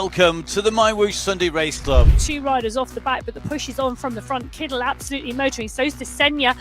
welcome to the MyWhoosh Sunday Race Club. Two riders off the back, but the push is on from the front. Kittel absolutely motoring. So's Desenia.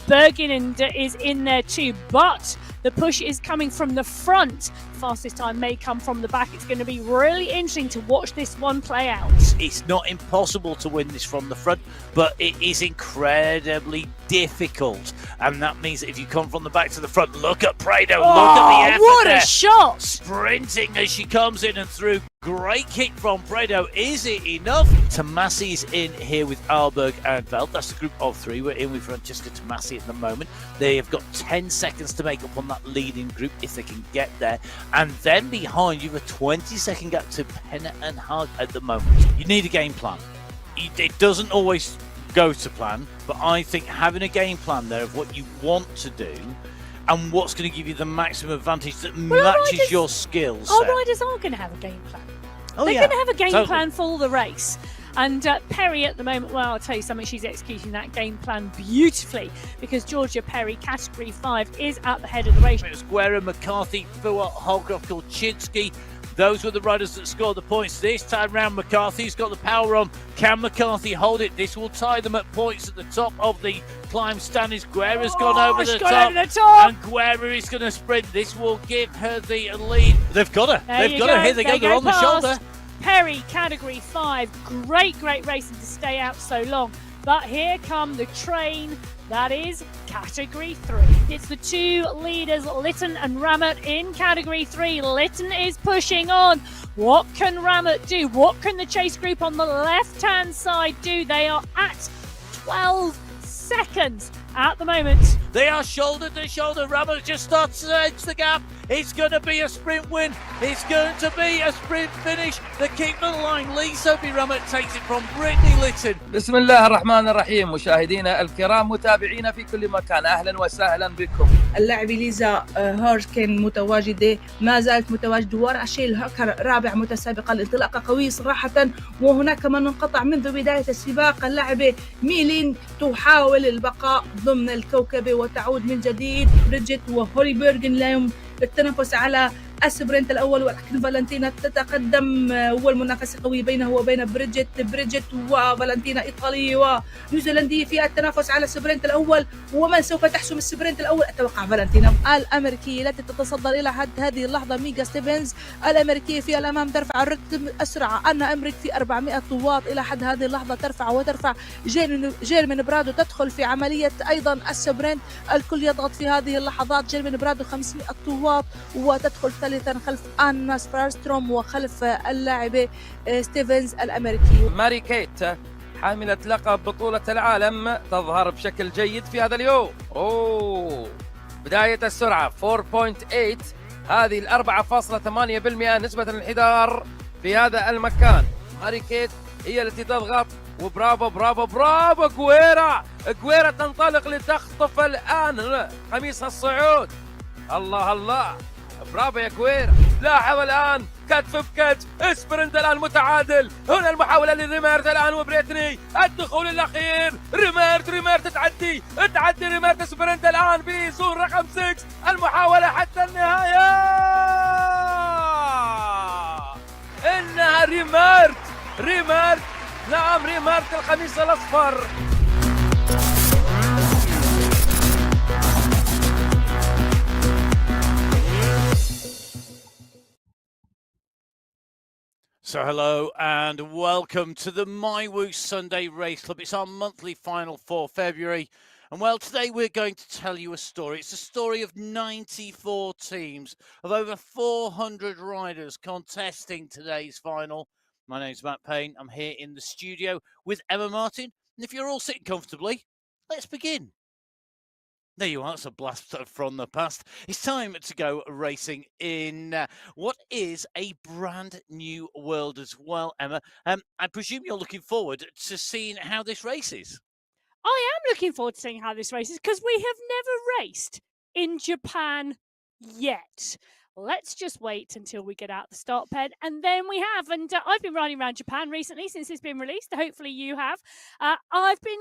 Bergen is in there too, but the push is coming from the front. Fastest time may come from the back. It's going to be really interesting to watch this one play out. It's not impossible to win this from the front, but it is incredibly difficult. And that means that if you come from the back to the front, look at Prado, look at the effort what there. A shot! Sprinting as she comes in and through. Great kick from Prado. Is it enough? Tomasi's in here with Alberg and Veld. That's the group of three. We're in with Francesca Tomasi at the moment. They have got 10 seconds to make up on that leading group if they can get there. And then behind you, a 20-second gap to Penna and Hag at the moment. You need a game plan. It doesn't always go to plan, but I think having a game plan there of what you want to do and what's going to give you the maximum advantage that matches your skills. Our riders are going to have a game plan. They're going to have a game plan for the race. And Perry at the moment, well, I'll tell you something, she's executing that game plan beautifully because Georgia Perry, Category 5, is at the head of the race. It was Guerra, McCarthy, Fuart, Holcroft, Kolchinsky. Those were the riders that scored the points. This time round, McCarthy's got the power on. Can McCarthy hold it? This will tie them at points at the top of the climb standings. Guerra's gone over the top. And Guerra is going to sprint. This will give her the lead. They've got her. They've got her. Here they go. They're on the shoulder. Perry, Category 5. Great racing to stay out so long. But here come the train. That is Category 3. It's the two leaders, Litton and Ramet, in Category 3. Litton is pushing on. What can Ramet do? What can the chase group on the left-hand side do? They are at 12 seconds at the moment. They are shoulder to shoulder. Ramet just starts to edge the gap. It's going to be a sprint win. It's going to be a sprint finish. The keep the line. Lee Sophie Ramet takes it from Brittany Litton. بسم الله الرحمن الرحيم. مشاهدينا الكرام متابعينا في كل مكان، أهلا وسهلا بكم. اللاعبة ليزا هاركن متواجدة، ما زالت متواجدة وراء شيل هاكر رابع متسابقة. الانطلاقة قوية صراحة، وهناك من انقطع منذ بداية السباق. اللاعبة ميلين تحاول البقاء ضمن الكوكبة وتعود من جديد. بريدجيت وهولي بيرغن لا للتنافس على السبرنت الأول، ولكن فالنتينا تتقدم والمنافسة قوية بينه وبين بريدجيت وفالنتينا إيطالية ونيوزيلندية في التنافس على السبرنت الأول. ومن سوف تحسم السبرنت الأول؟ أتوقع فالنتينا. الأمريكية التي تتصدر إلى حد هذه اللحظة ميغا ستيفنز. الأمريكية في الأمام ترفع الرتم أسرع. أنا أمريك في 400 طواط إلى حد هذه اللحظة ترفع جيرمين برادو تدخل في عملية أيضا السبرنت. الكل يضغط في هذه اللحظات. جيرمين برادو 500 طواط وتدخل ثالثا خلف آنا سبارستروم وخلف اللاعبة ستيفنز الأمريكي. ماري كيت حاملة لقب بطولة العالم تظهر بشكل جيد في هذا اليوم. بداية السرعة 4.8، هذه 4.8% نسبة الانحدار في هذا المكان. ماري كيت هي التي تضغط، وبرافو برافو برافو غويرا تنطلق لتخطف الآن قميص الصعود. الله الله، برافو يا غويرا. لاحظ الآن كتف بكتف، اسبرنت الآن متعادل. هنا المحاولة لريميرت الآن وبريتني، الدخول الأخير. ريميرت تعدي ريميرت سبرنت الآن بزون رقم 6. المحاولة حتى النهاية. إنها ريميرت نعم، ريميرت القميص الأصفر. So hello and welcome to the MyWhoosh Sunday Race Club. It's our monthly final for February. And well, today we're going to tell you a story. It's a story of 94 teams, of over 400 riders contesting today's final. My name's Matt Payne. I'm here in the studio with Emma Martin. And if you're all sitting comfortably, let's begin. There you are. It's a blast from the past. It's time to go racing in what is a brand new world as well, Emma. I presume you're looking forward to seeing how this races. I am looking forward to seeing how this races because we have never raced in Japan yet. let's just wait until we get out the start pen, and then we have. And I've been riding around Japan recently since it's been released. Hopefully you have. I've been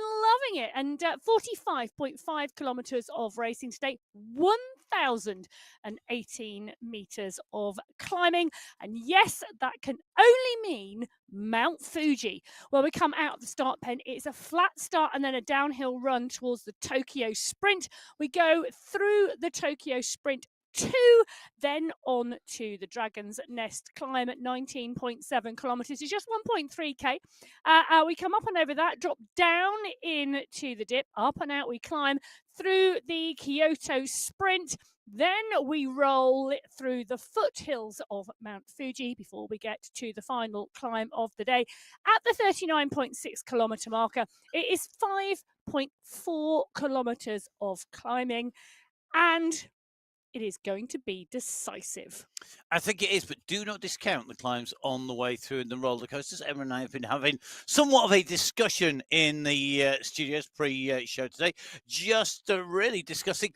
loving it. And 45.5 kilometers of racing today, 1,018 meters of climbing. And yes, that can only mean Mount Fuji. Well, we come out of the start pen. It's a flat start and then a downhill run towards the Tokyo Sprint. We go through the Tokyo Sprint 2, then on to the Dragon's Nest climb at 19.7 kilometers. It's just 1.3k. We come up and over that, drop down into the dip, up and out we climb through the Kyoto Sprint. Then we roll through the foothills of Mount Fuji before we get to the final climb of the day at the 39.6 kilometer marker. It is 5.4 kilometers of climbing, and it is going to be decisive. I think it is, but do not discount the climbs on the way through and the roller coasters. Emma and I have been having somewhat of a discussion in the studios pre-show today, just really discussing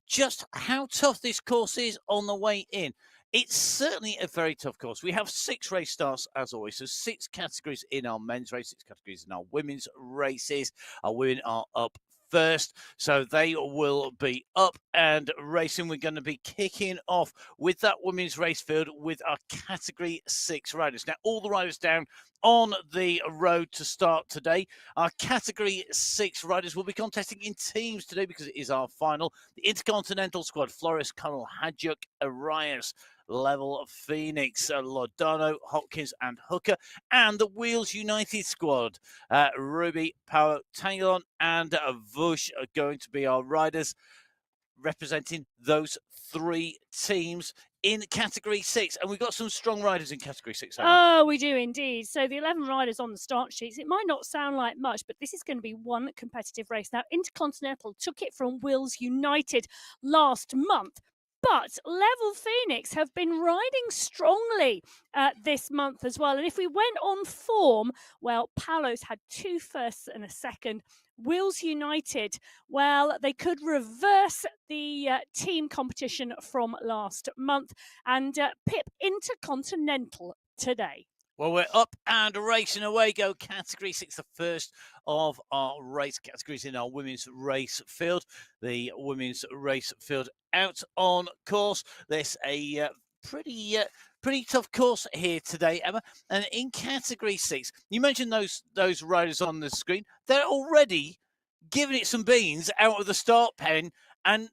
just how tough this course is on the way in. It's certainly a very tough course. We have 6 race starts, as always, so 6 categories in our men's race, 6 categories in our women's races. Our women are up first, so they will be up and racing. We're going to be kicking off with that women's race field with our category 6 riders. Now, all the riders down on the road to start today. Our category 6 riders will be contesting in teams today because it is our final. The Intercontinental squad: Flores, Connell, Hadjuk, Arias, Level of Phoenix, Lodano, Hopkins, and Hooker, and the Wheels United squad: Ruby, Power, Tanglon, and MyWhoosh are going to be our riders representing those 3 teams in category 6. And we've got some strong riders in category 6. Oh, we do indeed. So the 11 riders on the start sheets, it might not sound like much, but this is going to be one competitive race. Now, Intercontinental took it from Wheels United last month, but Level Phoenix have been riding strongly this month as well. And if we went on form, well, Palos had 2 firsts and a second. Wheels United, well, they could reverse the team competition from last month and pip Intercontinental today. Well, we're up and racing away. Go category 6, the first of our race categories in our women's race field. The women's race field out on course. There's a pretty tough course here today, Emma. And in category 6, you mentioned those riders on the screen. They're already giving it some beans out of the start pen, and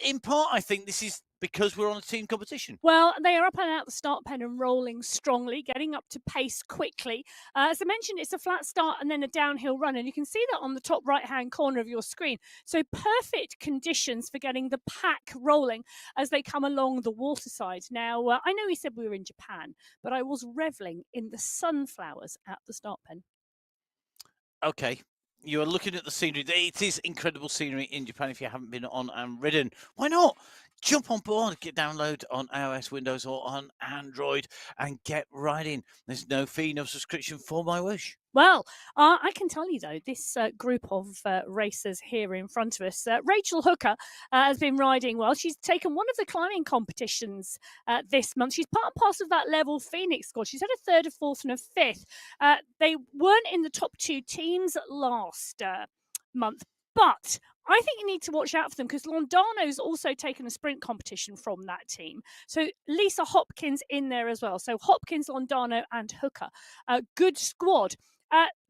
in part, I think this is because we're on a team competition. Well, they are up and out the start pen and rolling strongly, getting up to pace quickly. As I mentioned, it's a flat start and then a downhill run, and you can see that on the top right-hand corner of your screen. So perfect conditions for getting the pack rolling as they come along the waterside. Now, I know we said we were in Japan, but I was reveling in the sunflowers at the start pen. Okay. You are looking at the scenery. It is incredible scenery in Japan. If you haven't been on and ridden, why not? Jump on board, get download on iOS, Windows, or on Android, and get riding. There's no fee, no subscription for MyWhoosh. Well, I can tell you, though, this group of racers here in front of us, Rachel Hooker has been riding well. She's taken one of the climbing competitions this month. She's part and parcel of that Level Phoenix squad. She's had a 3rd, a 4th, and a 5th. They weren't in the top 2 teams last month, but I think you need to watch out for them because Londano's also taken a sprint competition from that team. So Lisa Hopkins in there as well. So Hopkins, Londano, and Hooker. Good squad.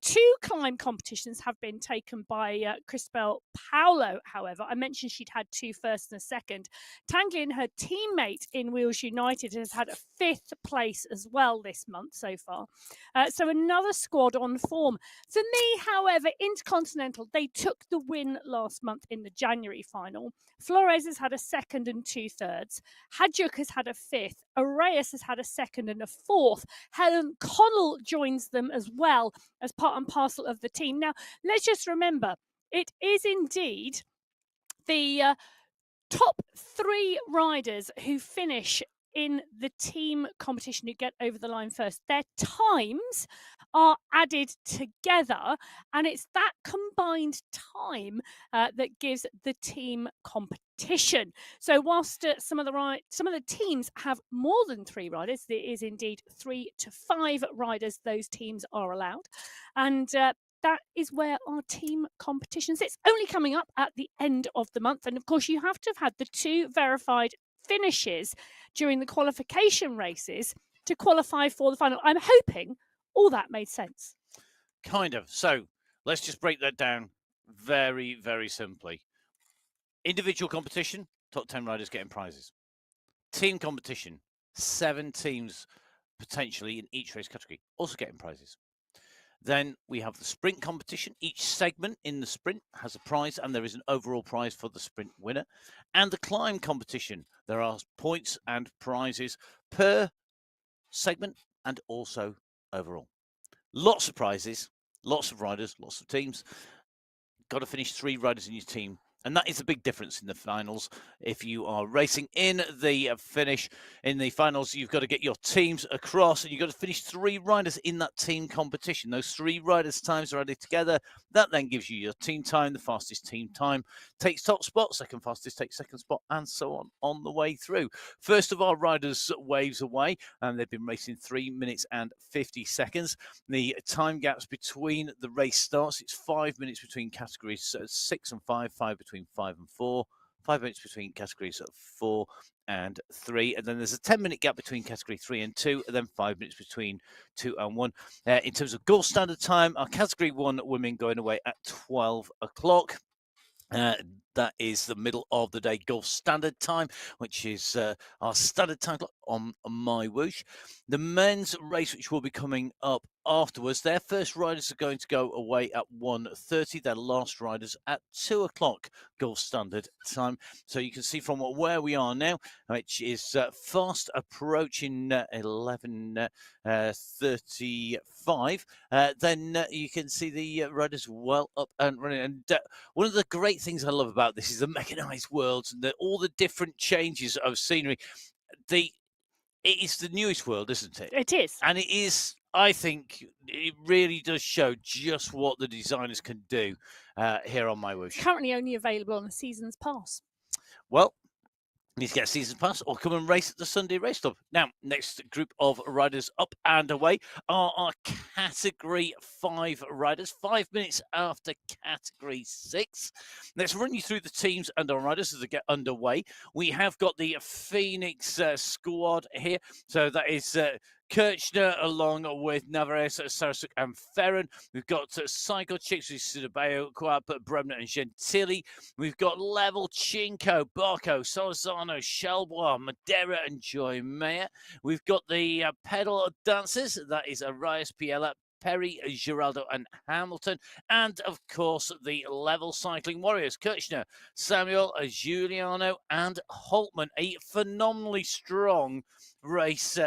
2 climb competitions have been taken by Crispel Paulo, however. I mentioned she'd had 2 firsts and a second. Tanglin, her teammate in Wheels United, has had a 5th place as well this month so far. So another squad on form. For me, however, Intercontinental, they took the win last month in the January final. Flores has had a 2nd and 2 thirds. Hadjuk has had a 5th. Arias has had a 2nd and a 4th. Helen Connell joins them as well as part and parcel of the team. Now, let's just remember, it is indeed the top 3 riders who finish in the team competition who get over the line first, their times are added together, and it's that combined time that gives the team competition. So whilst some of the teams have more than 3 riders, there is indeed 3 to 5 riders those teams are allowed, and that is where our team competition sits, only coming up at the end of the month. And of course, you have to have had the 2 verified finishes during the qualification races to qualify for the final. I'm hoping all that made sense. Kind of. So let's just break that down very, very simply. Individual competition, top 10 riders getting prizes. Team competition, 7 teams potentially in each race category also getting prizes. Then we have the sprint competition. Each segment in the sprint has a prize, and there is an overall prize for the sprint winner. And the climb competition, there are points and prizes per segment and also overall. Lots of prizes, lots of riders, lots of teams. Got to finish 3 riders in your team. And that is a big difference in the finals. If you are racing in the finish, in the finals, you've got to get your teams across, and you've got to finish 3 riders in that team competition. Those 3 riders' times are added together. That then gives you your team time. The fastest team time takes top spot, second fastest takes second spot, and so on the way through. First of our riders waves away, and they've been racing 3 minutes and 50 seconds. The time gaps between the race starts, it's 5 minutes between categories 6 and 5, 5 between 5 and 4, 5 minutes between categories 4 and 3, and then there's a 10-minute gap between category 3 and 2, and then 5 minutes between 2 and 1. In terms of Gulf Standard Time, our category 1 women going away at 12 o'clock. That is the middle of the day Gulf Standard Time, which is our standard time clock on MyWhoosh. The men's race, which will be coming up afterwards, their first riders are going to go away at 1:30. Their last riders at 2 o'clock Gulf Standard Time. So you can see from where we are now, which is fast approaching 11:35. Then you can see the riders well up and running. And one of the great things I love about this is the mechanized worlds and all the different changes of scenery. It is the newest world, isn't it? It is. And it is, I think, it really does show just what the designers can do here on MyWhoosh. Currently only available on a season's pass. Well, you need to get a season pass or come and race at the Sunday Race Club. Now, next group of riders up and away are our Category 5 riders, 5 minutes after Category 6. Let's run you through the teams and our riders as they get underway. We have got the Phoenix squad here. So that is Kirchner along with Navarez, Sarasuk and Ferron. We've got Cycle Chicks with Sudabeo, Coab, Bremner and Gentili. We've got Level Chinko, Barco, Solzano, Shelbois, Madeira and Joy Mayer. We've got the pedal dancers. That is Arias, Piela, Perry, Giraldo and Hamilton. And, of course, the level cycling warriors, Kirchner, Samuel, Giuliano and Holtman. A phenomenally strong race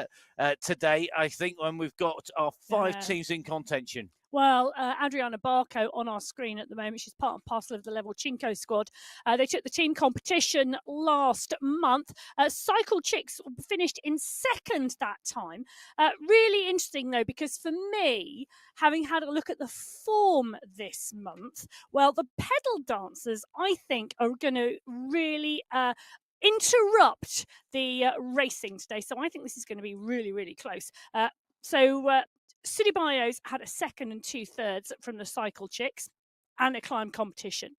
today, I think, when we've got our 5 teams in contention. Well, Adriana Barco on our screen at the moment. She's part and parcel of the Level Chinko squad. They took the team competition last month. Cycle Chicks finished in second that time. Really interesting, though, because for me, having had a look at the form this month, well, the pedal dancers, I think, are going to really interrupt the racing today. So I think this is going to be really, really close. Sudibayos had a second and 2/3 from the Cycle Chicks and a climb competition.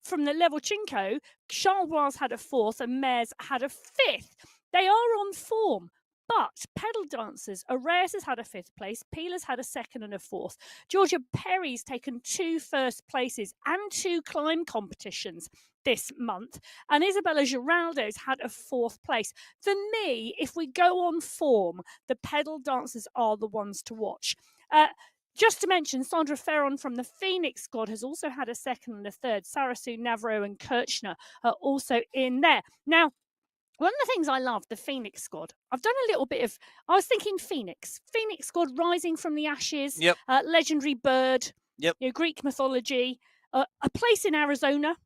From the Level Chinko, Charles had a 4th and Mares had a 5th. They are on form. But pedal dancers, Arias has had a 5th place, Peeler's had a 2nd and a 4th. Georgia Perry's taken 2 first places and 2 climb competitions this month. And Isabella Giraldo's had a 4th place. For me, if we go on form, the pedal dancers are the ones to watch. Just to mention, Sandra Ferron from the Phoenix squad has also had a 2nd and a 3rd. Sarasu, Navarro and Kirchner are also in there. Now, one of the things I love, the Phoenix squad, I've done a little bit of, I was thinking Phoenix squad rising from the ashes, Yep. Legendary bird, Yep. Greek mythology, a place in Arizona.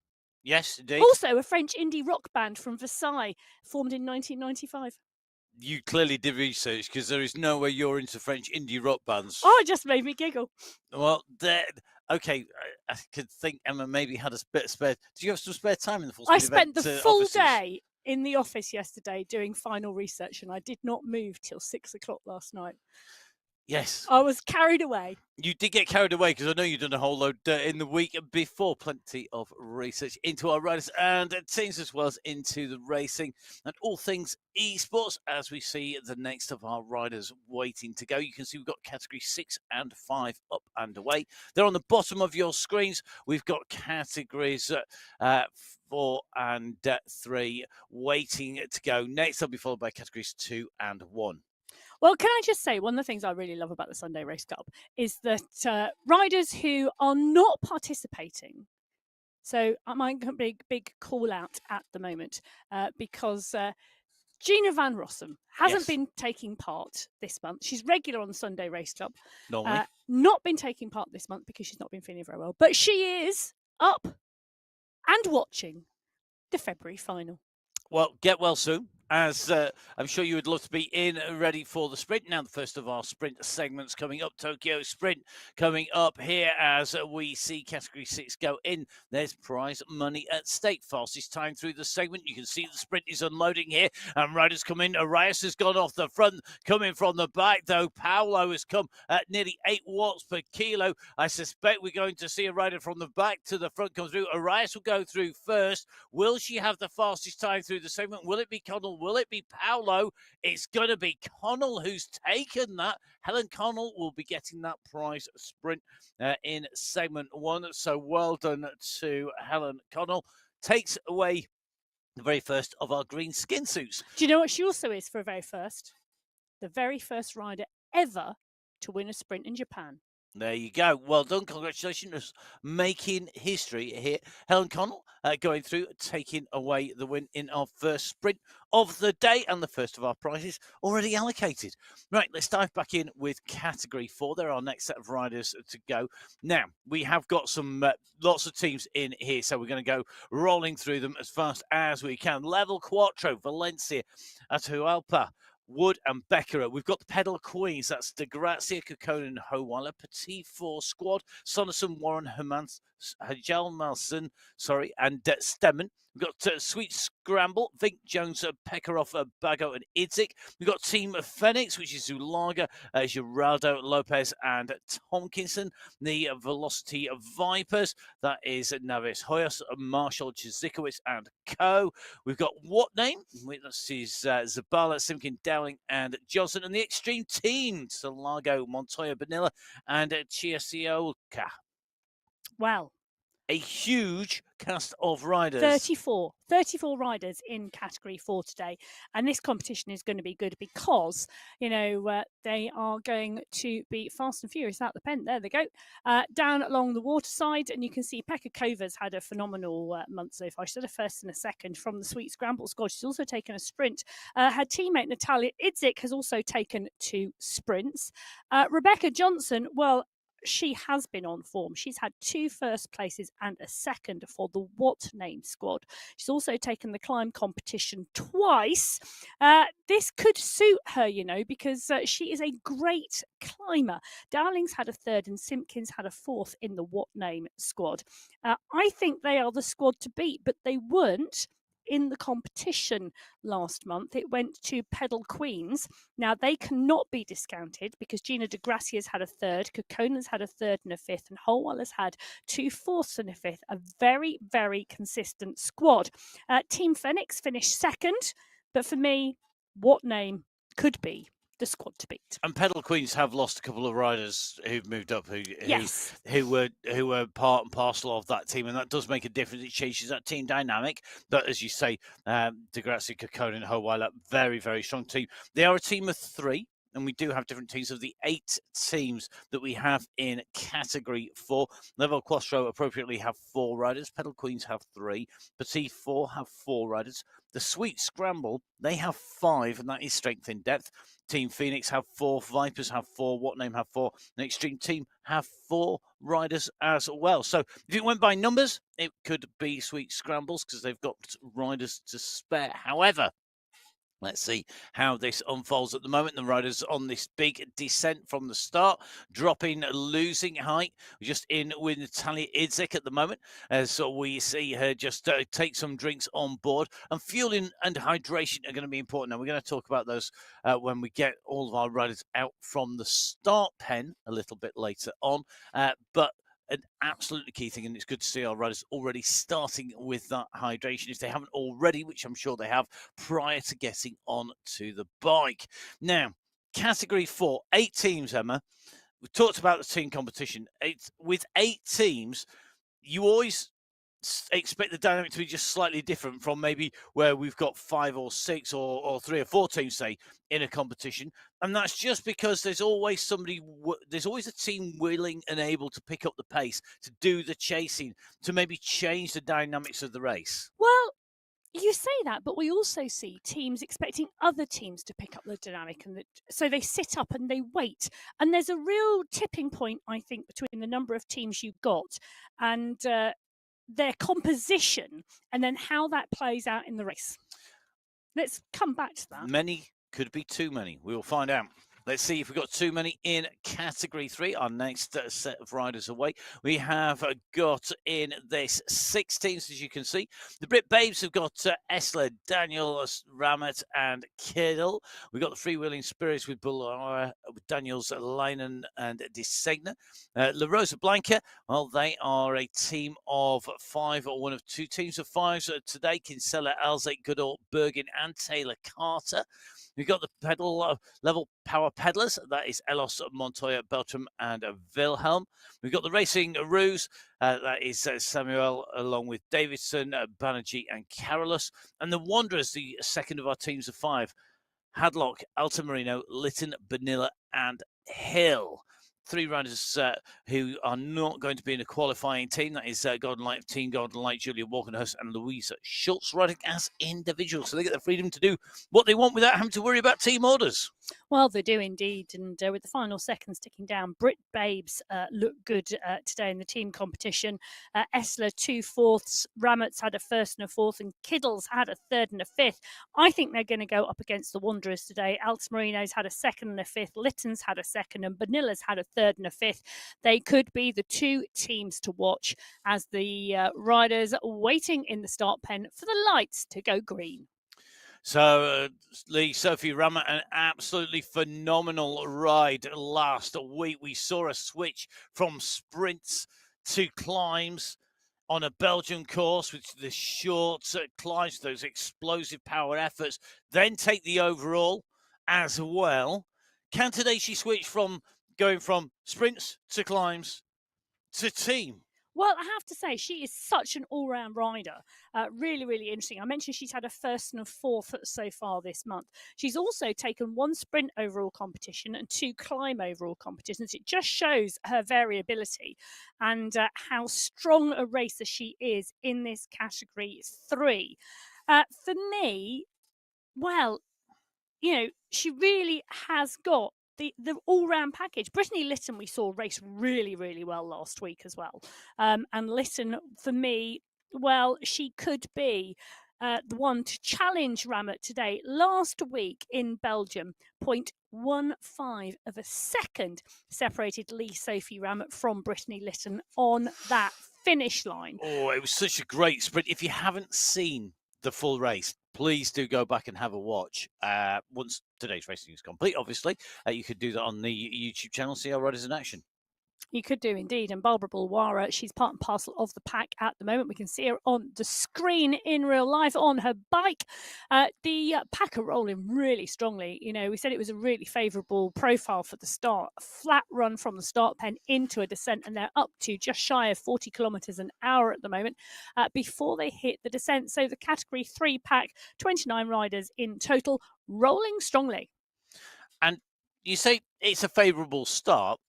Yes, indeed. Also a French indie rock band from Versailles, formed in 1995. You clearly did research because there is no way you're into French indie rock bands. Oh, it just made me giggle. Well, okay, I could think Emma maybe had a bit of spare. Did you have some spare time in the full I speed spent event the full offices? day in the office yesterday doing final research, and I did not move till 6 o'clock last night. Yes. I was carried away. You did get carried away because I know you've done a whole load in the week before. Plenty of research into our riders and teams as well as into the racing and all things esports as we see the next of our riders waiting to go. You can see we've got category 6 and 5 up and away. They're on the bottom of your screens. We've got categories 4 and 3 waiting to go. Next, they'll be followed by categories 2 and 1. Well, can I just say, one of the things I really love about the Sunday Race Cup is that riders who are not participating, so I'm a big call out at the moment because Gina Van Rossum hasn't Yes. been taking part this month. She's regular on the Sunday Race Club. Normally. Not been taking part this month because she's not been feeling very well. But she is up and watching the February final. Well, get well soon, as I'm sure you would love to be in ready for the sprint. Now, the first of our sprint segments coming up, Tokyo Sprint coming up here as we see category 6 go in. There's prize money at stake. Fastest time through the segment. You can see the sprint is unloading here, and riders come in. Arias has gone off the front, coming from the back, though. Paolo has come at nearly 8 watts per kilo. I suspect we're going to see a rider from the back to the front come through. Arias will go through first. Will she have the fastest time through the segment? Will it be Connell? Will it be Paolo? It's going to be Connell who's taken that. Helen Connell will be getting that prize sprint in segment 1. So well done to Helen Connell. Takes away the very first of our green skin suits. Do you know what she also is for a very first? The very first rider ever to win a sprint in Japan. There you go. Well done. Congratulations. Making history here. Helen Connell going through, taking away the win in our first sprint of the day and the first of our prizes already allocated. Right, let's dive back in with category 4. They're our next set of riders to go. Now, we have got some lots of teams in here, so we're going to go rolling through them as fast as we can. Level Quattro, Valencia, Atahualpa, Wood and Beckera. We've got the Pedal Queens. That's De Grazia, Kokkonen, Howala, Petit Four Squad, Sonnerson, Warren, Hermans, Hajal Malson, and Stemmen. We've got Sweet Scramble, Vink Jones, Pekarov, Bago, and Idzik. We've got Team Phoenix, which is Zulaga, Geraldo Lopez, and Tomkinson. The Velocity Vipers, that is Navis Hoyos, Marshall, Chizikowicz, and Co. We've got What Name? This is Zabala, Simkin, Dowling, and Johnson. And the Extreme Team, Salago, Montoya, Bonilla, and Chiasioka. Wow. A huge cast of riders. 34 riders in category 4 today, and this competition is going to be good because they are going to be fast and furious out the pen. There they go, down along the waterside, and you can see Pekka Kova's had a phenomenal month so far. She's had a first and a second from the Sweet Scramble squad. She's also taken a sprint. Her teammate Natalia Idzik has also taken 2 sprints. Rebecca Johnson, well, she has been on form. She's had 2 first places and a second for the What Name squad. She's also taken the climb competition twice. This could suit her, because she is a great climber. Dowling's had a 3rd and Simpkins had a 4th in the What Name squad. I think they are the squad to beat, but they weren't in the competition last month. It went to Pedal Queens. Now, they cannot be discounted because Gina De Gracia's had a 3rd, Kokkonen's had a 3rd and a 5th, and Holwaller's had 2 4ths and a 5th. A very, very consistent squad. Team Phoenix finished 2nd, but for me, What Name could be the squad to beat. And Pedal Queens have lost a couple of riders who've moved up Yes. who were part and parcel of that team, and that does make a difference. It changes that team dynamic. But as you say, De Grazia, Kokkonen, and Howala, very, very strong team. They are a team of 3. And we do have different teams. Of the 8 teams that we have in category 4, Level Quattro appropriately have 4 riders. Pedal Queens have 3. Petit 4 have 4 riders. The Sweet Scramble, they have 5, and that is strength in depth. Team Phoenix have 4. Vipers have 4. What Name have 4. And Extreme Team have 4 riders as well. So if it went by numbers, it could be Sweet Scrambles because they've got riders to spare. However, Let's see how this unfolds at the moment. The riders on this big descent from the start, dropping, losing height. We're just in with Natalia Idzik at the moment. So we see her just take some drinks on board. And fueling and hydration are going to be important. Now, we're going to talk about those when we get all of our riders out from the start pen a little bit later on. But an absolutely key thing, and it's good to see our riders already starting with that hydration if they haven't already, which I'm sure they have, prior to getting on to the bike. Now, category 4, 8 teams, Emma. We talked about the team competition. With 8 teams, you always expect the dynamic to be just slightly different from maybe where we've got 5 or 6 or 3 or 4 teams, say, in a competition. And that's just because there's always there's always a team willing and able to pick up the pace, to do the chasing, to maybe change the dynamics of the race. Well, you say that, but we also see teams expecting other teams to pick up the dynamic, and so they sit up and they wait. And there's a real tipping point, I think, between the number of teams you've got and their composition, and then how that plays out in the race. Let's come back to that. Many could be too many. We will find out. Let's see if we've got too many in category 3, our next set of riders away. We have got in this 6 teams, as you can see. The Brit Babes have got Esler, Daniels, Ramet, and Kiddle. We've got the Freewheeling Spirits with Daniels, Leinen, and Desegna. La Rosa Blanca, well, they are a team of 5, or one of 2 teams of 5s today. Kinsella, Alzate, Goodall, Bergen, and Taylor Carter. We've got the pedal level power pedalers. That is Elos, Montoya, Beltram, and Wilhelm. We've got the Racing Ruse. That is Samuel, along with Davidson, Banerjee, and Carolus. And the Wanderers, the second of our teams of 5. Hadlock, Altamarino, Lytton, Benilla, and Hill. 3 riders who are not going to be in a qualifying team. That is Golden Light, Team Golden Light, Julia Walkenhurst and Louisa Schultz, riding as individuals. So they get the freedom to do what they want without having to worry about team orders. Well, they do indeed. And with the final seconds ticking down, Brit Babes look good today in the team competition. Esler, 2 fourths. Ramet's had a 1st and a 4th, and Kiddle's had a 3rd and a 5th. I think they're going to go up against the Wanderers today. Altamarino's had a 2nd and a 5th. Lytton's had a 2nd, and Banilla's had a 3rd and a 5th. They could be the 2 teams to watch as the riders waiting in the start pen for the lights to go green. So, Sophie Ramet, an absolutely phenomenal ride last week. We saw a switch from sprints to climbs on a Belgian course, with the short climbs, those explosive power efforts, then take the overall as well. Can today she switch from going from sprints to climbs to team? Well, I have to say, she is such an all-round rider. Really, really interesting. I mentioned she's had a 1st and a 4th so far this month. She's also taken 1 sprint overall competition and 2 climb overall competitions. It just shows her variability and how strong a racer she is in this category 3. For me, well, she really has got the all-round package. Brittany Lytton we saw race really, really well last week as well. And Lytton, for me, well, she could be the one to challenge Ramet today. Last week in Belgium, 0.15 of a second separated Sophie Ramet from Brittany Lytton on that finish line. Oh, it was such a great sprint. If you haven't seen the full race, please do go back and have a watch. Once today's racing is complete, obviously, you could do that on the YouTube channel, see our riders in action. You could do indeed. And Barbara Bulwara, she's part and parcel of the pack at the moment. We can see her on the screen in real life on her bike. The pack are rolling really strongly. We said it was a really favourable profile for the start. A flat run from the start pen into a descent, and they're up to just shy of 40 kilometres an hour at the moment before they hit the descent. So the category 3 pack, 29 riders in total, rolling strongly. And you say it's a favourable start.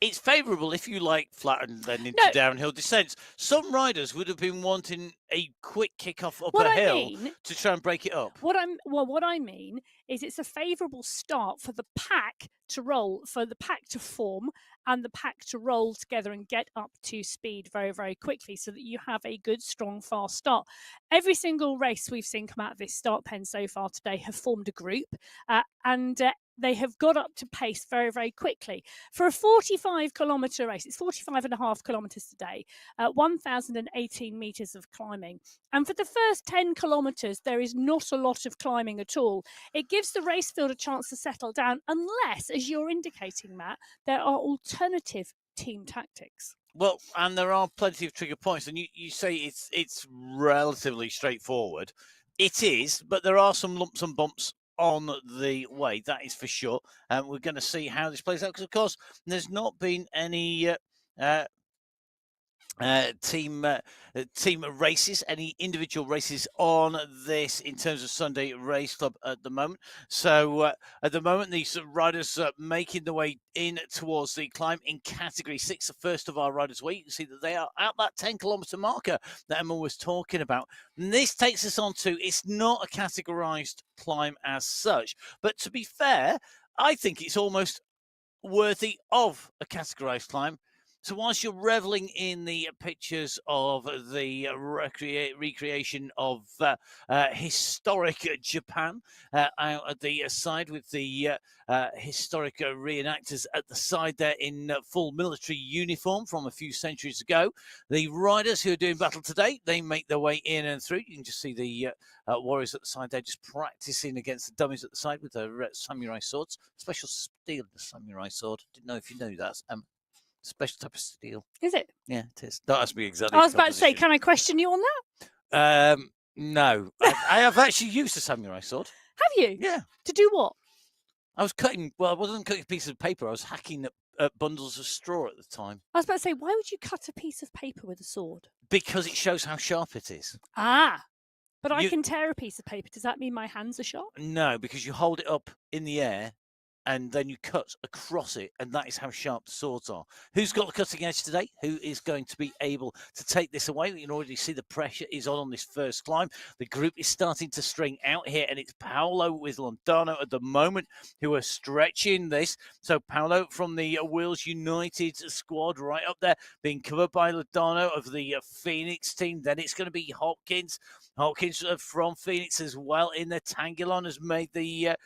it's favourable if you like flat and then into downhill descents. Some riders would have been wanting a quick kick-off up a hill to try and break it up. What I mean is it's a favourable start for the pack to roll, for the pack to form and the pack to roll together and get up to speed very, very quickly so that you have a good, strong, fast start. Every single race we've seen come out of this start pen so far today have formed a group and they have got up to pace very, very quickly. For a 45-kilometre race, it's 45.5 kilometres today, 1,018 metres of climbing. And for the first 10 kilometres, there is not a lot of climbing at all. It gives the race field a chance to settle down, unless, as you're indicating, Matt, there are alternative team tactics. Well, and there are plenty of trigger points, and you say it's relatively straightforward. It is, but there are some lumps and bumps on the way, that is for sure. And we're going to see how this plays out because, of course, there's not been any team races, any individual races on this in terms of Sunday Race Club at the moment. So at the moment, these riders are making the way in towards the climb in Category 6, the first of our riders' way. You can see that they are at that 10-kilometre marker that Emma was talking about. And this takes us on to, it's not a categorised climb as such, but to be fair, I think it's almost worthy of a categorised climb. So whilst you're reveling in the pictures of the recreation of historic Japan out at the side with the historic reenactors at the side there in full military uniform from a few centuries ago, the riders who are doing battle today, they make their way in and through. You can just see the warriors at the side there just practicing against the dummies at the side with their samurai swords. Special steel, the samurai sword. Didn't know if you knew that. Special type of steel. Is it? Yeah, it is. Don't ask me exactly. I was about to say, can I question you on that? No. I have actually used a samurai sword. Have you? Yeah. To do what? I was cutting, well, I wasn't cutting pieces of paper. I was hacking at bundles of straw at the time. I was about to say, why would you cut a piece of paper with a sword? Because it shows how sharp it is. Ah. But I can tear a piece of paper. Does that mean my hands are sharp? No, because you hold it up in the air and then you cut across it, and that is how sharp the swords are. Who's got the cutting edge today? Who is going to be able to take this away? You can already see the pressure is on this first climb. The group is starting to string out here, and it's Paolo with Londano at the moment who are stretching this. So Paolo from the Wheels United squad right up there, being covered by Londano of the Phoenix team. Then it's going to be Hopkins. Hopkins from Phoenix as well in the Tangulon has made the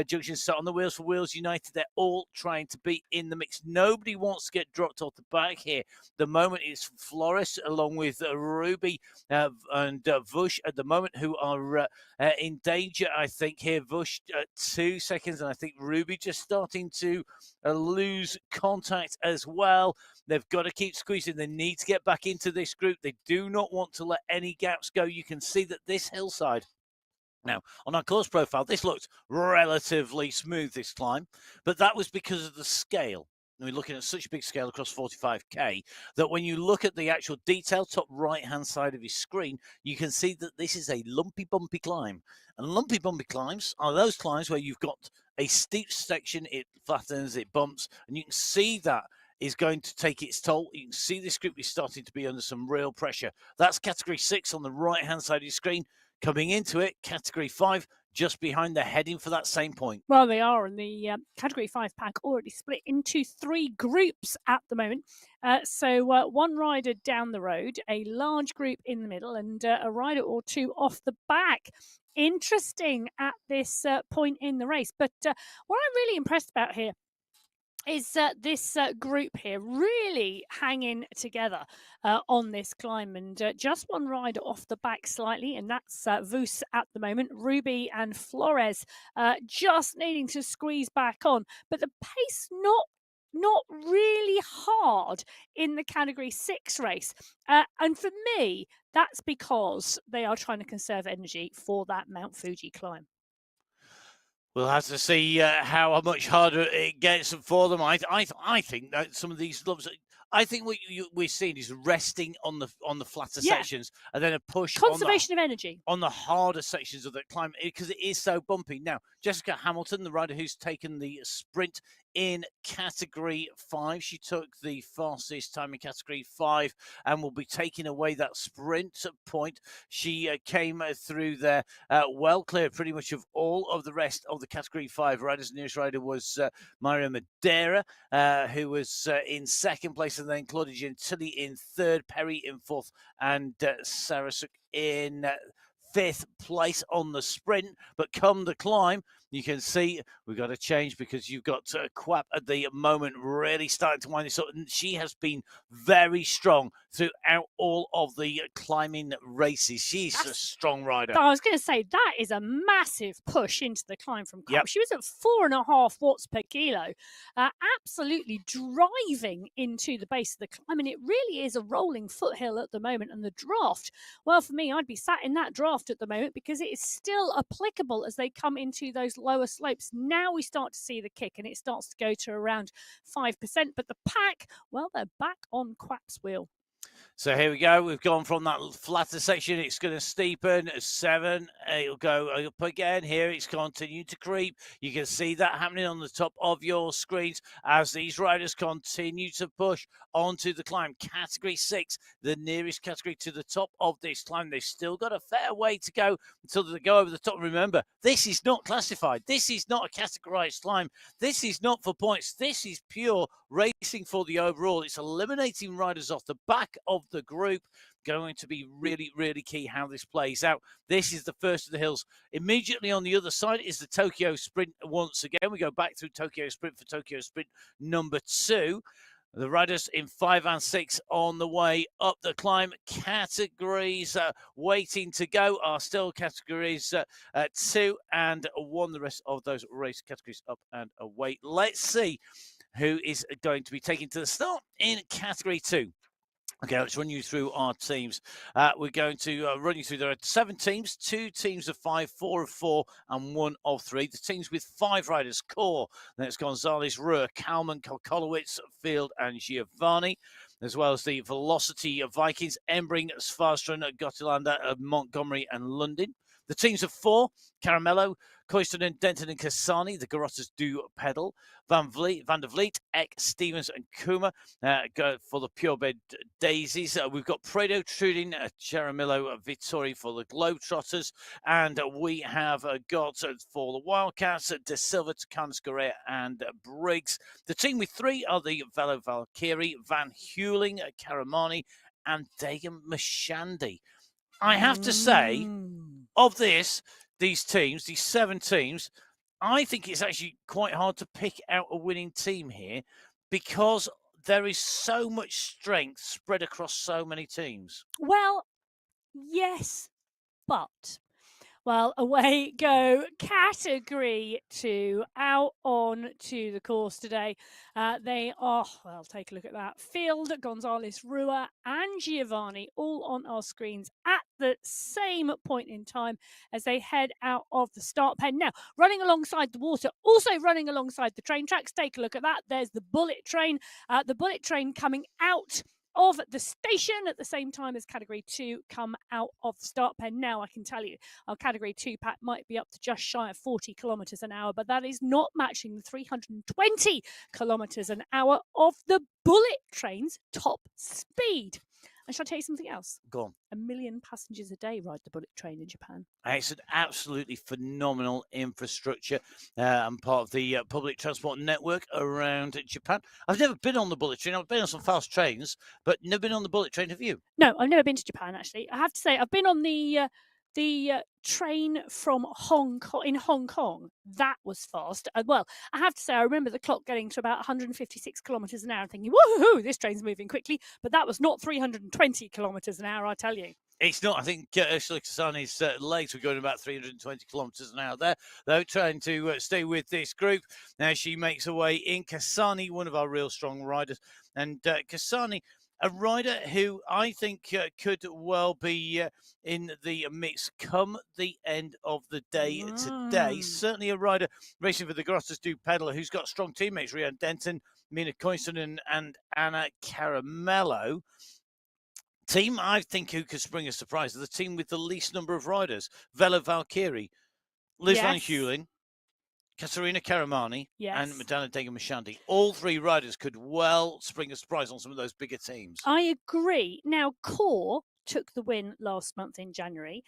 junction start on the Wheels for Wheels United. They're all trying to be in the mix. Nobody wants to get dropped off the back here. The moment it's Flores along with Ruby and Vush at the moment who are in danger, I think, here. Vush 2 seconds, and I think Ruby just starting to lose contact as well. They've got to keep squeezing. They need to get back into this group. They do not want to let any gaps go. You can see that this hillside, now, on our course profile, this looked relatively smooth, this climb, but that was because of the scale. We're looking at such a big scale across 45k that when you look at the actual detail, top right-hand side of your screen, you can see that this is a lumpy, bumpy climb. And lumpy, bumpy climbs are those climbs where you've got a steep section, it flattens, it bumps, and you can see that is going to take its toll. You can see this group is starting to be under some real pressure. That's Category 6 on the right-hand side of your screen. Coming into it, Category 5, just behind, they're heading for that same point. Well, they are, and the Category 5 pack already split into 3 groups at the moment. So one rider down the road, a large group in the middle, and a rider or two off the back. Interesting at this point in the race. But what I'm really impressed about here is this group here really hanging together on this climb, and just one rider off the back slightly, and that's Vus at the moment. Ruby and Flores just needing to squeeze back on, but the pace not really hard in the Category 6 race. And for me, that's because they are trying to conserve energy for that Mount Fuji climb. We'll have to see how much harder it gets for them. I think that some of these lumps, I think what we're seeing is resting on the flatter sections and then a push conservation of energy on the harder sections of the climb because it is so bumpy. Now, Jessica Hamilton, the rider who's taken the sprint in Category 5. She took the fastest time in Category 5 and will be taking away that sprint point. She came through there well clear pretty much of all of the rest of the Category 5 riders. The nearest rider was Maria Madeira, who was in second place, and then Claudia Gentili in third, Perry in fourth, and Sarasuk in fifth place on the sprint. But come the climb, you can see we've got to change because you've got Quap at the moment really starting to wind this up. And she has been very strong throughout all of the climbing races. She's a strong rider. I was going to say, that is a massive push into the climb from Quap. Yep. She was at 4.5 watts per kilo, absolutely driving into the base of the climb. And it really is a rolling foothill at the moment. And the draft, well, for me, I'd be sat in that draft at the moment because it is still applicable as they come into those lower slopes. Now we start to see the kick and it starts to go to around 5%. But the pack, well, they're back on Quap's wheel. So here we go. We've gone from that flatter section. It's going to steepen 7. It'll go up again. Here it's continuing to creep. You can see that happening on the top of your screens as these riders continue to push onto the climb. Category 6, the nearest category to the top of this climb. They've still got a fair way to go until they go over the top. Remember, this is not classified. This is not a categorized climb. This is not for points. This is pure racing for the overall. It's eliminating riders off the back of the group. Going to be really, really key how this plays out. This is the first of the hills. Immediately on the other side is the Tokyo Sprint once again. We go back through Tokyo Sprint for Tokyo Sprint number 2. The riders in 5 and 6 on the way up the climb. Categories waiting to go are still categories 2 and 1. The rest of those race categories up and away. Let's see who is going to be taken to the start in category 2. Okay, let's run you through our teams. We're going to run you through. There are 7 teams, 2 teams of 5, 4 of 4, and 1 of 3. The teams with 5 riders: Core, then it's Gonzalez, Ruhr, Kalman, Kolkolowitz, Field, and Giovanni, as well as the Velocity of Vikings, Embring, Svarstrand, Gottilander, Montgomery, and London. The teams of 4, Caramello, Koistonen, Denton, and Cassani. The Garottas do pedal. Van der Vliet, Eck, Stevens, and Kuma go for the Purebred Daisies. We've got Prado, Trudin, Jaramillo, Vittori for the Globetrotters. And we have got for the Wildcats, De Silva, Canis Correa, and Briggs. The team with 3 are the Velo Valkyrie, Van Heuling, Karamani, and Dagan Mashandi. I have to say, of these teams, these 7 teams, I think it's actually quite hard to pick out a winning team here because there is so much strength spread across so many teams. Well, yes, but... Well, away go category 2 out on to the course today. They are, well, take a look at that. Field, Gonzalez, Ruhr, and Giovanni all on our screens at the same point in time as they head out of the start pen. Now, running alongside the water, also running alongside the train tracks. Take a look at that. There's the bullet train. The bullet train coming out of the station at the same time as category 2 come out of the start pen. Now I can tell you our category 2 pack might be up to just shy of 40 kilometers an hour, but that is not matching the 320 kilometers an hour of the bullet train's top speed. And shall I tell you something else? Go on. 1 million passengers a day ride the bullet train in Japan. It's an absolutely phenomenal infrastructure and part of the public transport network around Japan. I've never been on the bullet train. I've been on some fast trains, but never been on the bullet train. Have you? No, I've never been to Japan, actually. I have to say, I've been on the train from Hong Kong. That was fast. Well, I have to say, I remember the clock getting to about 156 kilometers an hour and thinking, woohoo, this train's moving quickly. But that was not 320 kilometers an hour, I tell you. It's not. I think Ursula Cassani's legs were going about 320 kilometres an hour there, though, trying to stay with this group. Now she makes her way in. Cassani, one of our real strong riders. And Cassani, a rider who I think could well be in the mix come the end of the day today. Certainly a rider racing for the Grosses do Pedal who's got strong teammates, Rian Denton, Mina Koistonen, and Anna Caramello. Team, I think, who could spring a surprise are the team with the least number of riders. Velo Valkyrie, Liz Van Heuling, Katerina Karamani and Yes. Madonna Degamashandi. All three riders could well spring a surprise on some of those bigger teams. I agree. Now, Core took the win last month in January.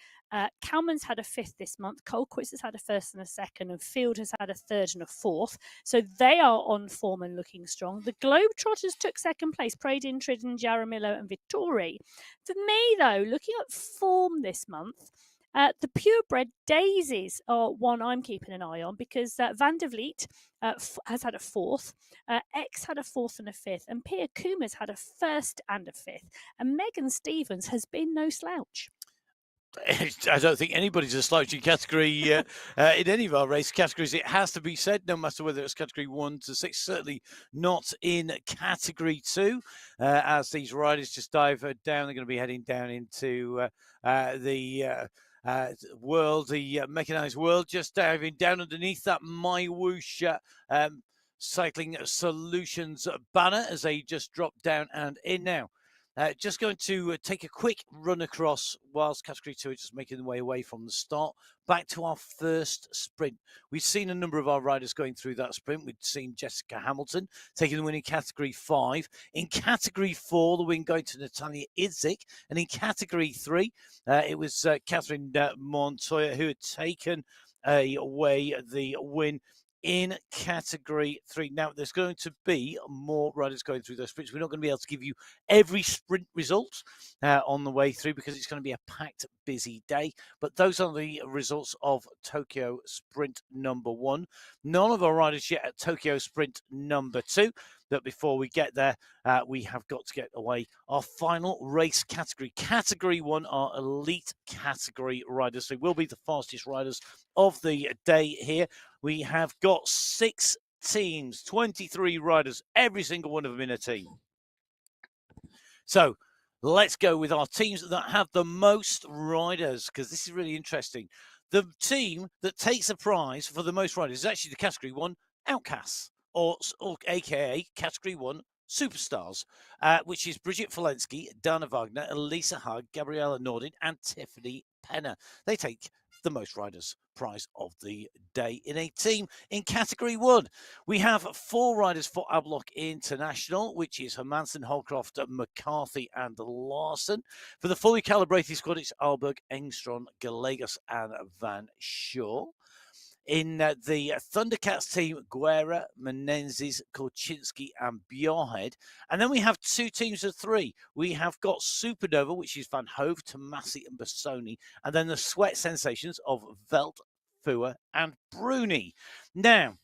Kalman's had a fifth this month. Colquitt's has had a first and a second, and Field has had a third and a fourth. So they are on form and looking strong. The Globetrotters took second place. Pradin, Tridden, Jaramillo, and Vittori. For me, though, looking at form this month, the purebred daisies are one I'm keeping an eye on because Van der Vliet has had a fourth, X had a fourth and a fifth, and Pia Kuma's had a first and a fifth. And Megan Stevens has been no slouch. I don't think anybody's a slouchy category in any of our race categories. It has to be said, no matter whether it's category 1 to 6, certainly not in category 2. As these riders just dive down, they're going to be heading down into the world, the mechanized world, just diving down underneath that MyWhoosh Cycling Solutions banner as they just drop down and in now. Just going to take a quick run across whilst category 2 is just making their way away from the start. Back to our first sprint. We've seen a number of our riders going through that sprint. We've seen Jessica Hamilton taking the win in category 5. In category 4, the win going to Natalia Idzik. And in category 3, it was Catherine Montoya who had taken away the win in category 3. Now, there's going to be more riders going through those sprints. We're not going to be able to give you every sprint result on the way through because it's going to be a packed, busy day. But those are the results of Tokyo Sprint number 1. None of our riders yet at Tokyo Sprint number 2. But before we get there, we have got to get away our final race category. Category 1 are elite category riders. They will be the fastest riders of the day here. We have got 6 teams, 23 riders, every single one of them in a team. So let's go with our teams that have the most riders, because this is really interesting. The team that takes the prize for the most riders is actually the category 1 Outcasts, or aka category 1 Superstars, which is Bridget Folensky, Dana Wagner, Elisa Hug, Gabriella Nordin, and Tiffany Penner. They take the most riders prize of the day in a team. In category 1, we have 4 riders for Ablock International, which is Hermansen, Holcroft, McCarthy, and Larson. For the fully calibrated squad, it's Alberg, Engstrom, Gallegos, and Van Shaw. In the Thundercats team, Guerra, Menendez, Korchinski, and Bjarhead. And then we have 2 teams of 3. We have got Supernova, which is Van Hove, Tomasi, and Bassoni. And then the Sweat Sensations of Velt, Fua, and Bruni. Now,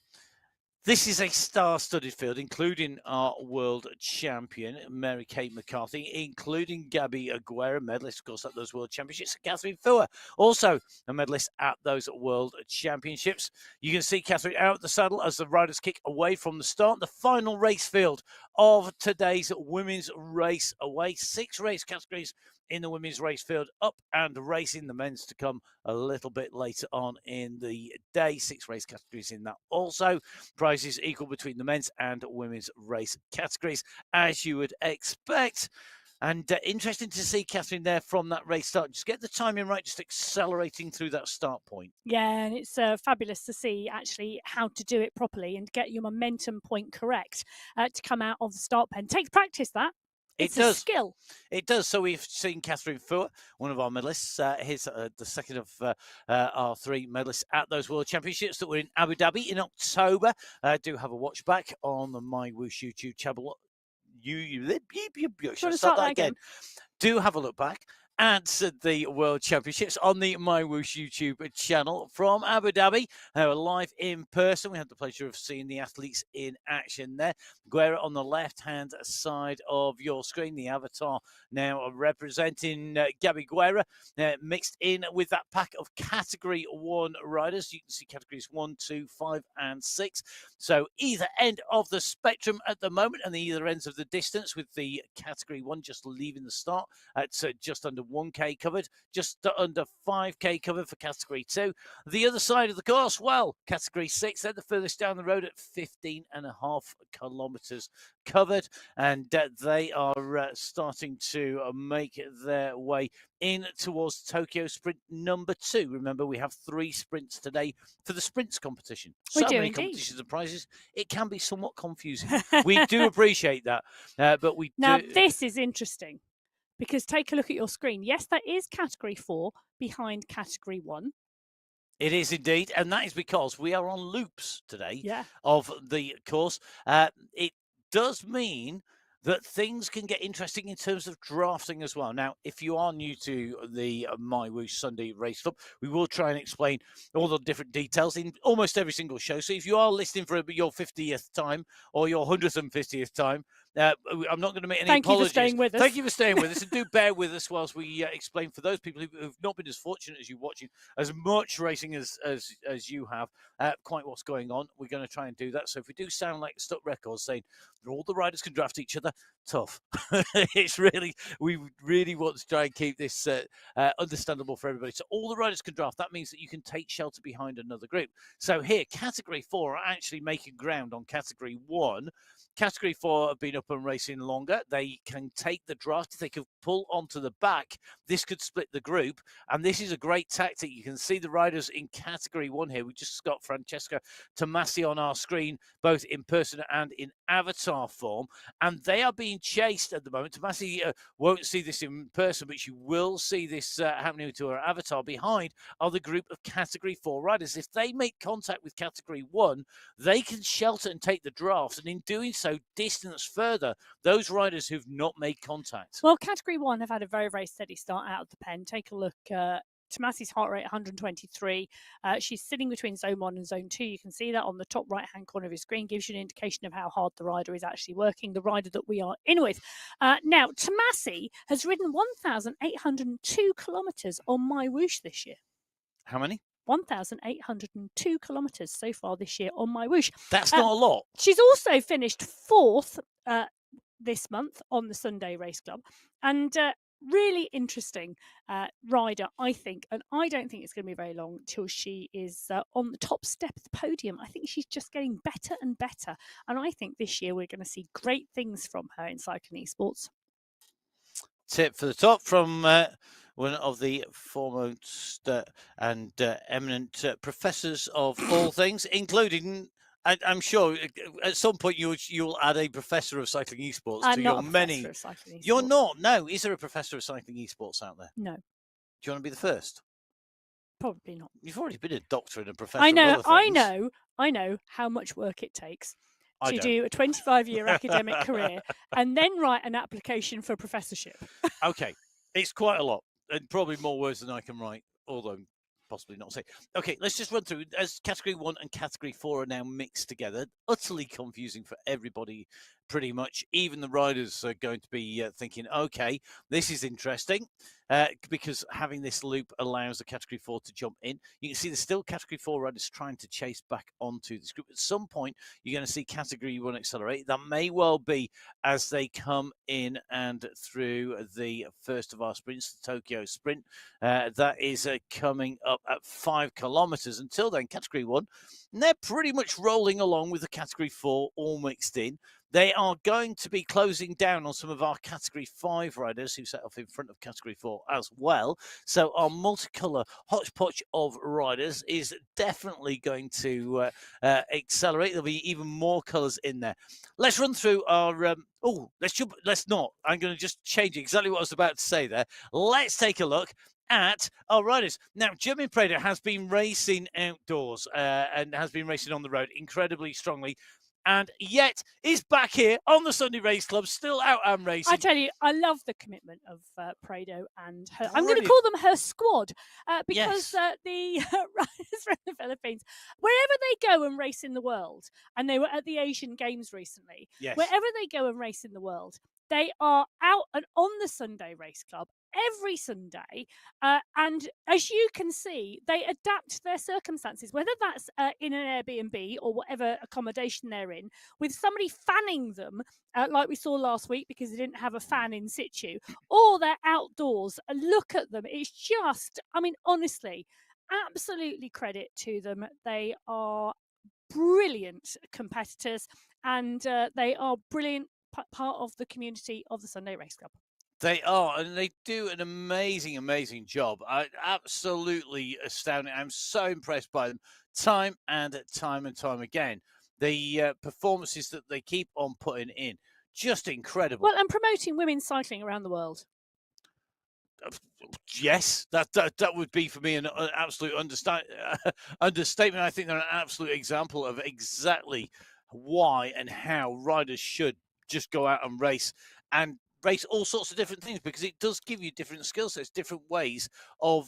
this is a star-studded field, including our world champion, Mary Kate McCarthy, including Gabby Aguera, medalist, of course, at those world championships, and Catherine Fua, also a medalist at those world championships. You can see Catherine out of the saddle as the riders kick away from the start. The final race field of today's women's race away. 6 race categories in the women's race field, up and racing the men's to come a little bit later on in the day. 6 race categories in that also. Prizes equal between the men's and women's race categories, as you would expect. And interesting to see Catherine there from that race start. Just get the timing right, just accelerating through that start point. Yeah, and it's fabulous to see actually how to do it properly and get your momentum point correct to come out of the start pen. Takes practice, that. It's a skill. It does. So we've seen Catherine Fua, one of our medalists. Here's the second of our 3 medalists at those World Championships that were in Abu Dhabi in October. Do have a watch back on the MyWhoosh YouTube channel. Should I start that again? Do have a look back at the World Championships on the MyWhoosh YouTube channel from Abu Dhabi. Live in person. We had the pleasure of seeing the athletes in action there. Guerra on the left-hand side of your screen, the avatar now representing Gabby Guerra, mixed in with that pack of Category 1 riders. You can see Categories 1, 2, 5, and 6. So either end of the spectrum at the moment and the either ends of the distance, with the Category 1 just leaving the start at just under 1K covered, just under 5K covered for Category 2. The other side of the course, well, Category 6, they're the furthest down the road at 15.5 kilometres covered, and they are starting to make their way in towards Tokyo Sprint number 2. Remember, we have 3 sprints today for the sprints competition. We So do many indeed. competitions and prizes, it can be somewhat confusing. We do appreciate that, but we Now, do. this is interesting because take a look at your screen. Yes, that is Category 4 behind Category 1. It is indeed, and that is because we are on loops today Yeah. of the course. It does mean that things can get interesting in terms of drafting as well. Now, if you are new to the MyWhoosh Sunday Race Club, we will try and explain all the different details in almost every single show. So if you are listening for your 50th time or your 150th time, I'm not going to make any Thank you for apologies. staying with us. Thank you for staying with us, and do bear with us whilst we explain for those people who've not been as fortunate as you watching as much racing as you have, quite what's going on. We're going to try and do that. So if we do sound like stuck records saying all the riders can draft each other, tough. We really want to try and keep this understandable for everybody. So all the riders can draft. That means that you can take shelter behind another group. So here, Category 4 are actually making ground on Category 1. Category 4 have been up and racing longer. They can take the draft. If they can pull onto the back, this could split the group. And this is a great tactic. You can see the riders in Category 1 here. We just got Francesca Tomasi on our screen, both in person and in avatar form. And they are being chased at the moment. Tomasi won't see this in person, but you will see this happening to her avatar. Behind are the group of Category 4 riders. If they make contact with Category 1, they can shelter and take the draft. And in doing so, distance further those riders who've not made contact. Well, Category 1 have had a very, very steady start out of the pen. Take a look. Tomasi's heart rate 123. She's sitting between Zone 1 and Zone 2. You can see that on the top right-hand corner of your screen. Gives you an indication of how hard the rider is actually working, the rider that we are in with. Now, Tomasi has ridden 1,802 kilometres on MyWhoosh this year. How many? 1,802 kilometres so far this year on MyWhoosh. That's not a lot. She's also finished 4th this month on the Sunday Race Club. And really interesting rider, I think. And I don't think it's going to be very long till she is on the top step of the podium. I think she's just getting better and better. And I think this year we're going to see great things from her in cycling esports. Tip for the top from one of the foremost and eminent professors of all things, including, I'm sure, at some point you'll add a professor of cycling esports to your many. Of cycling esports. You're not. No, is there a professor of cycling esports out there? No. Do you want to be the first? Probably not. You've already been a doctor and a professor. I know. Of other things. I know how much work it takes I to don't. do a 25-year academic career and then write an application for professorship. Okay, it's quite a lot, and probably more words than I can write, although possibly not say. Okay, let's just run through. As Category 1 and Category 4 are now mixed together, utterly confusing for everybody, pretty much. Even the riders are going to be thinking, okay, this is interesting, because having this loop allows the Category 4 to jump in. You can see there's still Category 4 riders trying to chase back onto this group. At some point, you're going to see Category 1 accelerate. That may well be as they come in and through the first of our sprints, the Tokyo Sprint. That is coming up at 5 kilometers. Until then, Category 1, and they're pretty much rolling along with the Category 4 all mixed in. They are going to be closing down on some of our Category 5 riders who set off in front of Category 4 as well. So our multicolour hodgepodge of riders is definitely going to accelerate. There'll be even more colours in there. Let's run through our... let's not. I'm going to just change exactly what I was about to say there. Let's take a look at our riders. Now, German Prado has been racing outdoors and has been racing on the road incredibly strongly, and yet is back here on the Sunday Race Club, still out and racing. I tell you, I love the commitment of Prado and her. I'm going to Brilliant. call them her squad because Yes. the riders from the Philippines, wherever they go and race in the world, and they were at the Asian Games recently, Yes. wherever they go and race in the world, they are out and on the Sunday Race Club every Sunday. And as you can see, they adapt to their circumstances, whether that's in an Airbnb or whatever accommodation they're in, with somebody fanning them, like we saw last week because they didn't have a fan in situ, or they're outdoors. Look at them. It's just, I mean, honestly, absolutely credit to them. They are brilliant competitors, and they are brilliant part of the community of the Sunday Race Club. They are, and they do an amazing, amazing job. Absolutely astounding. I'm so impressed by them time and time again. The performances that they keep on putting in, just incredible. Well, and promoting women's cycling around the world. Yes, that would be for me an absolute understatement. I think they're an absolute example of exactly why and how riders should just go out and race all sorts of different things, because it does give you different skill sets, different ways of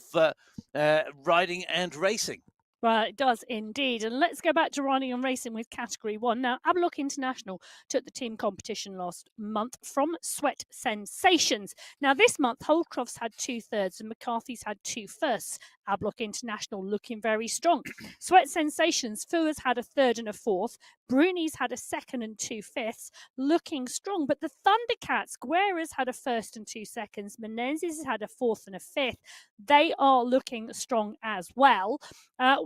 riding and racing. Well, it does indeed. And let's go back to riding and racing with Category 1. Now, Ablock International took the team competition last month from Sweat Sensations. Now, this month, Holdcroft's had 2/3 and McCarthy's had 2/1. Ablock International looking very strong. Sweat Sensations, Fua's had a 3rd and a 4th. Bruni's had a 2nd and 2/5, looking strong. But the Thundercats, Guerra's had a 1st and 2 seconds. Menezes has had a 4th and a 5th. They are looking strong as well.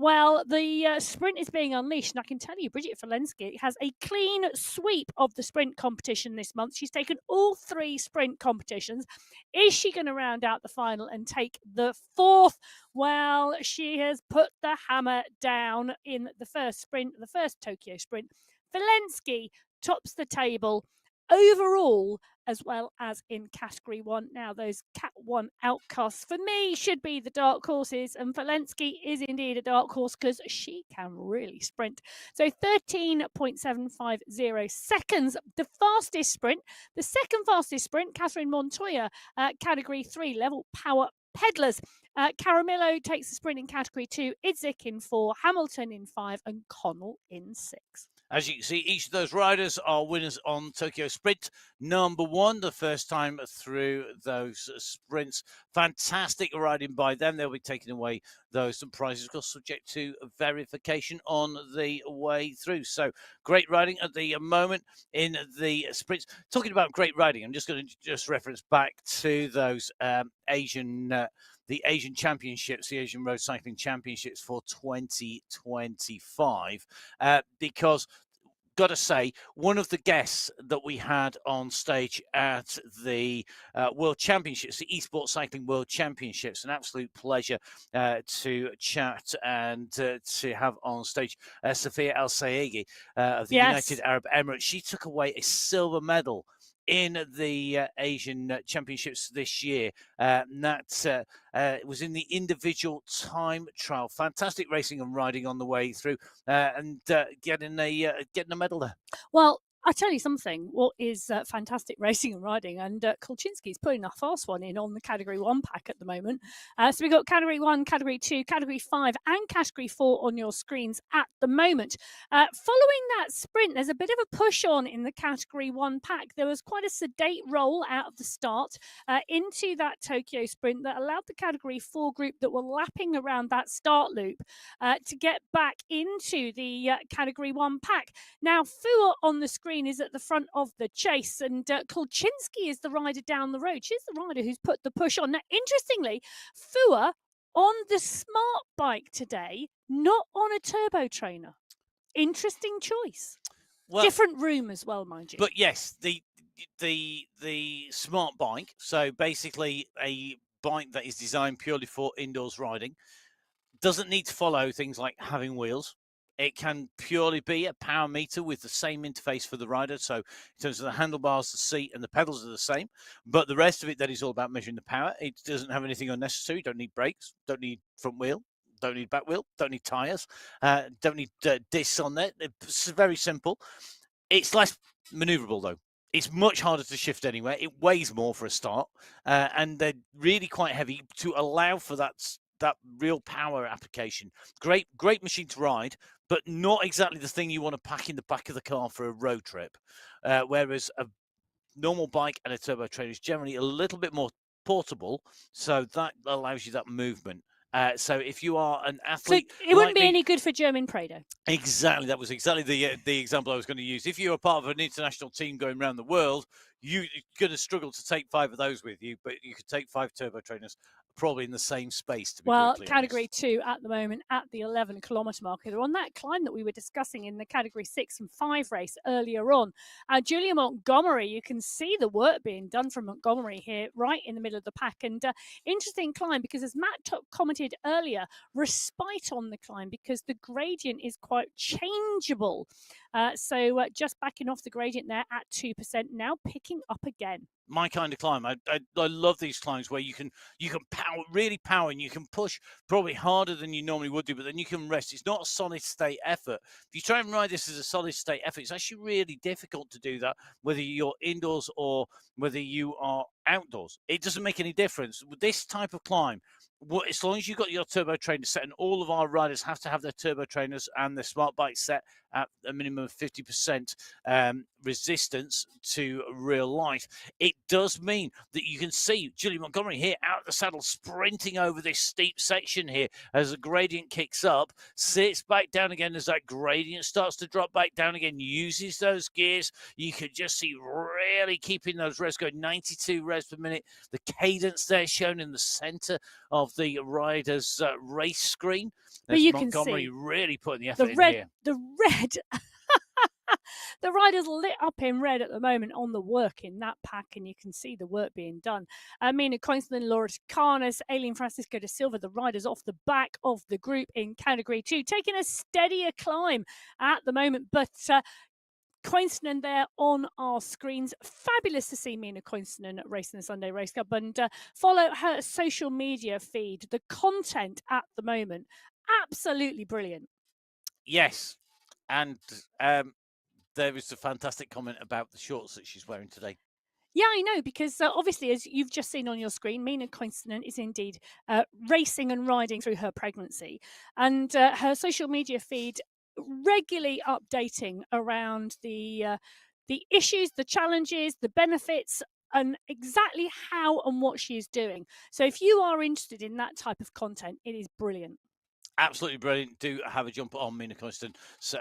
Well, the sprint is being unleashed, and I can tell you, Bridget Falensky has a clean sweep of the sprint competition this month. She's taken all 3 sprint competitions. Is she going to round out the final and take the 4th? Well, she has put the hammer down in the first sprint, the first Tokyo sprint. Falensky tops the table overall, as well as in Category 1. Now, those Cat 1 outcasts for me should be the dark horses, and Falensky is indeed a dark horse because she can really sprint. So 13.750 seconds, the fastest sprint. The second fastest sprint, Catherine Montoya, Category 3, level power peddlers. Caramillo takes the sprint in Category 2, Idzik in 4, Hamilton in 5, and Connell in 6. As you can see, each of those riders are winners on Tokyo Sprint number 1, the first time through those sprints. Fantastic riding by them. They'll be taking away those prizes, of course, subject to verification on the way through. So great riding at the moment in the sprints. Talking about great riding, I'm just going to reference back to those the Asian Championships, the Asian Road Cycling Championships for 2025, because got to say, one of the guests that we had on stage at the World Championships, the Esports Cycling World Championships, an absolute pleasure to chat and to have on stage Safia Al Sayegi of the United Arab Emirates. She took away a silver medal in the Asian Championships this year. That was in the individual time trial. Fantastic racing and riding on the way through, and getting a medal there. Well, I tell you something, what is fantastic racing and riding, and Kolchinsky's putting a fast one in on the Category 1 pack at the moment. So we've got Category 1, Category 2, Category 5 and Category 4 on your screens at the moment. Following that sprint, there's a bit of a push on in the Category 1 pack. There was quite a sedate roll out of the start into that Tokyo sprint that allowed the Category 4 group that were lapping around that start loop to get back into the Category 1 pack. Now, Fua on the screen is at the front of the chase, and Kolchinsky is the rider down the road. She's the rider who's put the push on. Now, interestingly, Fua on the smart bike today, not on a turbo trainer. Interesting choice. Well, different room as well, mind you. But yes, the smart bike, so basically a bike that is designed purely for indoors riding, doesn't need to follow things like having wheels. It can purely be a power meter with the same interface for the rider. So in terms of the handlebars, the seat and the pedals are the same. But the rest of it, that is all about measuring the power. It doesn't have anything unnecessary. You don't need brakes, don't need front wheel, don't need back wheel, don't need tyres, don't need discs on there. It's very simple. It's less maneuverable, though. It's much harder to shift anywhere. It weighs more for a start. And they're really quite heavy to allow for that real power application. Great machine to ride, but not exactly the thing you want to pack in the back of the car for a road trip. Whereas a normal bike and a turbo trainer is generally a little bit more portable, so that allows you that movement. So if you are an So athlete, it wouldn't like be me, any good for German Prado. exactly, that was exactly the example I was going to use. If you're part of an international team going around the world, you're going to struggle to take 5 of those with you, but you could take 5 turbo trainers probably in the same space, to be Well, brutally category honest. 2 at the moment at the 11-kilometre marker. They're on that climb that we were discussing in the category 6 and 5 race earlier on. Julia Montgomery, you can see the work being done from Montgomery here, right in the middle of the pack. And interesting climb because, as Matt commented earlier, respite on the climb because the gradient is quite changeable. So just backing off the gradient there at 2%, now picking up again. My kind of climb. I love these climbs where you can really power, and you can push probably harder than you normally would do, but then you can rest. It's not a solid state effort. If you try and ride this as a solid state effort, it's actually really difficult to do that, whether you're indoors or whether you are outdoors. It doesn't make any difference. With this type of climb, as long as you've got your turbo trainer set, and all of our riders have to have their turbo trainers and their smart bike set at a minimum of 50% resistance to real life, it does mean that you can see Julie Montgomery here out of the saddle, sprinting over this steep section here as the gradient kicks up, sits back down again as that gradient starts to drop back down again, uses those gears. You can just see really keeping those revs going, 92 revs per minute. The cadence there shown in the center of the rider's race screen. But you Montgomery can see really putting the effort in here. The red. The rider's lit up in red at the moment on the work in that pack, and you can see the work being done. Mina Coinston, Laura Canas, Aileen Francisco de Silva, the riders off the back of the group in category 2, taking a steadier climb at the moment. But Coinston there on our screens. Fabulous to see Mina Coinston at Racing the Sunday Race Cup, and follow her social media feed. The content at the moment, absolutely brilliant. Yes, and there is a fantastic comment about the shorts that she's wearing today. Yeah, I know, because obviously, as you've just seen on your screen, Mina Coinston is indeed racing and riding through her pregnancy, and her social media feed regularly updating around the issues, the challenges, the benefits, and exactly how and what she is doing. So if you are interested in that type of content, it is brilliant. Absolutely brilliant. Do have a jump on Mina Coinston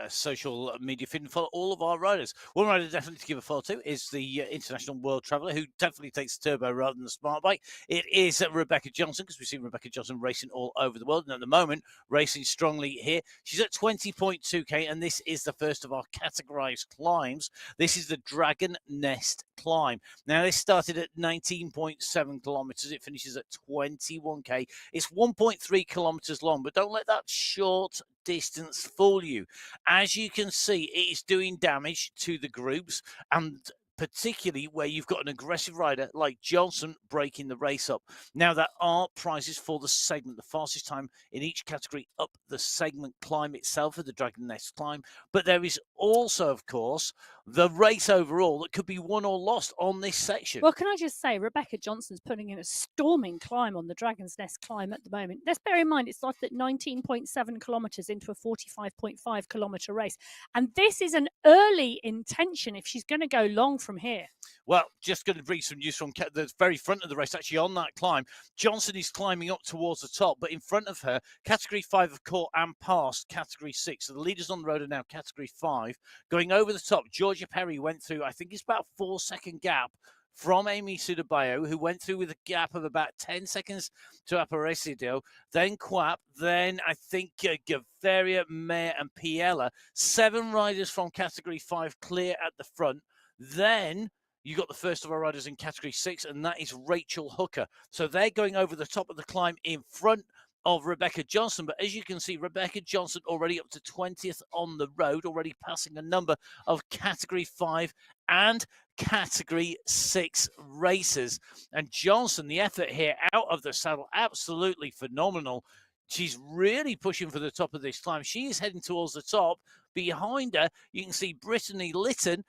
social media feed and follow all of our riders. One rider definitely to give a follow to is the international world traveller, who definitely takes the turbo rather than the smart bike. It is Rebecca Johnson, because we've seen Rebecca Johnson racing all over the world, and at the moment racing strongly here. She's at 20.2k, and this is the first of our categorized climbs. This is the Dragon Nest climb. Now, this started at 19.7 kilometers. It finishes at 21k. It's 1.3 kilometers long, but don't let that short distance fool you. As you can see, it is doing damage to the groups, and particularly where you've got an aggressive rider like Johnson breaking the race up. Now, there are prizes for the segment, the fastest time in each category up the segment climb itself for the Dragon Nest climb, but there is also, of course, the race overall that could be won or lost on this section. Well, can I just say, Rebecca Johnson's putting in a storming climb on the Dragon's Nest climb at the moment. Let's bear in mind, it started at 19.7 kilometres into a 45.5 kilometre race. And this is an early intention if she's going to go long from here. Well, just going to bring some news from the very front of the race, actually, on that climb. Johnson is climbing up towards the top, but in front of her, Category 5 have caught and passed Category 6. So the leaders on the road are now Category 5. Going over the top, Georgia Perry went through, I think it's about a 4-second gap from Amy Sudabayo, who went through with a gap of about 10 seconds to Aparecido, then Quap, then I think Gaviria, Mayer, and Piella. 7 riders from Category 5 clear at the front. Then you got the first of our riders in Category 6, and that is Rachel Hooker. So they're going over the top of the climb in front of Rebecca Johnson. But as you can see, Rebecca Johnson already up to 20th on the road, already passing a number of Category 5 and Category 6 races. And Johnson, the effort here out of the saddle, absolutely phenomenal. She's really pushing for the top of this climb. She is heading towards the top. Behind her, you can see Brittany Litton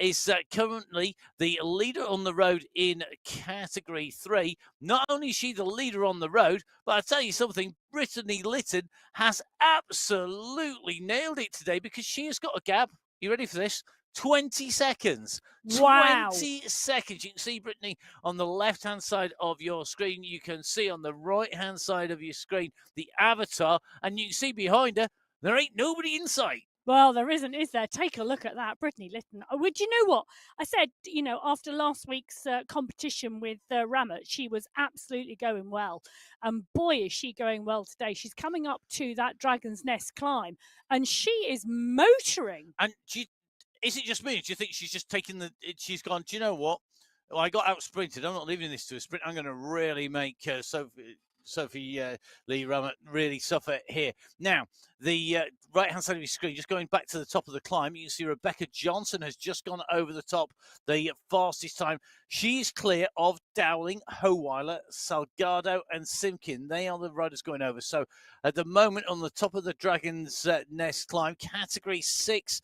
is currently the leader on the road in Category 3. Not only is she the leader on the road, but I'll tell you something, Brittany Litton has absolutely nailed it today, because she has got a gap. You ready for this? 20 seconds. Wow. 20 seconds. You can see Brittany on the left-hand side of your screen. You can see on the right-hand side of your screen the avatar, and you can see behind her, there ain't nobody in sight. Well, there isn't, is there? Take a look at that, Brittany Lytton. Would you know what I said? After last week's competition with Ramat, she was absolutely going well, and boy, is she going well today. She's coming up to that Dragon's Nest climb, and she is motoring. And is it just me? Do you think she's just taking she's gone, do you know what? Well, I got out sprinted. I'm not leaving this to a sprint. I'm going to really make Sophie Lee Ramat really suffer here. Now, the right-hand side of your screen, just going back to the top of the climb, you can see Rebecca Johnson has just gone over the top, the fastest time. She's clear of Dowling, Howeiler, Salgado and Simkin. They are the riders going over. So at the moment, on the top of the Dragon's Nest climb, category 6,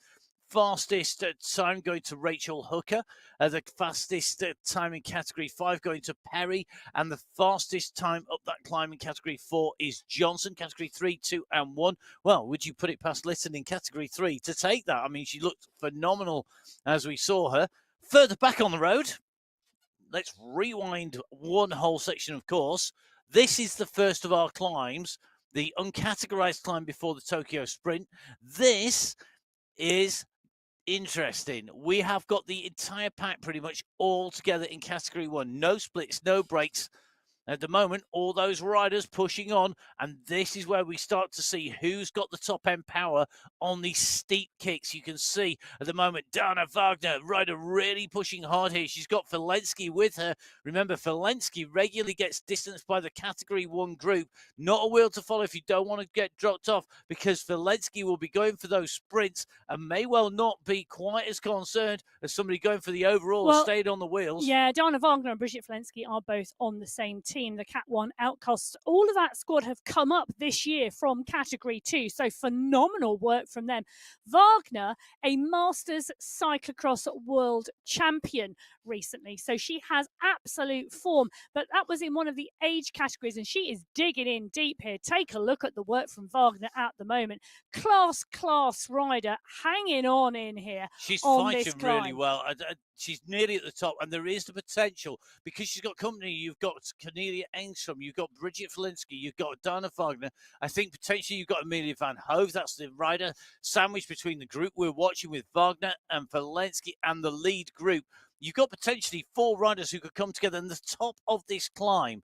fastest time going to Rachel Hooker, the fastest time in category 5 going to Perry, and the fastest time up that climb in category 4 is Johnson. Category 3, 2 and 1. Well, would you put it past Lytton in category 3 to take that? I mean, she looked phenomenal as we saw her. Further back on the road, let's rewind one whole section, of course. This is the first of our climbs, the uncategorized climb before the Tokyo Sprint. This is interesting. We have got the entire pack pretty much all together in category 1. No splits, no breaks. At the moment, all those riders pushing on, and this is where we start to see who's got the top end power on these steep kicks. You can see at the moment, Dana Wagner, rider really pushing hard here. She's got Filensky with her. Remember, Filensky regularly gets distanced by the category 1 group. Not a wheel to follow if you don't want to get dropped off, because Filensky will be going for those sprints and may well not be quite as concerned as somebody going for the overall, stayed on the wheels. Yeah, Dana Wagner and Brigitte Filensky are both on the same team. The Cat 1 outcasts, all of that squad have come up this year from category 2, so phenomenal work from them. Wagner, a Masters Cyclocross World Champion recently, so she has absolute form, but that was in one of the age categories, and she is digging in deep here. Take a look at the work from Wagner at the moment. Class rider hanging on in here. She's on fighting this climb. really well. She's nearly at the top, and there is the potential, because she's got company. You've got Cornelia Engstrom, you've got Bridget Felinsky, you've got Dana Wagner. I think potentially you've got Amelia Van Hove. That's the rider sandwiched between the group we're watching with Wagner and Felinsky and the lead group. You've got potentially 4 riders who could come together in the top of this climb.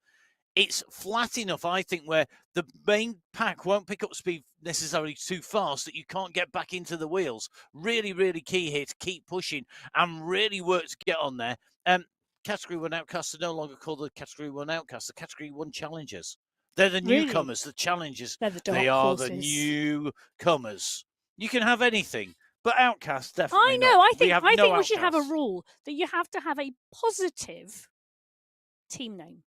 It's flat enough, I think, where the main pack won't pick up speed necessarily too fast that you can't get back into the wheels. Really, really key here to keep pushing and really work to get on there. Category 1 outcasts are no longer called the Category 1 outcasts, the Category 1 challengers. They're the newcomers, the challengers. They're the dark They are horses. the newcomers. You can have anything, but outcasts definitely I know. not. I think we should have a outcasts. rule that you have to have a positive team name.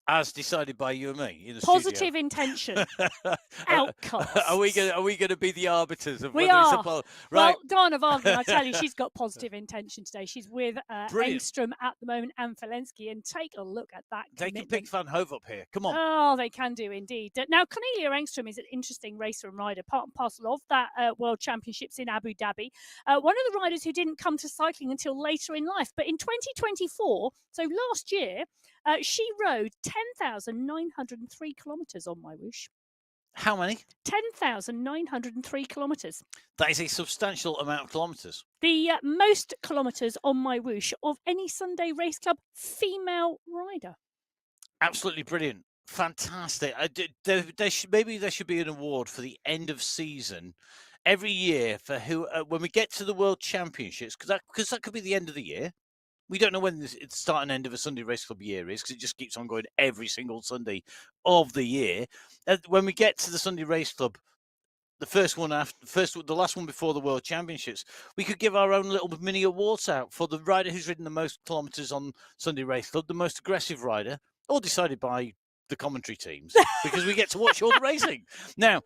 As decided by you and me in the Positive studio. intention. Outcasts. Are we going to be the arbiters of We whether are. it's a Well, Dana Wagner, I tell you, she's got positive intention today. She's with Brilliant. Engstrom at the moment and Filensky, and take a look at that They can commitment. pick Van Hove up here. Come on. Oh, they can do indeed. Now, Cornelia Engstrom is an interesting racer and rider, part and parcel of that World Championships in Abu Dhabi. One of the riders who didn't come to cycling until later in life. But in 2024, so last year, she rode 10,903 kilometres on MyWhoosh. How many? 10,903 kilometres. That is a substantial amount of kilometres. The most kilometres on MyWhoosh of any Sunday race club female rider. Absolutely brilliant. Fantastic. Maybe there should be an award for the end of season every year for who, when we get to the World Championships, because that could be the end of the year. We don't know when the start and end of a Sunday Race Club year is, because it just keeps on going every single Sunday of the year. When we get to the Sunday Race Club, the last one before the World Championships, we could give our own little mini awards out for the rider who's ridden the most kilometres on Sunday Race Club, the most aggressive rider, all decided by the commentary teams, because we get to watch all the racing. Now,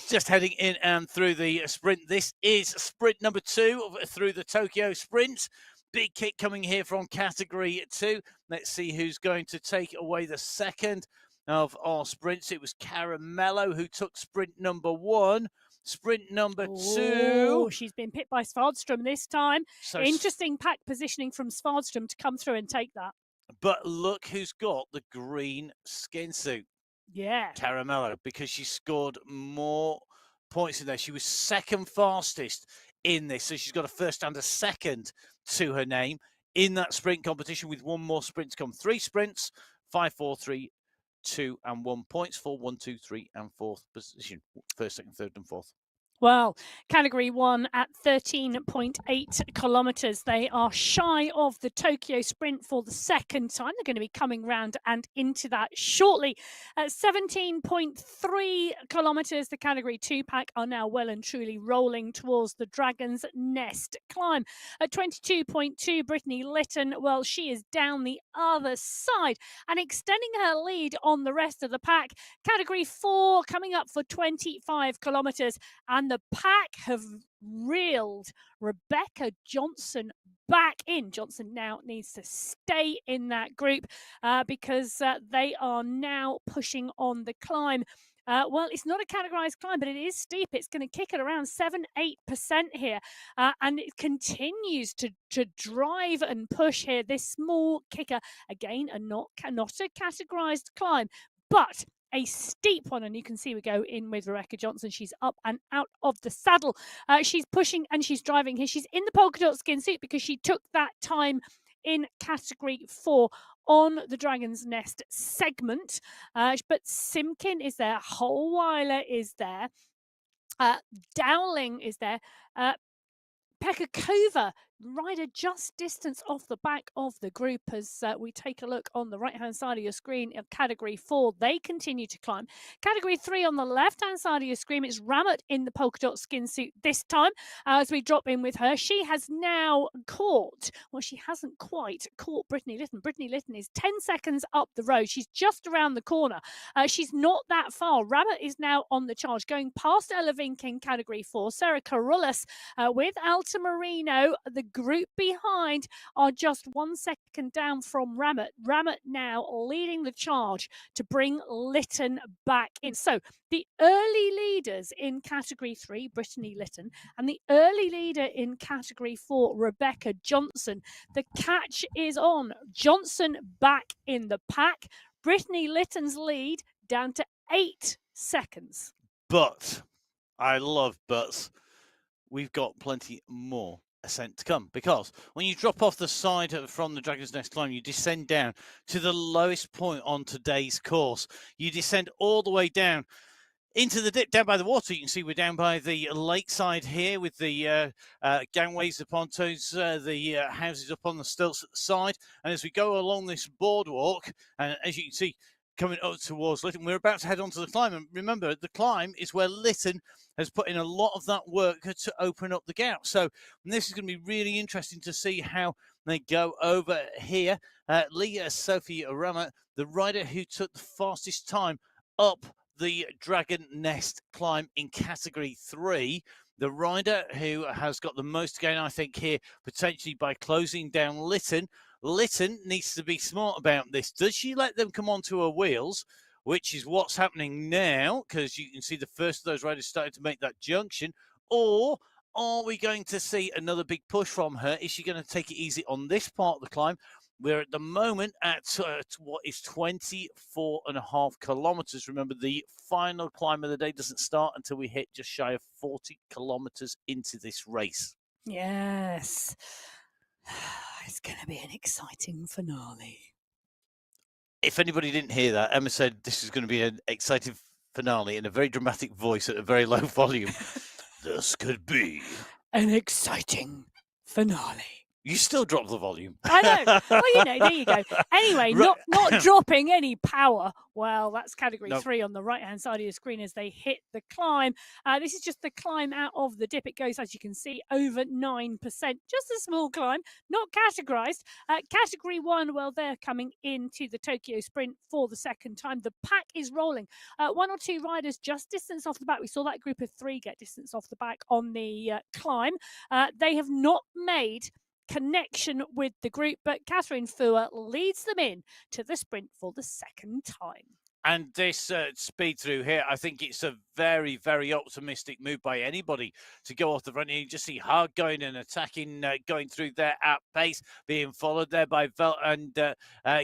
just heading in and through the sprint. This is sprint number 2 through the Tokyo Sprint. Big kick coming here from category 2. Let's see who's going to take away the second of our sprints. It was Caramello who took sprint number 1. Sprint number 2. Oh, she's been pipped by Svardström this time. So Interesting pack positioning from Svardström to come through and take that. But look who's got the green skin suit. Yeah. Caramello, because she scored more points in there. She was second fastest in this, so she's got a first and a second to her name in that sprint competition with one more sprint to come. 3 sprints, 5, 4, 3, 2 and 1 points for 1, 2, 3 and 4th position. First, second, third and fourth. Well, category 1 at 13.8 kilometres. They are shy of the Tokyo sprint for the second time. They're going to be coming round and into that shortly. At 17.3 kilometres, the category 2 pack are now well and truly rolling towards the Dragon's Nest climb. At 22.2, Brittany Lytton, well, she is down the other side and extending her lead on the rest of the pack. Category 4 coming up for 25 kilometres, and the pack have reeled Rebecca Johnson back in. Johnson now needs to stay in that group because they are now pushing on the climb. Well, it's not a categorized climb, but it is steep. It's going to kick at around 7-8% here. And it continues to drive and push here. This small kicker, again, not a categorized climb, but a steep one, and you can see we go in with Rebecca Johnson. She's up and out of the saddle. She's pushing and she's driving here. She's in the polka dot skin suit because she took that time in category 4 on the Dragon's Nest segment. But Simkin is there, Holweiler is there, Dowling is there, Pekakova, rider just distance off the back of the group as we take a look on the right-hand side of your screen of category 4. They continue to climb. Category 3 on the left-hand side of your screen, it's Ramut in the polka dot skin suit this time. As we drop in with her, she has now caught, well, she hasn't quite caught Brittany Lytton. Brittany Lytton is 10 seconds up the road. She's just around the corner. She's not that far. Ramut is now on the charge, going past Ella Vink in category 4. Sarah Carullas with Alta Marino, the group behind are just 1 second down from Ramut. Ramut now leading the charge to bring Lytton back in. So the early leaders in category 3, Brittany Lytton, and the early leader in category 4, Rebecca Johnson. The catch is on. Johnson back in the pack. Brittany Lytton's lead down to 8 seconds. But I love buts. We've got plenty more ascent to come, because when you drop off the side from the Dragon's Nest climb, you descend down to the lowest point on today's course. You descend all the way down into the dip, down by the water. You can see we're down by the lakeside here with the gangways, the pontoons, the houses up on the stilts at the side. And as we go along this boardwalk, and as you can see, coming up towards Lytton, we're about to head onto the climb. And remember, the climb is where Lytton has put in a lot of that work to open up the gap. So this is going to be really interesting to see how they go over here. Leah Sophie Ramut, the rider who took the fastest time up the Dragon Nest climb in category 3. The rider who has got the most to gain, I think, here, potentially by closing down Lytton. Lytton needs to be smart about this. Does she let them come onto her wheels, which is what's happening now, because you can see the first of those riders starting to make that junction, or are we going to see another big push from her? Is she going to take it easy on this part of the climb? We're at the moment at what is 24.5 kilometers. Remember, the final climb of the day doesn't start until we hit just shy of 40 kilometers into this race. Yes. It's going to be an exciting finale. If anybody didn't hear that, Emma said this is going to be an exciting finale in a very dramatic voice at a very low volume. This could be an exciting finale. You still drop the volume. I know. Well, you know, there you go. Anyway, not dropping any power. Well, that's category 3 on the right-hand side of your screen as they hit the climb. This is just the climb out of the dip. It goes, as you can see, over 9%. Just a small climb, not categorized. Category 1, well, they're coming into the Tokyo Sprint for the second time. The pack is rolling. 1 or 2 riders just distance off the back. We saw that group of 3 get distance off the back on the climb. They have not made connection with the group, but Catherine Fuhr leads them in to the sprint for the second time. And this speed through here, I think it's a very, very optimistic move by anybody to go off the front. You just see Hard going and attacking, going through there at pace, being followed there by Vel and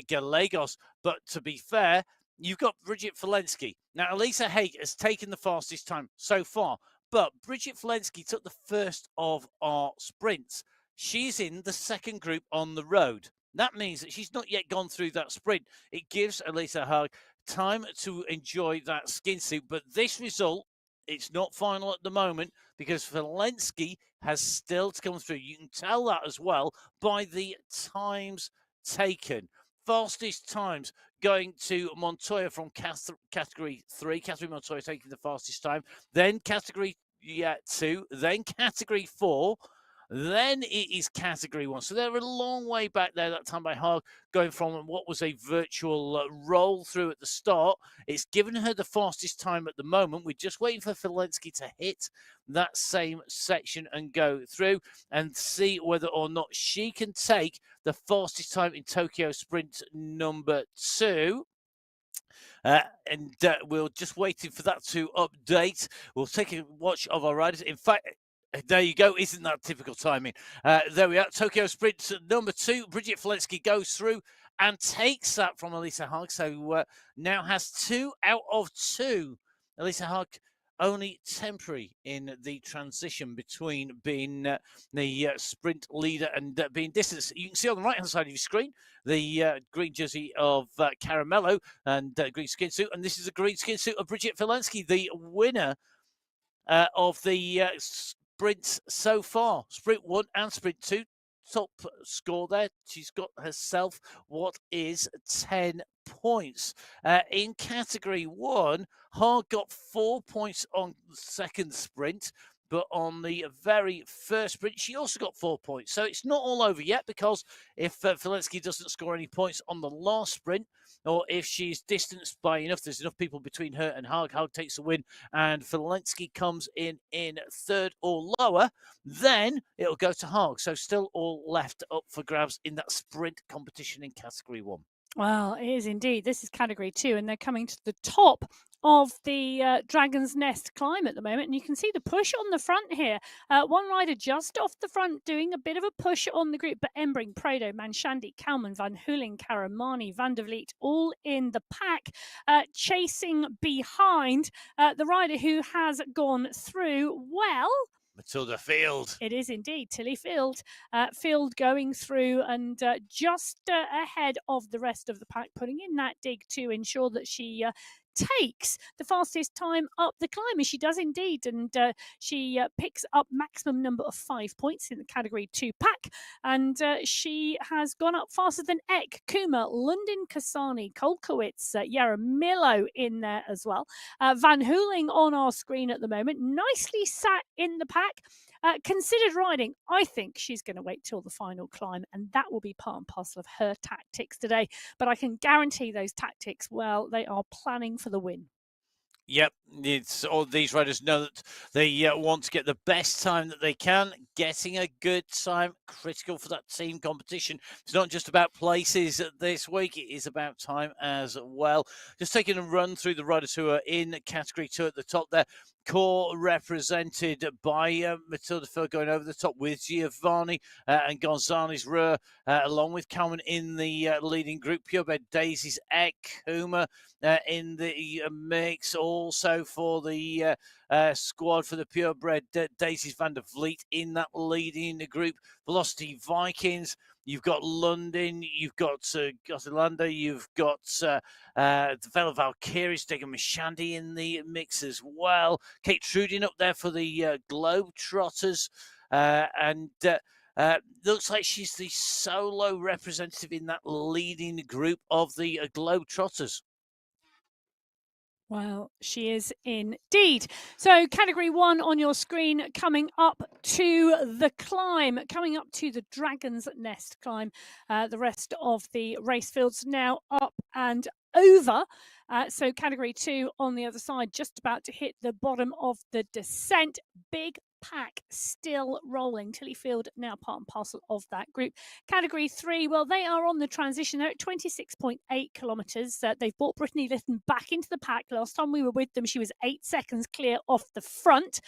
Gallegos. But to be fair, you've got Bridget Walensky. Now, Elisa Haig has taken the fastest time so far, but Bridget Walensky took the first of our sprints. She's in the second group on the road. That means that she's not yet gone through that sprint. It gives Elisa Haig time to enjoy that skin suit. But this result, it's not final at the moment because Walensky has still to come through. You can tell that as well by the times taken. Fastest times going to Montoya from category 3. Catherine Montoya taking the fastest time. Then category 2. Then category 4. Then it is category 1. So they're a long way back there that time by Haag, going from what was a virtual roll through at the start. It's given her the fastest time at the moment. We're just waiting for Walensky to hit that same section and go through and see whether or not she can take the fastest time in Tokyo Sprint number 2. We're just waiting for that to update. We'll take a watch of our riders. In fact, there you go. Isn't that typical timing? There we are. Tokyo Sprint number 2. Bridget Walensky goes through and takes that from Elisa Haag. So now has 2 out of 2. Elisa Haag only temporary in the transition between being the sprint leader and being distance. You can see on the right-hand side of your screen the green jersey of Caramello and green skin suit. And this is the green skin suit of Bridget Walensky, the winner of the sprints so far. Sprint 1 and Sprint 2. Top score there. She's got herself what is 10 points. In category 1, Haag got 4 points on the second sprint, but on the very first sprint, she also got 4 points. So it's not all over yet, because if Walensky doesn't score any points on the last sprint, or if she's distanced by enough, there's enough people between her and Haag, Haag takes the win, and Walensky comes in third or lower, then it'll go to Haag. So still all left up for grabs in that sprint competition in category 1. Well, it is indeed. This is category 2, and they're coming to the top of the Dragon's Nest climb at the moment. And you can see the push on the front here. One rider just off the front doing a bit of a push on the group, but Embring, Prado, Manshandi, Kalman, Van Hooling, Karamani, Van der Vliet, all in the pack, chasing behind the rider who has gone through. Well, Matilda Field. It is indeed Tilly Field. Field going through and just ahead of the rest of the pack, putting in that dig to ensure that she takes the fastest time up the climb, as she does indeed, and she picks up maximum number of 5 points in the category 2 pack, and she has gone up faster than Eck, Kuma, London, Kasani, Kolkowitz, Yaramillo in there as well. Van Hooling on our screen at the moment, nicely sat in the pack. Considered riding. I think she's going to wait till the final climb, and that will be part and parcel of her tactics today. But I can guarantee those tactics, well, they are planning for the win. Yep, it's all these riders know that they want to get the best time that they can. Getting a good time, critical for that team competition. It's not just about places this week, it is about time as well. Just taking a run through the riders who are in category 2 at the top there. Core represented by Matilda Field going over the top with Giovanni and Gonzalez Ruhr, along with Kalman in the leading group. Purebred Daisy's Eck, Kuma in the mix. Also for the squad for the Purebred Daisy's Van der Vliet in that leading group. Velocity Vikings. You've got London, you've got Gotelanda, you've got the Vela Valkyries, Dega Mishandi in the mix as well. Kate Trudin up there for the Globetrotters. And looks like she's the solo representative in that leading group of the Globetrotters. Well, she is indeed. So category 1 on your screen, coming up to the climb, coming up to the Dragon's Nest climb. The rest of the race fields now up and over. So category 2 on the other side, just about to hit the bottom of the descent. Big pack still rolling. Tillyfield now part and parcel of that group. Category 3, well, they are on the transition. They're at 26.8 kilometres. They've brought Brittany Lytton back into the pack. Last time we were with them, she was 8 seconds clear off the front.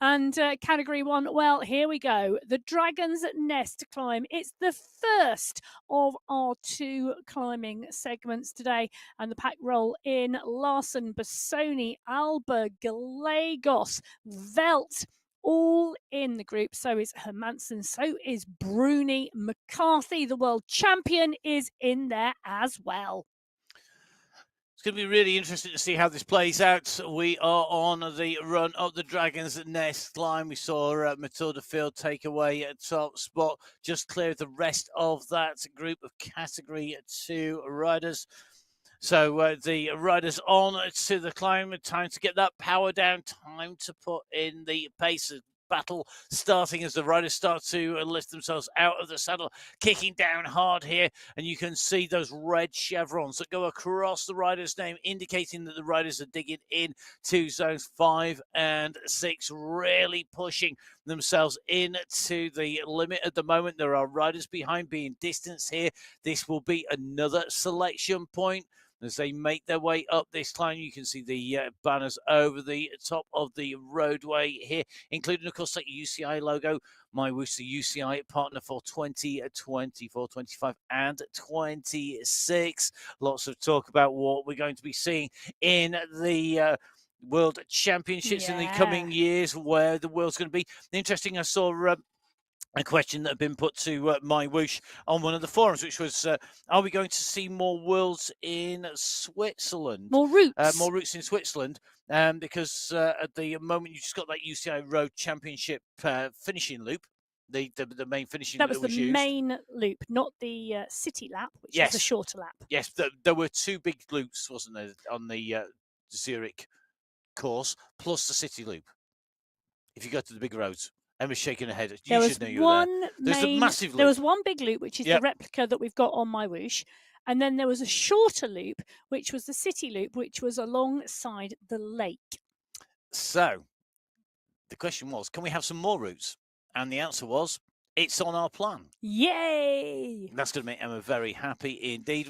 And category 1, well, here we go. The Dragon's Nest climb. It's the first of our 2 climbing segments today. And the pack roll in Larson, Bassoni, Alba, Gallegos, Velt, all in the group. So is Hermansen, so is Bruni. McCarthy, the world champion, is in there as well. It's going to be really interesting to see how this plays out. We are on the run up the Dragon's Nest climb. We saw Matilda Field take away a top spot, just clear the rest of that group of category 2 riders. So the riders on to the climb. Time to get that power down. Time to put in the pace. Battle starting as the riders start to lift themselves out of the saddle, kicking down hard here, and you can see those red chevrons that go across the rider's name, indicating that the riders are digging in to zones 5 and 6, really pushing themselves into the limit at the moment. There are riders behind being distanced here. This will be another selection point. As they make their way up this climb, you can see the banners over the top of the roadway here, including, of course, that UCI logo. MyWhoosh, the UCI partner for 2024, 25 and 26. Lots of talk about what we're going to be seeing in the World Championships in the coming years, where the world's going to be. Interesting, I saw a question that had been put to MyWhoosh on one of the forums, which was, are we going to see more worlds in Switzerland? More routes? More routes in Switzerland, because at the moment you just got that UCI Road Championship finishing loop. The main finishing that was loop the used. main loop, not the city lap, which was a shorter lap. Yes, there were 2 big loops, wasn't there, on the Zurich course, plus the city loop. If you go to the big roads. Emma's shaking her head. You should know you were there. There's a massive loop. There was one big loop, which is the replica that we've got on MyWhoosh. And then there was a shorter loop, which was the city loop, which was alongside the lake. So the question was, can we have some more routes? And the answer was, it's on our plan. Yay! That's going to make Emma very happy indeed.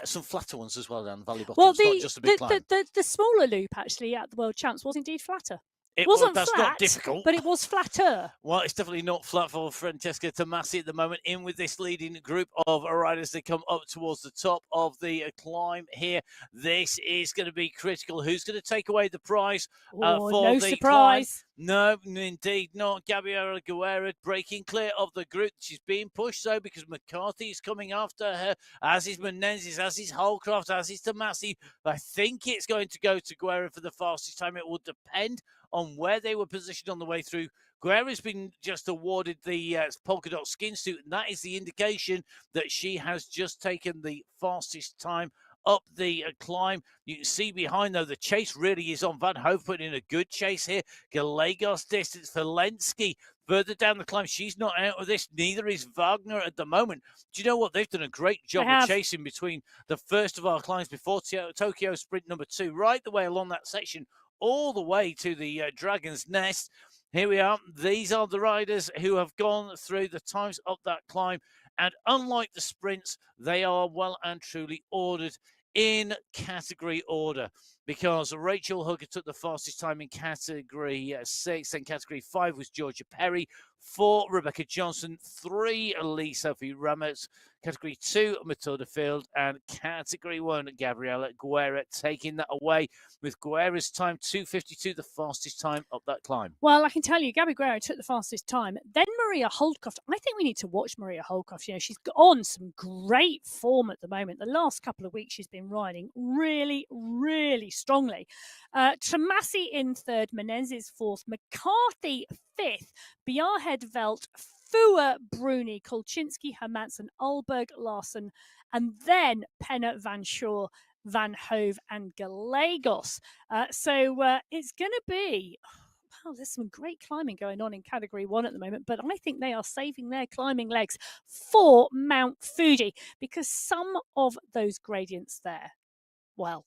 Some flatter ones as well down the Valley Bottom. Well, not just a big climb. The smaller loop, actually, at the World Champs was indeed flatter. It wasn't that's flat, not difficult, but it was flatter. Well, it's definitely not flat for Francesca Tomasi at the moment. In with this leading group of riders, they come up towards the top of the climb here. This is going to be critical. Who's going to take away the prize for no the surprise. climb? No, indeed not. Gabriela Guerra breaking clear of the group. She's being pushed, though, because McCarthy is coming after her, as is Menendez, as is Holcroft, as is Tomasi. I think it's going to go to Guerra for the fastest time. It will depend on where they were positioned on the way through. Guerra's been just awarded the polka dot skin suit, and that is the indication that she has just taken the fastest time up the climb. You can see behind, though, the chase really is on. Van Hove putting in a good chase here. Gallegos distance for Lenski. Further down the climb, she's not out of this. Neither is Wagner at the moment. Do you know what? They've done a great job of chasing between the first of our climbs before Tokyo Sprint number 2, right the way along that section, all the way to the Dragon's Nest. Here we are. These are the riders who have gone through the times up that climb. And unlike the sprints, they are well and truly ordered in category order, because Rachel Hooker took the fastest time in category 6. Then category 5 was Georgia Perry. 4, Rebecca Johnson. 3, Lee Sophie Ramets. Category 2, Matilda Field. And category 1, Gabriela Guerra, taking that away with Guerra's time 2:52, the fastest time up that climb. Well, I can tell you, Gabby Guerra took the fastest time. Then Maria Holdcroft. I think we need to watch Maria Holdcroft. You know, she's on some great form at the moment. The last couple of weeks, she's been riding really, really strongly. Tomasi in 3rd, Menendez 4th, McCarthy 5th, Bjarhed Velt, Fua, Bruni, Kolczynski, Hermansen, Alberg, Larson, and then Penna, Van Shaw, Van Hove, and Gallegos. So it's going to be... Wow, there's some great climbing going on in category 1 at the moment, but I think they are saving their climbing legs for Mount Fuji, because some of those gradients there, well,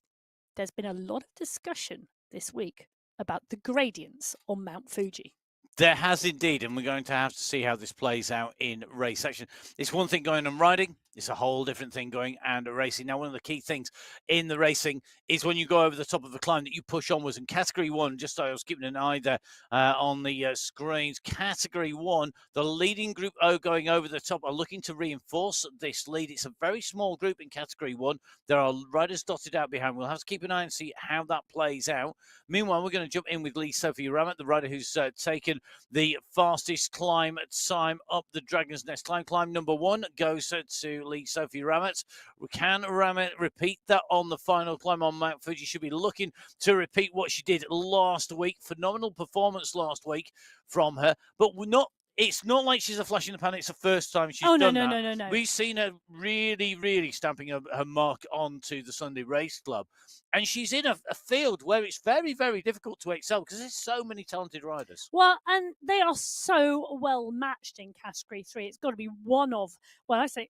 there's been a lot of discussion this week about the gradients on Mount Fuji. There has indeed, and we're going to have to see how this plays out in race action. It's one thing going and riding, it's a whole different thing going and racing. Now, one of the key things in the racing is when you go over the top of a climb that you push onwards. In Category 1, just so I was keeping an eye there on the screens, Category 1, the leading Group O going over the top are looking to reinforce this lead. It's a very small group in Category 1. There are riders dotted out behind. We'll have to keep an eye and see how that plays out. Meanwhile, we're going to jump in with Lee Sophie Ramet, the rider who's taken the fastest climb time up the Dragon's Nest climb. Climb number 1 goes to Lee Sophie Ramet. Can Ramet repeat that on the final climb on Mount Fuji? Should be looking to repeat what she did last week. Phenomenal performance last week from her, but we're not. It's not like she's a flash in the pan. It's the first time she's done that. No. We've seen her really stamping her mark onto the Sunday Race Club. And she's in a field where it's very, very difficult to excel because there's so many talented riders. Well, and they are so well matched in Category 3. It's got to be one of, well, I say,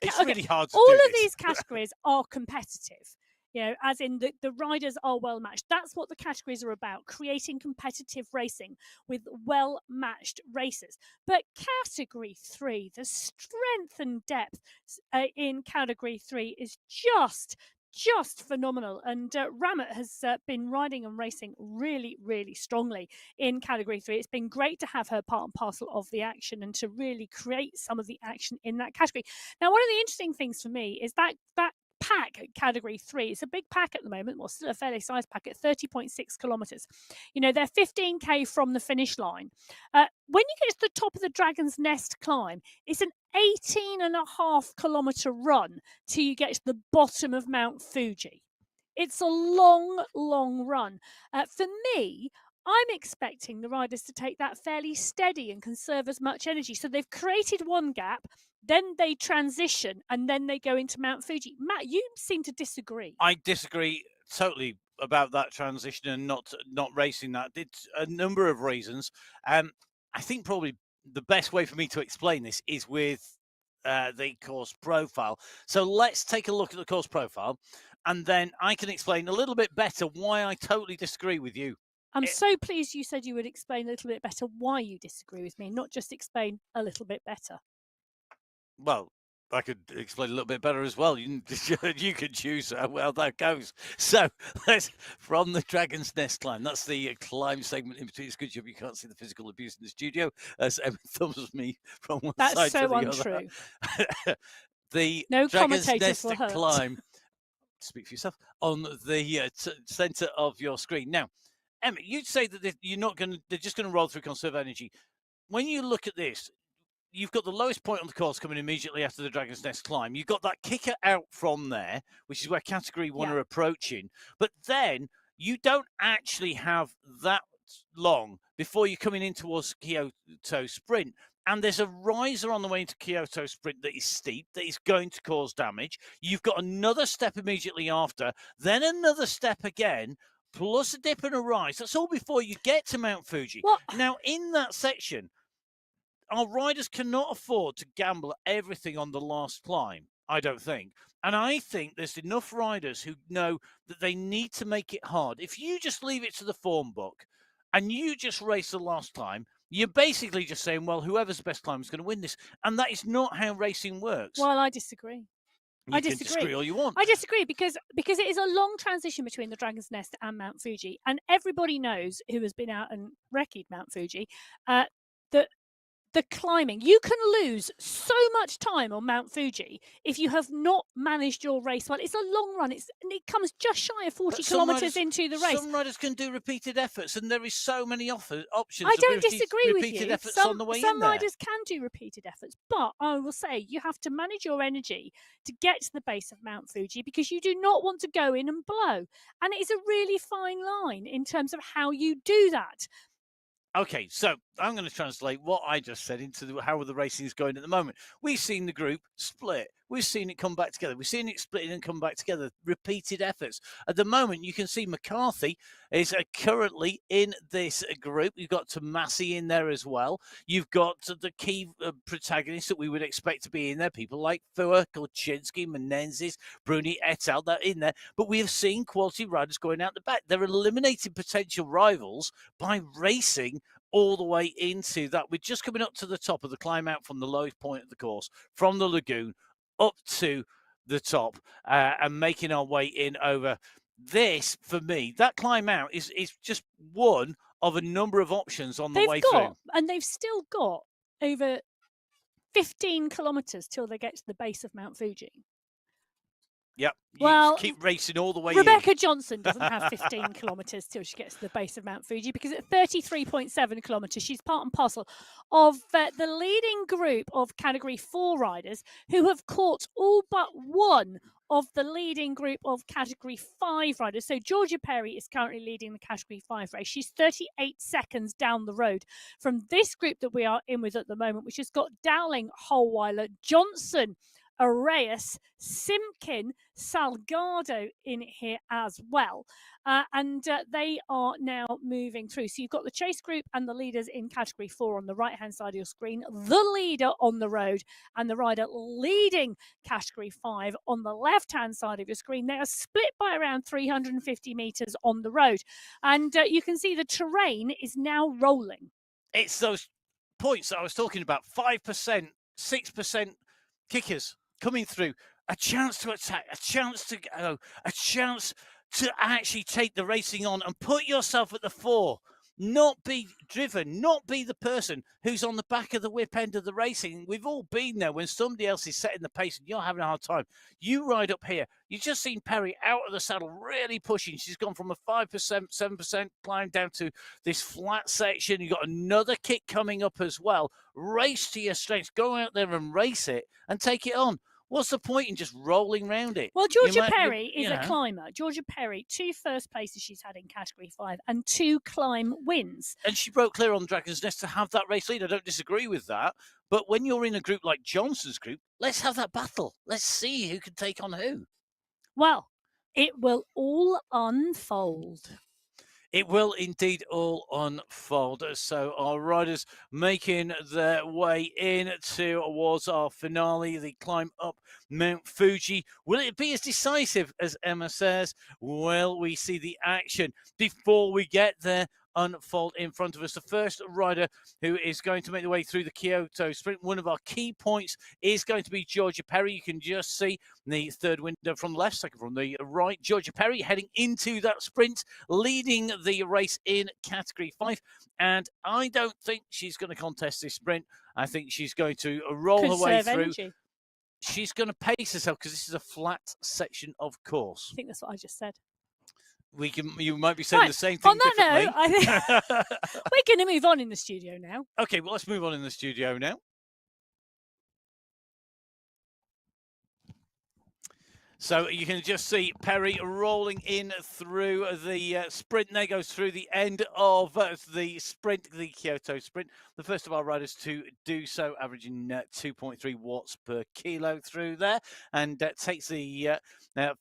it's really hard to all do of this. these categories are competitive. You know, as in the riders are well matched. That's what the categories are about, creating competitive racing with well matched races. But Category 3, the strength and depth in Category 3 is just phenomenal. And Ramet has been riding and racing really strongly in Category 3. It's been great to have her part and parcel of the action and to really create some of the action in that category. Now, one of the interesting things for me is that pack at Category 3. It's a big pack at the moment, well, still a fairly sized pack at 30.6 kilometres. You know, they're 15k from the finish line. When you get to the top of the Dragon's Nest climb, it's an 18.5 kilometre run till you get to the bottom of Mount Fuji. It's a long run. For me, I'm expecting the riders to take that fairly steady and conserve as much energy. So they've created one gap, then they transition, and then they go into Mount Fuji. Matt, you seem to disagree. I disagree totally about that transition and not racing that. It's a number of reasons. I think probably the best way for me to explain this is with the course profile. So let's take a look at the course profile, and then I can explain a little bit better why I totally disagree with you. I'm so pleased you said you would explain a little bit better why you disagree with me, not just explain a little bit better. Well, I could explain a little bit better as well. You can choose how well that goes. So let's from the Dragon's Nest climb. That's the climb segment in between. It's good job you can't see the physical abuse in the studio as Emma thumbs me from one That's side so to the untrue. other. The No Dragon's commentators Nest will hurt. climb. Speak for yourself on the center of your screen. Now, Emma, you'd say that you're not going to. They're just going to roll through conserve energy. When you look at this, you've got the lowest point on the course coming immediately after the Dragon's Nest climb. You've got that kicker out from there, which is where Category 1 are approaching. But then you don't actually have that long before you're coming in towards Kyoto Sprint. And there's a riser on the way into Kyoto Sprint that is steep, that is going to cause damage. You've got another step immediately after, then another step again, plus a dip and a rise. That's all before you get to Mount Fuji. What? Now, in that section, our riders cannot afford to gamble everything on the last climb, I don't think. And I think there's enough riders who know that they need to make it hard. If you just leave it to the form book and you just race the last climb, you're basically just saying, well, whoever's the best climber is going to win this. And that is not how racing works. Well, I disagree. You can disagree all you want. I disagree because it is a long transition between the Dragon's Nest and Mount Fuji. And everybody knows who has been out and wrecked Mount Fuji that the climbing, you can lose so much time on Mount Fuji if you have not managed your race well. It's a long run. It comes just shy of 40 kilometres into the race. Some riders can do repeated efforts, and there is so many options. I don't disagree with repeated you. efforts on the way in some there. riders can do repeated efforts, but I will say you have to manage your energy to get to the base of Mount Fuji because you do not want to go in and blow. And it is a really fine line in terms of how you do that. Okay, so I'm going to translate what I just said into how the racing is going at the moment. We've seen the group split. We've seen it come back together. We've seen it split and come back together. Repeated efforts. At the moment, you can see McCarthy is currently in this group. You've got Tomasi in there as well. You've got the key protagonists that we would expect to be in there. People like Fua, Kolchinsky, Menezes, Bruni, et al. They're in there. But we have seen quality riders going out the back. They're eliminating potential rivals by racing all the way into that. We're just coming up to the top of the climb out from the lowest point of the course, from the lagoon up to the top, and making our way in over this. For me, that climb out is just one of a number of options on the way through. And they've still got over 15 kilometres till they get to the base of Mount Fuji. Yep. You keep racing all the way Rebecca Johnson doesn't have 15 kilometres till she gets to the base of Mount Fuji, because at 33.7 kilometres, she's part and parcel of the leading group of Category 4 riders who have caught all but one of the leading group of Category 5 riders. So Georgia Perry is currently leading the Category 5 race. She's 38 seconds down the road from this group that we are in with at the moment, which has got Dowling, Holweiler, Johnson, Arias, Simkin, Salgado in here as well. And they are now moving through. So you've got the chase group and the leaders in Category 4 on the right-hand side of your screen, the leader on the road and the rider leading Category 5 on the left-hand side of your screen. They are split by around 350 metres on the road. And you can see the terrain is now rolling. It's those points that I was talking about, 5%, 6% kickers coming through, a chance to attack, a chance to go, a chance to actually take the racing on and put yourself at the fore, not be driven, not be the person who's on the back of the whip end of the racing. We've all been there when somebody else is setting the pace and you're having a hard time. You ride up here. You've just seen Perry out of the saddle, really pushing. She's gone from a 5%, 7% climb down to this flat section. You've got another kick coming up as well. Race to your strengths. Go out there and race it and take it on. What's the point in just rolling around it? Well, Georgia Perry is a climber. Georgia Perry, 2 first places she's had in Category 5 and 2 climb wins. And she broke clear on Dragon's Nest to have that race lead. I don't disagree with that. But when you're in a group like Johnson's group, let's have that battle. Let's see who can take on who. Well, it will all unfold. It will indeed all unfold. So our riders making their way in towards our finale, the climb up Mount Fuji. Will it be as decisive as Emma says? Will we see the action before we get there unfold in front of us? The first rider who is going to make the way through the Kyoto Sprint, one of our key points, is going to be Georgia Perry. You can just see the third window from the left, second from the right. Georgia Perry heading into that sprint, leading the race in Category 5. And I don't think she's going to contest this sprint. I think she's going to roll her way through. Energy. She's going to pace herself because this is a flat section of course. I think that's what I just said. You might be saying the same thing. On that note, I think we're going to move on in the studio now. Okay, well, let's move on in the studio now. So you can just see Perry rolling in through the sprint. There goes through the end of the sprint, the Kyoto Sprint. The first of our riders to do so, averaging 2.3 watts per kilo through there, and takes the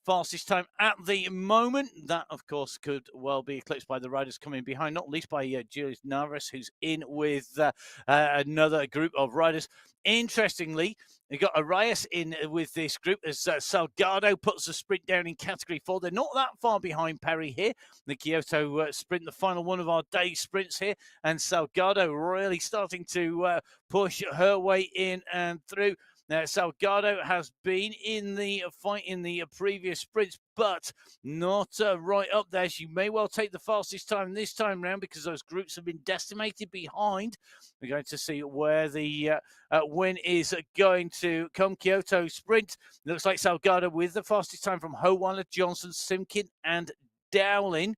fastest time at the moment. That, of course, could well be eclipsed by the riders coming behind, not least by Julius Navarez, who's in with another group of riders. Interestingly, we got Arias in with this group as Salgado puts the sprint down in Category 4. They're not that far behind Perry here. The Kyoto Sprint, the final one of our day sprints here. And Salgado really starting to push her way in and through. Now, Salgado has been in the fight in the previous sprints, but not right up there. She may well take the fastest time this time round because those groups have been decimated behind. We're going to see where the win is going to come. Kyoto Sprint. Looks like Salgado with the fastest time from Holweiler, Johnson, Simkin, and Dowling.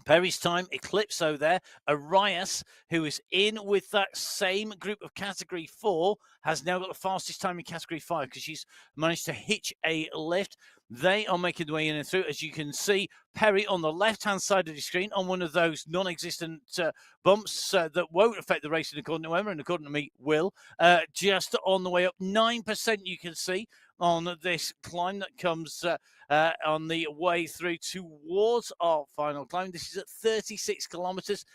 Perry's time, Eclipso there. Arias, who is in with that same group of Category 4, has now got the fastest time in Category 5 because she's managed to hitch a lift. They are making their way in and through. As you can see, Perry on the left-hand side of the screen on one of those non-existent bumps that won't affect the racing according to Emma, and according to me, will. Just on the way up, 9% you can see on this climb that comes on the way through towards our final climb. This is at 36 kilometres,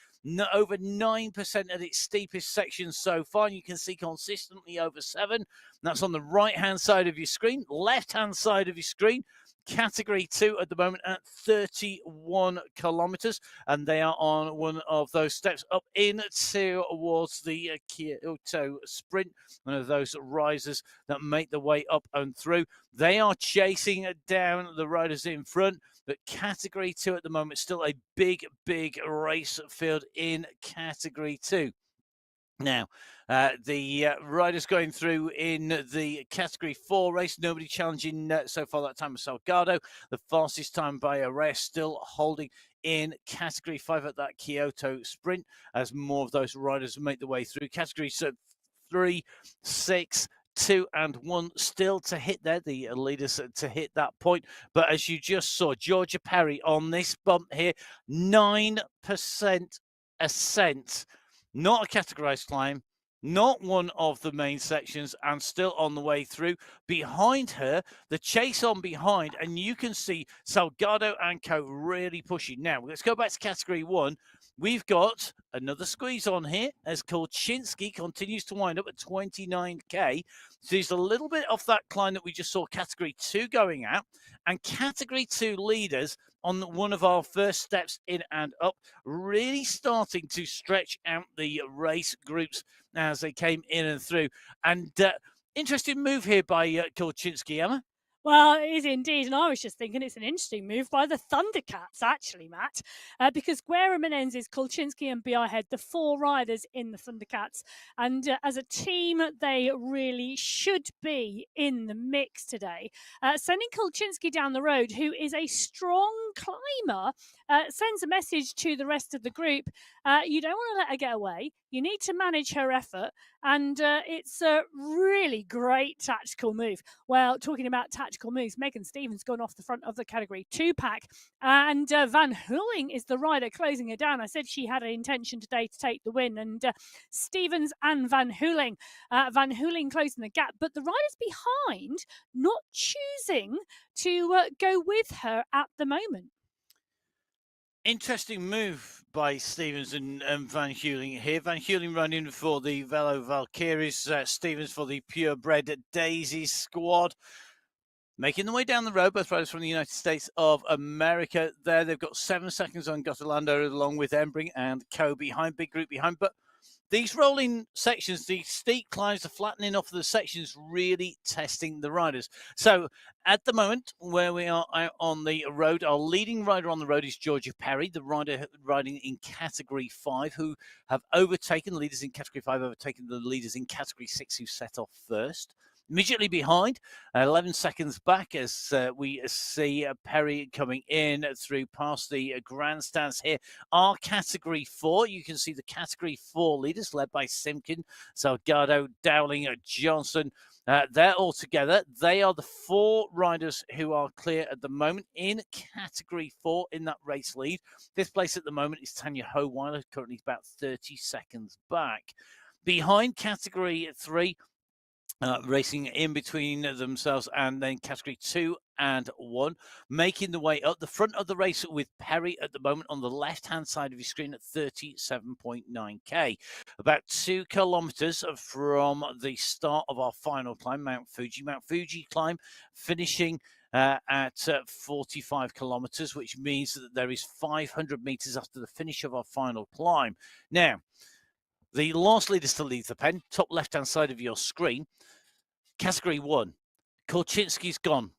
over 9% at its steepest section so far. You can see consistently over 7. That's on the right-hand side of your screen. Left-hand side of your screen, Category 2 at the moment at 31 kilometers, and they are on one of those steps up in towards the Kyoto Sprint, one of those risers that make the way up and through. They are chasing down the riders in front, but Category 2 at the moment is still a big race field in Category 2. Now, the riders going through in the Category 4 race, nobody challenging so far that time of Salgado. The fastest time by a race still holding in Category 5 at that Kyoto Sprint as more of those riders make the way through. Category 3, 6, 2 and 1 still to hit there, the leaders to hit that point. But as you just saw, Georgia Perry on this bump here, 9% ascent. Not a categorized climb, not one of the main sections, and still on the way through. Behind her, the chase on behind, and you can see Salgado and co really pushing. Now, let's go back to Category 1. We've got another squeeze on here as Kolczynski continues to wind up at 29k. So he's a little bit off that climb that we just saw Category 2 going at. And Category 2 leaders on one of our first steps in and up, really starting to stretch out the race groups as they came in and through. And interesting move here by Kolczynski, Emma. Well, it is indeed. And I was just thinking it's an interesting move by the Thundercats, actually, Matt, because Guerra Menendez, Kolczynski and BI Head, the 4 riders in the Thundercats. And as a team, they really should be in the mix today. Sending Kolczynski down the road, who is a strong climber, sends a message to the rest of the group. You don't want to let her get away. You need to manage her effort. And it's a really great tactical move. Well, talking about tactical moves, Megan Stevens gone off the front of the Category 2 pack. And Van Hooling is the rider closing her down. I said she had an intention today to take the win. And Stevens and Van Hooling closing the gap. But the riders behind not choosing to go with her at the moment. Interesting move by Stevens and Van Heuling here. Van Heuling running for the Velo Valkyries, Stevens for the Purebred Daisies squad. Making the way down the road, both riders from the United States of America there. They've got 7 seconds on Gottelando along with Embring and Co behind, big group behind. But these rolling sections, the steep climbs, the flattening off of the sections, really testing the riders. So at the moment, where we are out on the road, our leading rider on the road is Georgia Perry, the rider riding in Category 5, who have overtaken the leaders in Category 5, overtaken the leaders in Category 6, who set off first. Immediately behind, 11 seconds back, as we see Perry coming in through past the grandstands here. Our Category 4, you can see the Category 4 leaders led by Simkin, Salgado, Dowling, Johnson. They're all together. They are the 4 riders who are clear at the moment in Category 4 in that race lead. This place at the moment is Tanya Howeiler, currently about 30 seconds back. Behind Category 3, racing in between themselves, and then Category 2 and 1, making the way up the front of the race with Perry at the moment on the left-hand side of your screen at 37.9k. About 2 kilometers from the start of our final climb, Mount Fuji. Mount Fuji climb finishing at 45 kilometers, which means that there is 500 meters after the finish of our final climb. Now, the last leaders to leave the pen, top left-hand side of your screen, Category 1, Kolczynski's gone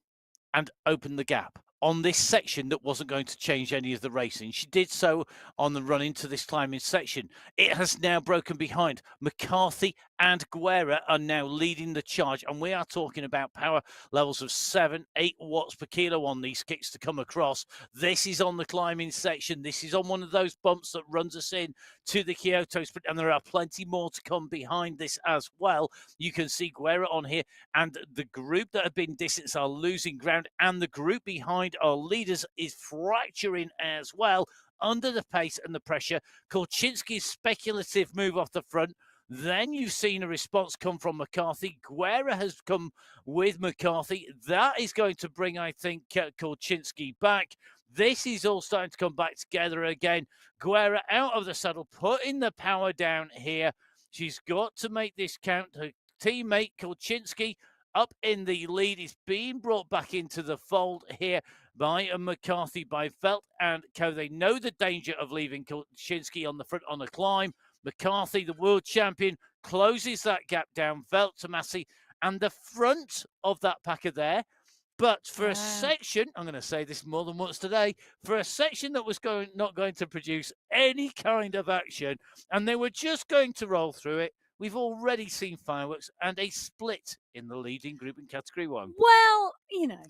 and opened the gap on this section that wasn't going to change any of the racing. She did so on the run into this climbing section. It has now broken behind. McCarthy and Guerra are now leading the charge, and we are talking about power levels of 7-8 watts per kilo on these kicks to come across. This is on the climbing section. This is on one of those bumps that runs us in to the Kyoto Sprint, and there are plenty more to come behind this as well. You can see Guerra on here, and the group that have been distanced are losing ground, and the group behind our leaders is fracturing as well under the pace and the pressure. Kolczynski's speculative move off the front. Then you've seen a response come from McCarthy. Guerra has come with McCarthy. That is going to bring, I think, Kolczynski back. This is all starting to come back together again. Guerra out of the saddle, putting the power down here. She's got to make this count. Her teammate Kolczynski up in the lead. Is being brought back into the fold here by McCarthy, by Felt and Co. They know the danger of leaving Shinsky on the front on a climb. McCarthy, the world champion, closes that gap down. Felt to Massey and the front of that packer there. But for a section, I'm going to say this more than once today, for a section that was not going to produce any kind of action, and they were just going to roll through it, we've already seen fireworks and a split in the leading group in Category 1. Well, it's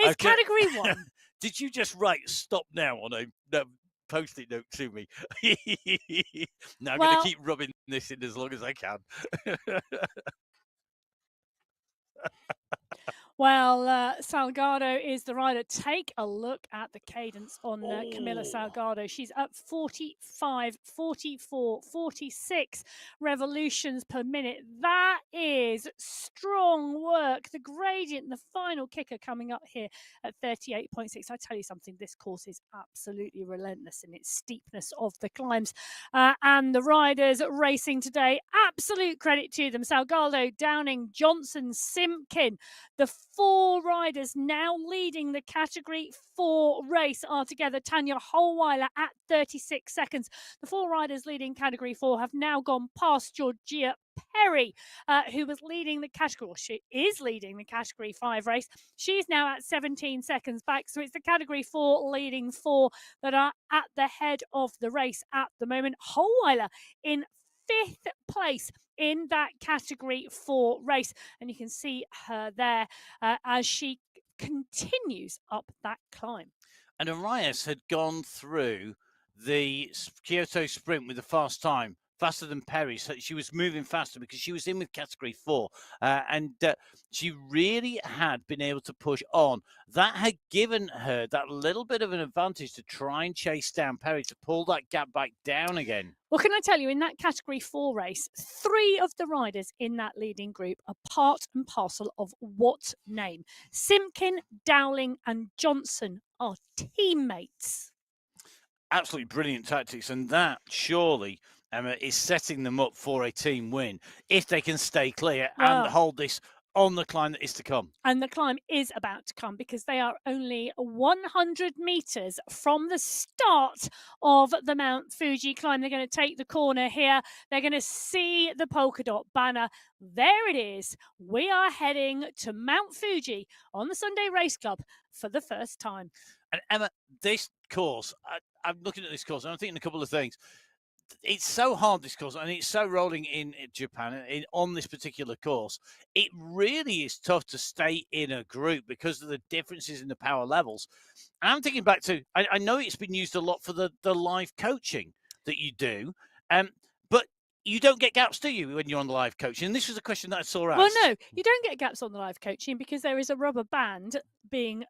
Okay. Category 1. Did you just write stop now on a post-it note to me? Now I'm going to keep rubbing this in as long as I can. Well, Salgado is the rider. Take a look at the cadence on Camilla Salgado. She's up 45, 44, 46 revolutions per minute. That is strong work. The gradient, the final kicker coming up here at 38.6. I tell you something, this course is absolutely relentless in its steepness of the climbs. And the riders racing today, absolute credit to them. Salgado, Downing, Johnson, Simpkin. The 4 riders now leading the Category 4 race are together. Tanya Holweiler at 36 seconds. The 4 riders leading Category 4 have now gone past Georgia Perry, who was leading the category, or she is leading the Category 5 race. She's now at 17 seconds back. So it's the Category 4 leading 4 that are at the head of the race at the moment. Holweiler in 5th place in that Category 4 race. And you can see her there as she continues up that climb. And Arias had gone through the Kyoto sprint with a fast time, faster than Perry. So she was moving faster because she was in with Category 4. And she really had been able to push on. That had given her that little bit of an advantage to try and chase down Perry, to pull that gap back down again. Well, can I tell you, in that Category 4 race, 3 of the riders in that leading group are part and parcel of what name? Simpkin, Dowling and Johnson are teammates. Absolutely brilliant tactics, and that surely, Emma, is setting them up for a team win if they can stay clear and hold this on the climb that is to come. And the climb is about to come because they are only 100 meters from the start of the Mount Fuji climb. They're going to take the corner here. They're going to see the polka dot banner. There it is. We are heading to Mount Fuji on the Sunday Race Club for the first time. And Emma, this course, I'm looking at this course and I'm thinking a couple of things. It's so hard, this course, and it's so rolling in Japan on this particular course. It really is tough to stay in a group because of the differences in the power levels. And I'm thinking back to, I know it's been used a lot for the live coaching that you do, but you don't get gaps, do you, when you're on the live coaching? And this was a question that I saw asked. Well, no, you don't get gaps on the live coaching because there is a rubber band being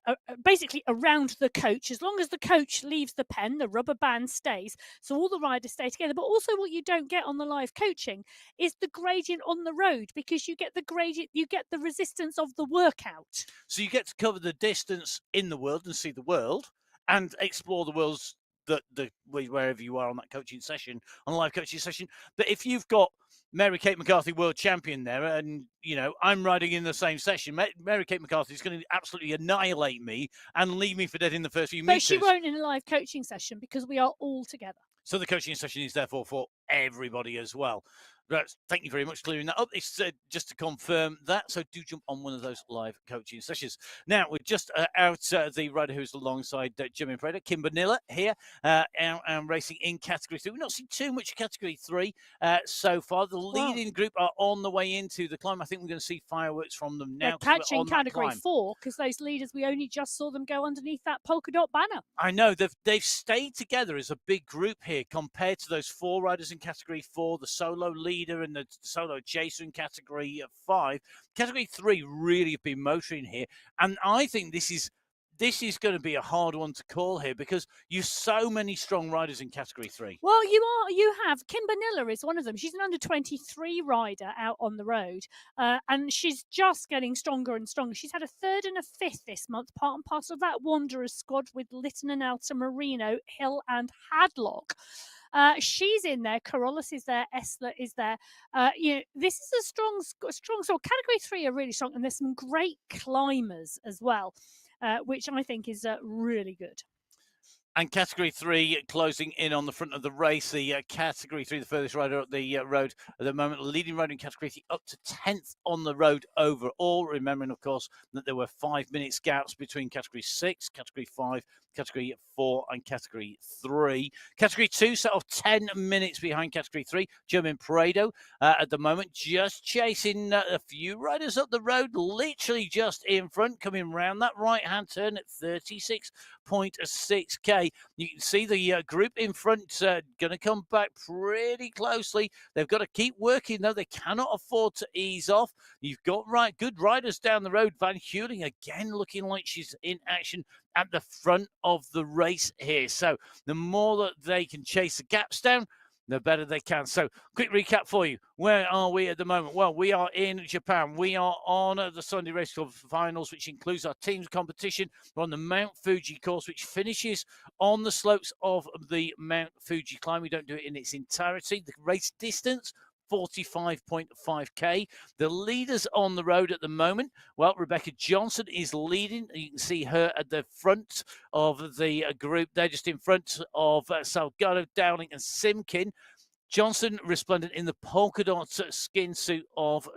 basically around the coach. As long as the coach leaves the pen, the rubber band stays. So all the riders stay together. But also what you don't get on the live coaching is the gradient on the road, because you get the gradient, you get the resistance of the workout. So you get to cover the distance in the world and see the world and explore the world's wherever you are on that coaching session, on a live coaching session. But if you've got Mary Kate McCarthy, world champion, there, and I'm riding in the same session, Mary Kate McCarthy is going to absolutely annihilate me and leave me for dead in the first few meters. But she won't in a live coaching session because we are all together. So the coaching session is therefore for everybody as well. Thank you very much for clearing that up. It's just to confirm that. So do jump on one of those live coaching sessions. Now, we're just out the rider who's alongside Jimmy Prada, Kimber Niller here, and racing in Category 3. We've not seen too much Category 3 so far. The leading group are on the way into the climb. I think we're going to see fireworks from them now. They're catching Category 4 because those leaders, we only just saw them go underneath that polka dot banner. I know. They've stayed together as a big group here compared to those 4 riders in Category 4, the solo leader and the solo chaser in Category 5. Category 3 really have been motoring here, and I think this is going to be a hard one to call here because you've so many strong riders in Category 3. Well, you have Kimber Niller is one of them. She's an under 23 rider out on the road, and she's just getting stronger and stronger. She's had a 3rd and a 5th this month, part and parcel of that Wanderers squad with Litton and Alta Marino, Hill and Hadlock. She's in there. Carolus is there. Esler is there. This is a strong sort. Category 3 are really strong, and there's some great climbers as well, which I think is really good. And Category 3 closing in on the front of the race. The Category 3, the furthest rider up the road at the moment, leading rider in Category 3 up to 10th on the road overall. Remembering, of course, that there were 5 minutes gaps between Category 6, Category 5, Category 4 and Category 3. Category 2 set off 10 minutes behind Category 3. German Prado at the moment just chasing a few riders up the road, literally just in front, coming round that right-hand turn at 36.6k. You can see the group in front going to come back pretty closely. They've got to keep working, though. They cannot afford to ease off. You've got good riders down the road. Van Heuling again looking like she's in action at the front of the race here. So the more that they can chase the gaps down, the better they can. So quick recap for you. Where are we at the moment? Well, we are in Japan. We are on the Sunday Race Club finals, which includes our team's competition. We're on the Mount Fuji course, which finishes on the slopes of the Mount Fuji climb. We don't do it in its entirety. The race distance, 45.5k. The leaders on the road at the moment, well, Rebecca Johnson is leading. You can see her at the front of the group. They're just in front of Salgado, Dowling and Simkin. Johnson resplendent in the polka dot skin suit of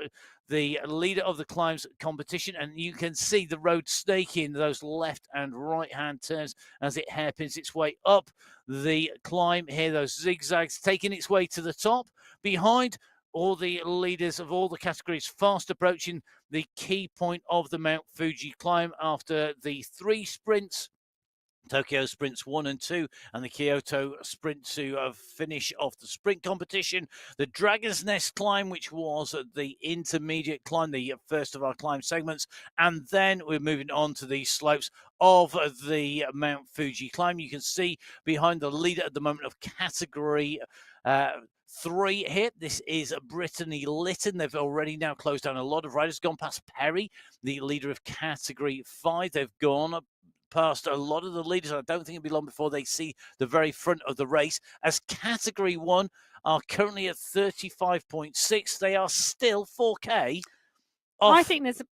the leader of the climbs competition, and you can see the road snaking those left and right hand turns as it hairpins its way up the climb here, those zigzags taking its way to the top. Behind, all the leaders of all the categories fast approaching the key point of the Mount Fuji climb after the 3 sprints. Tokyo Sprints 1 and 2 and the Kyoto Sprint to finish off the sprint competition. The Dragon's Nest climb, which was the intermediate climb, the first of our climb segments. And then we're moving on to the slopes of the Mount Fuji climb. You can see behind the leader at the moment of category 3 here. This is Brittany Lytton. They've already now closed down a lot of riders, gone past Perry, the leader of category 5. They've gone past a lot of the leaders. I don't think it'll be long before they see the very front of the race, as category 1 are currently at 35.6. They are still 4k off. I think there's the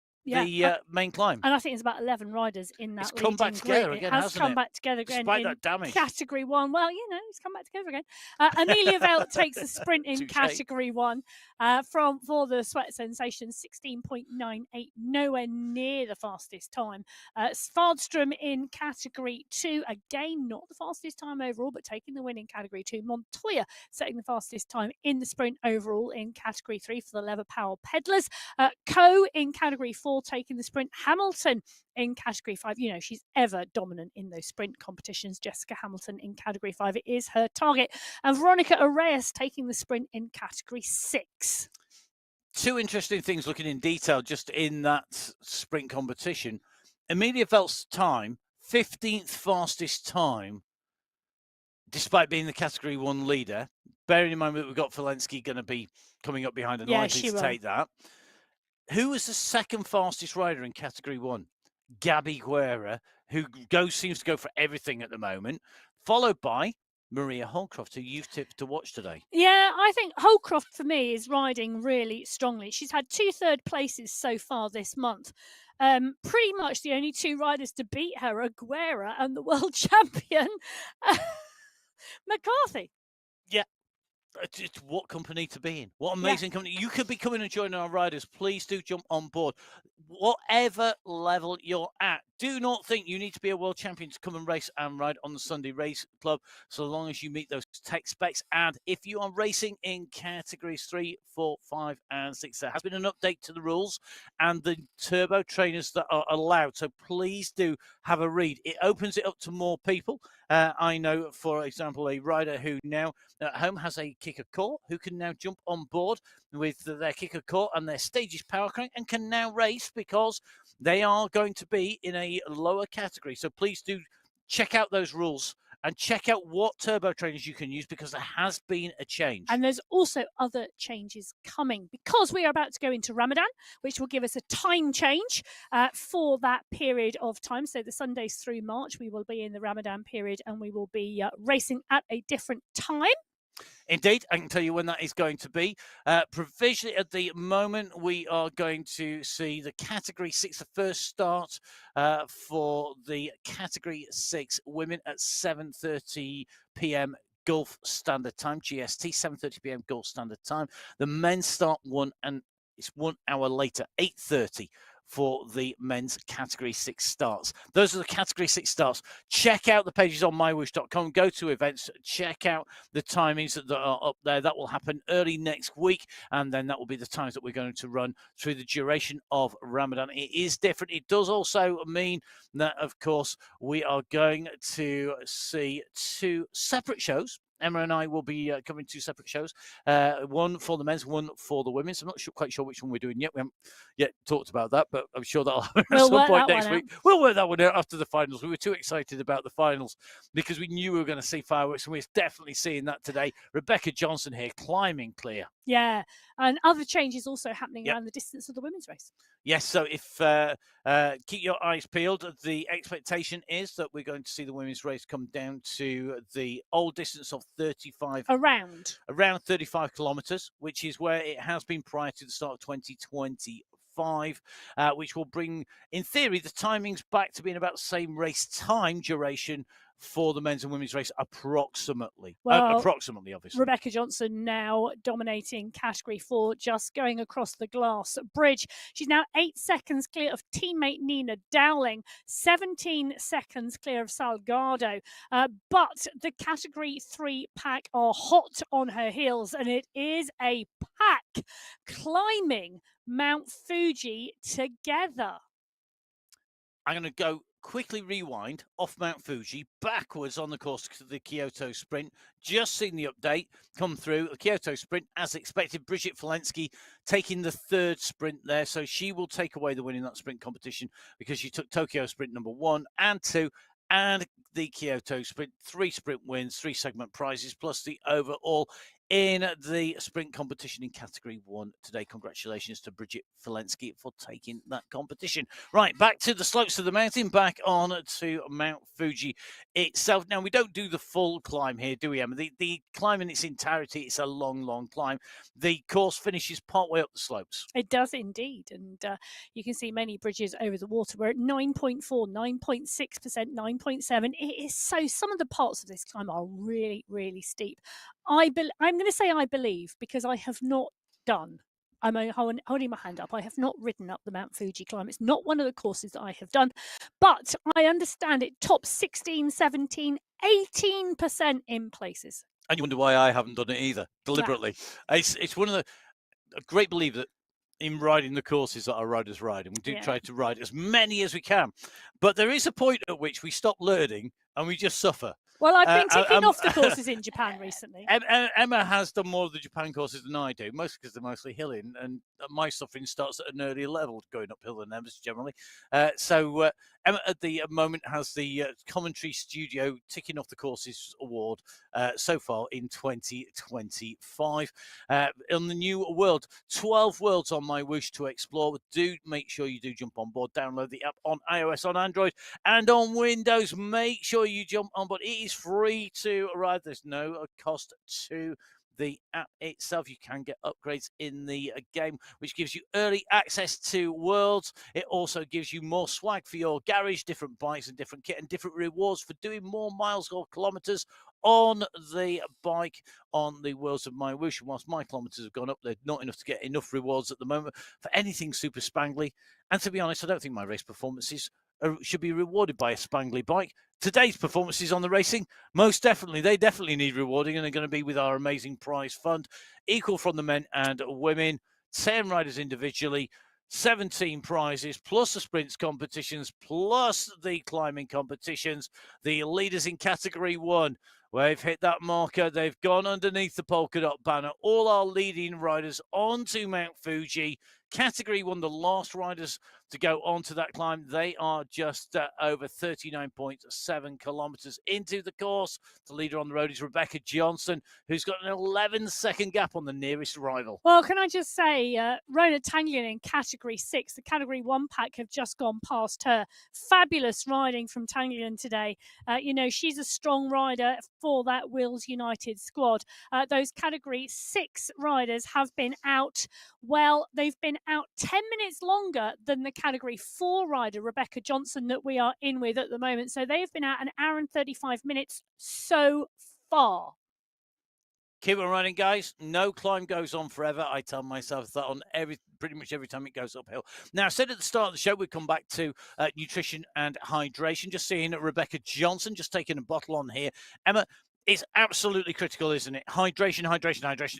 main climb. And I think there's about 11 riders in that. It's come back together again, hasn't it? It has come back together again. Despite that damage. Category 1. Well, it's come back together again. Amelia Velt takes the sprint in category 1 for the Sweat Sensation, 16.98, nowhere near the fastest time. Svardström in category 2, again, not the fastest time overall, but taking the win in category 2. Montoya setting the fastest time in the sprint overall in category 3 for the Lever Power Peddlers. Coe in category 4 taking the sprint. Hamilton in category 5. She's ever dominant in those sprint competitions. Jessica Hamilton in category 5. It is her target. And Veronica Arrayas taking the sprint in category 6. 2 interesting things looking in detail just in that sprint competition. Amelia Velt's time, 15th fastest time, despite being the category 1 leader. Bearing in mind that we've got Valensky going to be coming up behind and likely to take that. Who was the second fastest rider in category 1? Gabby Guerra, who seems to go for everything at the moment, followed by Maria Holcroft, who you've tipped to watch today. Yeah, I think Holcroft for me is riding really strongly. She's had 2 third places so far this month. Pretty much the only 2 riders to beat her are Guerra and the world champion McCarthy. Yeah. It's what company to be in. What amazing company. You could be coming and joining our riders. Please do jump on board. Whatever level you're at, do not think you need to be a world champion to come and race and ride on the Sunday Race Club, so long as you meet those tech specs. And if you are racing in categories 3, 4, 5, and 6, there has been an update to the rules and the turbo trainers that are allowed. So please do have a read. It opens it up to more people. I know, for example, a rider who now at home has a kicker core who can now jump on board with their kicker core and their Stages power crank and can now race because they are going to be in a lower category. So please do check out those rules and check out what turbo trainers you can use, because there has been a change. And there's also other changes coming because we are about to go into Ramadan, which will give us a time change for that period of time. So the Sundays through March, we will be in the Ramadan period and we will be racing at a different time. Indeed, I can tell you when that is going to be. Provisionally, at the moment, we are going to see the Category 6, the first start for the Category 6 women at 7:30 p.m. Gulf Standard Time, GST, 7:30 p.m. Gulf Standard Time. The men's start it's 1 hour later, 8:30 for the men's Category 6 starts. Those are the Category 6 starts. Check out the pages on MyWhoosh.com. Go to events. Check out the timings that are up there. That will happen early next week, and then that will be the times that we're going to run through the duration of Ramadan. It is different. It does also mean that, of course, we are going to see 2 separate shows. Emma and I will be covering 2 separate shows, one for the men's, one for the women's. I'm not quite sure which one we're doing yet. We haven't yet talked about that, but I'm sure that'll happen at some point next week. We'll work that one out after the finals. We were too excited about the finals because we knew we were going to see fireworks, and we're definitely seeing that today. Rebecca Johnson here climbing clear. Yeah, and other changes also happening around the distance of the women's race. Yes, so if keep your eyes peeled. The expectation is that we're going to see the women's race come down to the old distance of 35 around 35 kilometers, which is where it has been prior to the start of 2025, which will bring, in theory, the timings back to being about the same race time duration for the men's and women's race, approximately. Approximately, obviously. Rebecca Johnson now dominating Category 4, just going across the glass bridge. She's now 8 seconds clear of teammate Nina Dowling, 17 seconds clear of Salgado. But the Category 3 pack are hot on her heels, and it is a pack climbing Mount Fuji together. I'm going to go quickly rewind off Mount Fuji backwards on the course to the Kyoto Sprint. Just seen the update come through. The Kyoto Sprint, as expected, Bridget Falensky taking the 3rd sprint there. So she will take away the win in that sprint competition because she took Tokyo Sprint number 1 and 2 and the Kyoto Sprint. 3 sprint wins, 3 segment prizes, plus the overall in the sprint competition in Category 1 today. Congratulations to Bridget Falensky for taking that competition. Right, back to the slopes of the mountain, back on to Mount Fuji itself. Now, we don't do the full climb here, do we, Emma? The climb in its entirety, it's a long, long climb. The course finishes partway up the slopes. It does indeed. And you can see many bridges over the water. We're at 9.4, 9.6%, 9.7. It is so, some of the parts of this climb are really, really steep. I'm going to say I believe because I have not done. I'm holding my hand up. I have not ridden up the Mount Fuji climb. It's not one of the courses that I have done, but I understand it tops 16, 17, 18% in places. And you wonder why I haven't done it either, deliberately. Yeah. It's one of a great believer that in riding the courses that our riders ride, and we do try to ride as many as we can. But there is a point at which we stop learning and we just suffer. Well, I've been ticking off the courses in Japan recently. Emma has done more of the Japan courses than I do, mostly because they're mostly hilly, and my suffering starts at an earlier level going uphill than Emma's generally. So Emma at the moment has the commentary studio ticking off the courses award so far in 2025. On the new world, 12 worlds on MyWhoosh to explore. Do make sure you do jump on board. Download the app on iOS, on Android, and on Windows. Make sure you jump on board. It is free to ride. There's no cost to the app itself. You can get upgrades in the game, which gives you early access to worlds. It also gives you more swag for your garage, different bikes and different kit, and different rewards for doing more miles or kilometers on the bike on the Worlds of MyWhoosh. Whilst my kilometers have gone up, they're not enough to get enough rewards at the moment for anything super spangly. And to be honest, I don't think my race performances should be rewarded by a spangly bike. Today's performances on the racing, most definitely, they definitely need rewarding, and they're going to be with our amazing prize fund, equal from the men and women, 10 riders individually, 17 prizes, plus the sprints competitions, plus the climbing competitions. The leaders in Category 1, they've hit that marker. They've gone underneath the polka dot banner. All our leading riders onto Mount Fuji. Category 1, the last riders to go onto that climb. They are just over 39.7 kilometers into the course. The leader on the road is Rebecca Johnson, who's got an 11-second gap on the nearest rival. Well, can I just say, Rona Tanglian in Category 6, the Category 1 pack have just gone past her. Fabulous riding from Tanglian today. She's a strong rider for that Wills United squad. Those Category 6 riders have been out, they've been out 10 minutes longer than the Category 4 rider, Rebecca Johnson, that we are in with at the moment. So they have been out 1 hour and 35 minutes so far. Keep on running, guys. No climb goes on forever. I tell myself that on pretty much every time it goes uphill. Now, I said at the start of the show, we'd come back to nutrition and hydration. Just seeing Rebecca Johnson, just taking a bottle on here. Emma, it's absolutely critical, isn't it? Hydration,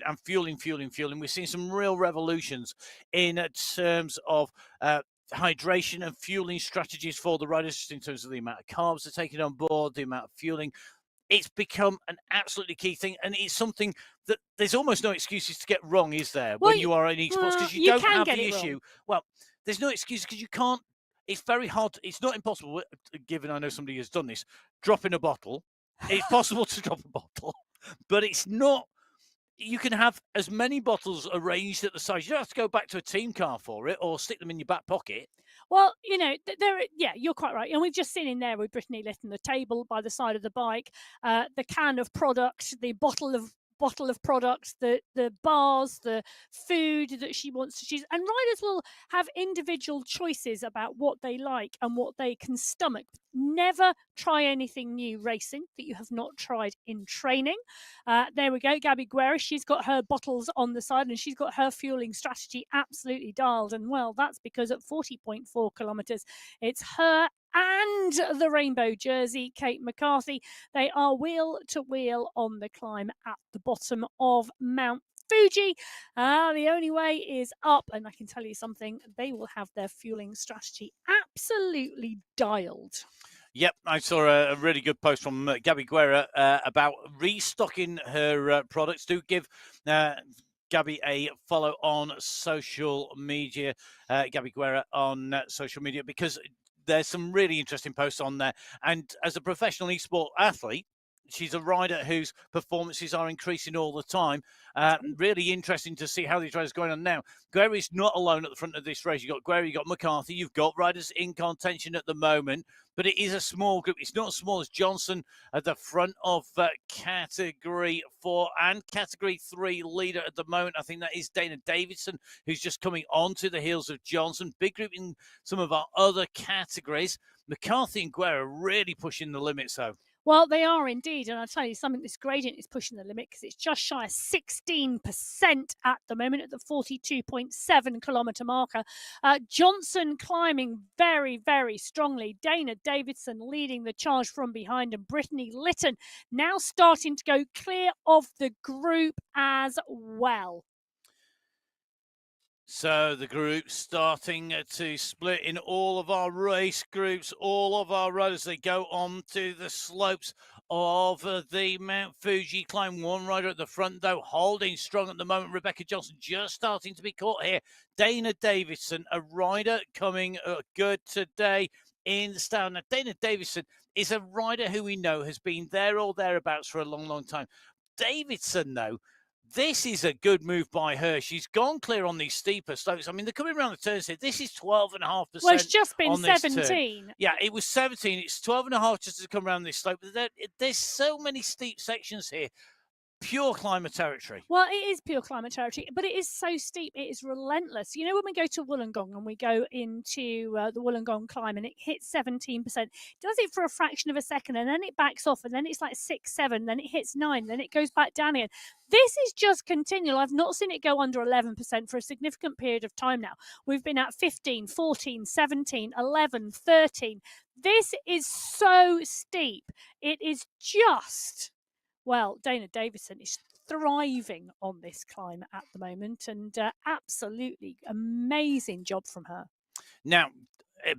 and fueling. We're seeing some real revolutions in terms of hydration and fueling strategies for the riders, just in terms of the amount of carbs they're taking on board, the amount of fueling. It's become an absolutely key thing, and it's something that there's almost no excuses to get wrong, is there, when you are in each sports? Because you don't have the issue. Wrong. Well, there's no excuse because you can't. It's very hard. It's not impossible, given I know somebody has done this, dropping a bottle. It's possible to drop a bottle, but it's not. You can have as many bottles arranged at the side. You don't have to go back to a team car for it or stick them in your back pocket. Well, you're quite right. And we've just seen in there with Brittany Lytton, the table by the side of the bike, the can of product, the bottle of products, the bars, the food that she wants to choose. And riders will have individual choices about what they like and what they can stomach. Never try anything new racing that you have not tried in training. There we go. Gabby Guerra, she's got her bottles on the side and she's got her fueling strategy absolutely dialed. And well, that's because at 40.4 kilometers, it's her and the rainbow jersey, Kate McCarthy. They are wheel to wheel on the climb at the bottom of Mount Fuji. The only way is up, and I can tell you something, they will have their fueling strategy absolutely dialed. Yep, I saw a really good post from Gabby Guerra about restocking her products. Do give Gabby a follow on social media, Gabby Guerra on social media, because there's some really interesting posts on there. And as a professional esport athlete, she's a rider whose performances are increasing all the time. Really interesting to see how these riders are going on now. Guerra is not alone at the front of this race. You've got Guerra, you've got McCarthy, you've got riders in contention at the moment, but it is a small group. It's not as small as Johnson at the front of Category 4 and Category 3 leader at the moment. I think that is Dana Davidson, who's just coming on to the heels of Johnson. Big group in some of our other categories. McCarthy and Guerra are really pushing the limits, though. Well, they are indeed. And I'll tell you something, this gradient is pushing the limit because it's just shy of 16% at the moment at the 42.7 kilometre marker. Johnson climbing very, very strongly. Dana Davidson leading the charge from behind, and Brittany Lytton now starting to go clear of the group as well. So the group starting to split in all of our race groups, all of our riders, they go on to the slopes of the Mount Fuji climb. One rider at the front, though, holding strong at the moment. Rebecca Johnson just starting to be caught here. Dana Davidson, a rider coming good today in the style. Now, Dana Davidson is a rider who we know has been there or thereabouts for a long, long time. Davidson, though, this is a good move by her. She's gone clear on these steeper slopes. I mean, they're coming around the turns here. This is 12.5%. Well, it's just been 17. Yeah, it was 17. It's 12.5 just to come around this slope. There's so many steep sections here. Pure climber territory. Well, it is pure climber territory, but it is so steep. It is relentless. You know, when we go to Wollongong and we go into the Wollongong climb and it hits 17%, it does it for a fraction of a second and then it backs off and then it's like 6, 7, then it hits 9, then it goes back down again. This is just continual. I've not seen it go under 11% for a significant period of time now. We've been at 15, 14, 17, 11, 13. This is so steep. It is just... Well, Dana Davidson is thriving on this climb at the moment, and absolutely amazing job from her. Now,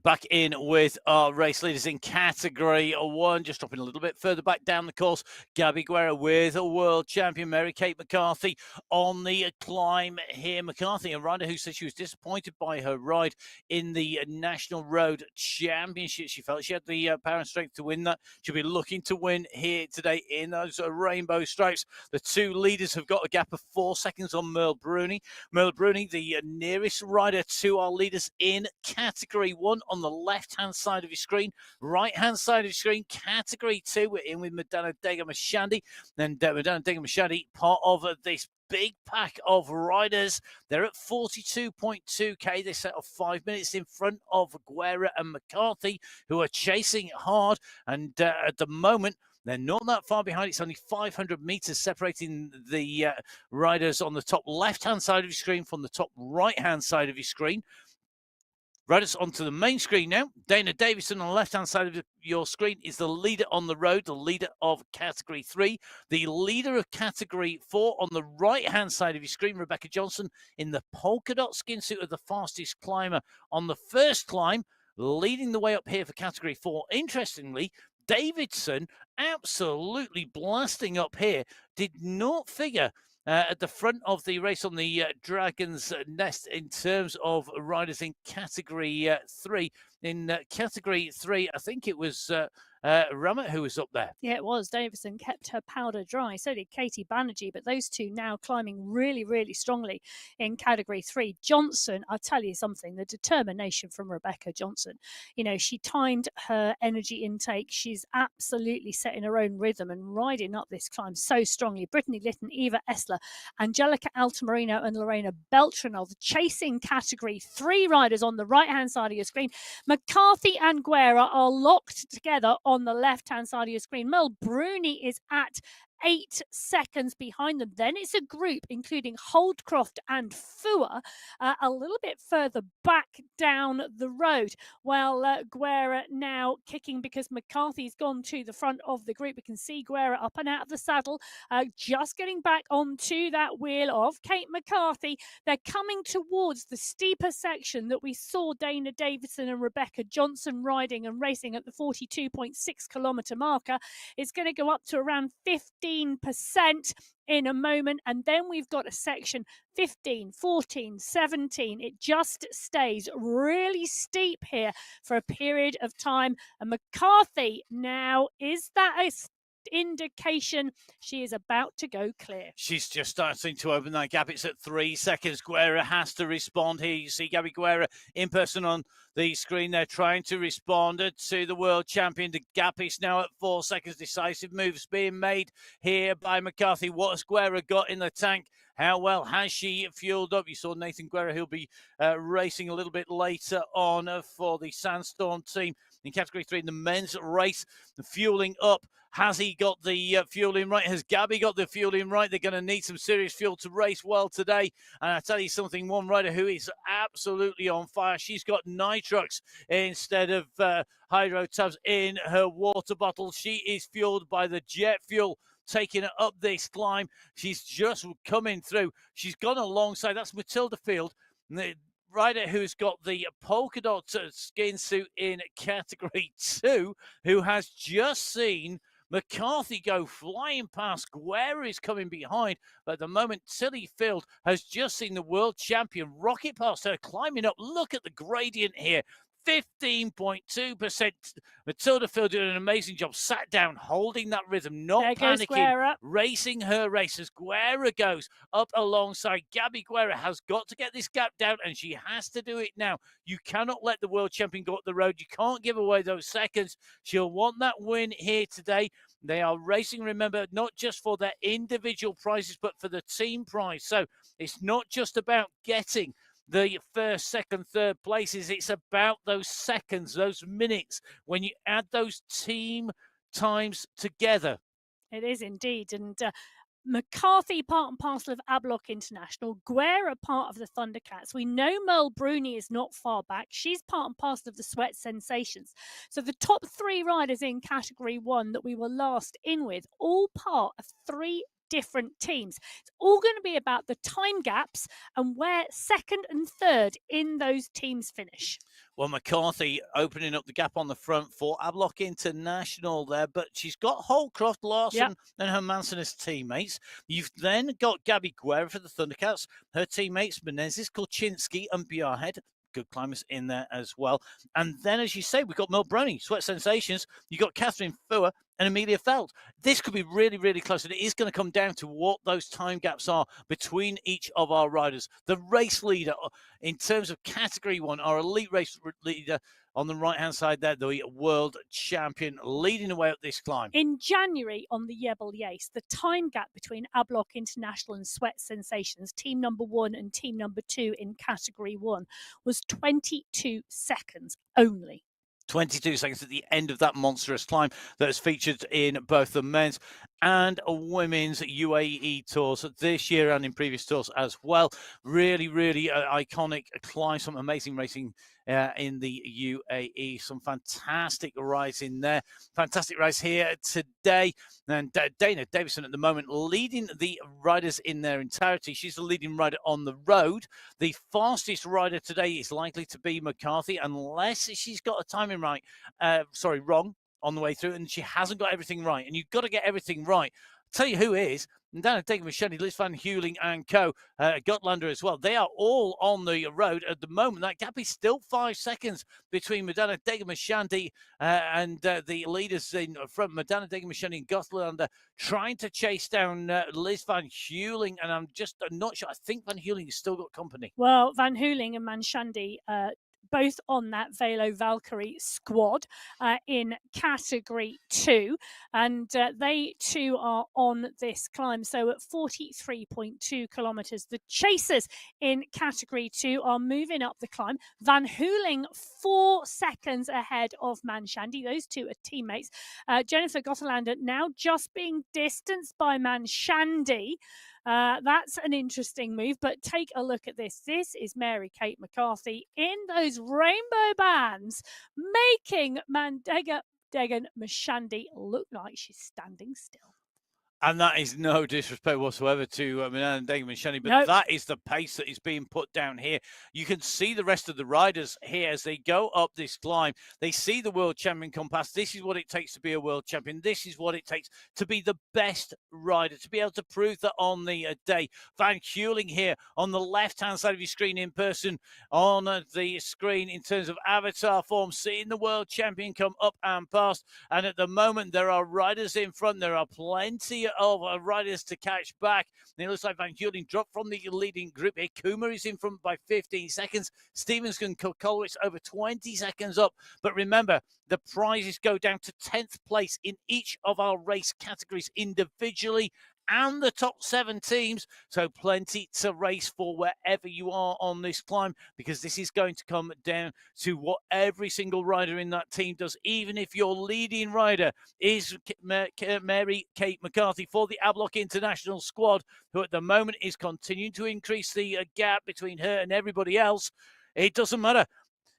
back in with our race leaders in category 1, just dropping a little bit further back down the course. Gabby Guerra with a world champion Mary-Kate McCarthy on the climb here. McCarthy, a rider who said she was disappointed by her ride in the National Road Championship. She felt she had the power and strength to win that. She'll be looking to win here today in those rainbow stripes. The two leaders have got a gap of 4 seconds on Merle Bruni. Merle Bruni, the nearest rider to our leaders in category 1 on the left-hand side of your screen. Right-hand side of your screen, category 2, we're in with Madana Dega-Mashandi. Then Madana Dega-Mashandi, part of this big pack of riders. They're at 42.2k. They set off 5 minutes in front of Guerra and McCarthy, who are chasing hard. And at the moment, they're not that far behind. It's only 500 meters separating the riders on the top left-hand side of your screen from the top right-hand side of your screen. Riders onto the main screen now. Dana Davison on the left-hand side of your screen is the leader on the road, the leader of Category 3. The leader of Category 4 on the right-hand side of your screen, Rebecca Johnson, in the polka dot skin suit of the fastest climber on the first climb, leading the way up here for Category 4. Interestingly, Davidson absolutely blasting up here, did not figure at the front of the race on the Dragon's Nest in terms of riders in Category 3. In Category 3, I think it was Ramett who was up there. Yeah, it was. Davison kept her powder dry. So did Katie Banerjee. But those two now climbing really, really strongly in Category 3. Johnson, I'll tell you something, the determination from Rebecca Johnson. You know, she timed her energy intake. She's absolutely setting her own rhythm and riding up this climb so strongly. Brittany Litton, Eva Essler, Angelica Altamarino and Lorena Beltranov chasing Category 3 riders on the right-hand side of your screen. McCarthy and Guerra are locked together on the left-hand side of your screen. Merle Bruni is at 8 seconds behind them. Then it's a group including Holdcroft and Fua a little bit further back down the road. While Guerra now kicking because McCarthy's gone to the front of the group. We can see Guerra up and out of the saddle, just getting back onto that wheel of Kate McCarthy. They're coming towards the steeper section that we saw Dana Davison and Rebecca Johnson riding and racing at the 42.6 kilometre marker. It's going to go up to around 15% in a moment, and then we've got a section 15, 14, 17. It just stays really steep here for a period of time. And McCarthy now, is that a indication she is about to go clear? She's just starting to open that gap. It's at 3 seconds. Guerra has to respond here. You see Gabby Guerra in person on the screen. They're trying to respond to the world champion. The gap is now at 4 seconds. Decisive moves being made here by McCarthy. What has Guerra got in the tank? How well has she fueled up? You saw Nathan Guerra, who'll be racing a little bit later on for the Sandstorm team in Category 3 in the men's race. The fueling up. Has he got the fueling right? Has Gabby got the fueling right? They're going to need some serious fuel to race well today. And I tell you something, one rider who is absolutely on fire. She's got nitrox instead of hydro tabs in her water bottle. She is fueled by the jet fuel, taking it up this climb. She's just coming through. She's gone alongside. That's Matilda Field, the rider who's got the polka dot skin suit in Category 2, who has just seen McCarthy go flying past. Guerra is coming behind. But at the moment, Tilly Field has just seen the world champion rocket past her, climbing up. Look at the gradient here. 15.2%. Matilda Field did an amazing job. Sat down, holding that rhythm, not panicking, racing her race as Guerra goes up alongside. Gabby Guerra has got to get this gap down, and she has to do it now. You cannot let the world champion go up the road. You can't give away those seconds. She'll want that win here today. They are racing, remember, not just for their individual prizes, but for the team prize. So it's not just about getting the first, second, third places. It's about those seconds, those minutes, when you add those team times together. It is indeed. And McCarthy, part and parcel of Ablock International. Guerra, part of the Thundercats. We know Merle Bruni is not far back. She's part and parcel of the Sweat Sensations. So the top 3 riders in Category 1 that we were last in with, all part of 3 different teams. It's all going to be about the time gaps and where second and third in those teams finish. Well, McCarthy opening up the gap on the front for Ablock International there, but she's got Holcroft, Larson, and her Mansonist teammates. You've then got Gabby Guerra for the Thundercats, her teammates Menezes, Kulczynski, and Bjarhead. Good climbers in there as well. And then, as you say, we've got Milbroni, Sweat Sensations. You've got Catherine Fua and Amelia Feld. This could be really, really close. And it is going to come down to what those time gaps are between each of our riders. The race leader, in terms of category 1, our elite race leader on the right-hand side there, the world champion leading the way up this climb. In January on the Jebel Yace, the time gap between Ablock International and Sweat Sensations, team number 1 and team number 2 in category 1, was 22 seconds only. 22 seconds at the end of that monstrous climb that is featured in both the men's and women's UAE tours this year and in previous tours as well. Really, really iconic climb, some amazing racing in the UAE. Some fantastic rides in there. Fantastic rides here today. And Dana Davison at the moment leading the riders in their entirety. She's the leading rider on the road. The fastest rider today is likely to be McCarthy, unless she's got a timing wrong on the way through, and she hasn't got everything right. And you've got to get everything right. I'll tell you who is. Dana Degger-Machete, Liz Van Heuling and co. Gotlander as well. They are all on the road at the moment. That gap is still 5 seconds between Madonna Degger-Machete and the leaders in front. Madonna Degger-Machete and Gotlander trying to chase down Liz Van Heuling, and I'm not sure. I think Van Heuling has still got company. Well, Van Heuling and Manshandi both on that Velo Valkyrie squad in category 2, and they too are on this climb. So at 43.2 kilometers, the chasers in category 2 are moving up the climb. Van Heuling 4 seconds ahead of Manshandi. Those two are teammates. Jennifer Gottelander now just being distanced by Manshandi. That's an interesting move, but take a look at this. This is Mary Kate McCarthy in those rainbow bands, making Degger-Machete look like she's standing still. And that is no disrespect whatsoever to Madonna Degger-Machete, but Nope. That is the pace that is being put down here. You can see the rest of the riders here as they go up this climb. They see the world champion come past. This is what it takes to be a world champion. This is what it takes to be the best rider, to be able to prove that on the day. Van Heuling here on the left-hand side of your screen in person, on the screen in terms of avatar form, seeing the world champion come up and past. And at the moment, there are riders in front. There are plenty of riders to catch back. And it looks like Van Heuling dropped from the leading group here. Kuma is in front by 15 seconds. Stevens and Kolowitz over 20 seconds up. But remember, the prizes go down to 10th place in each of our race categories individually and the top 7 teams. So plenty to race for wherever you are on this climb, because this is going to come down to what every single rider in that team does, even if your leading rider is Mary Kate McCarthy for the Ablock International squad, who at the moment is continuing to increase the gap between her and everybody else. It doesn't matter.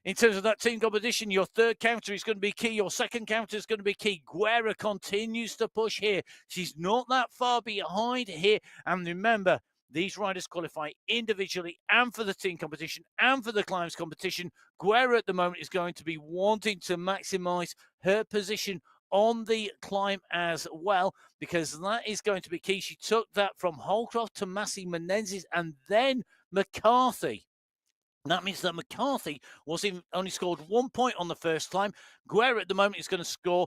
In terms of that team competition, your third counter is going to be key. Your second counter is going to be key. Guerra continues to push here. She's not that far behind here. And remember, these riders qualify individually and for the team competition and for the climbs competition. Guerra at the moment is going to be wanting to maximize her position on the climb as well, because that is going to be key. She took that from Holcroft to Massey Menezes and then McCarthy. That means that McCarthy only scored 1 point on the first climb. Guerra at the moment is going to score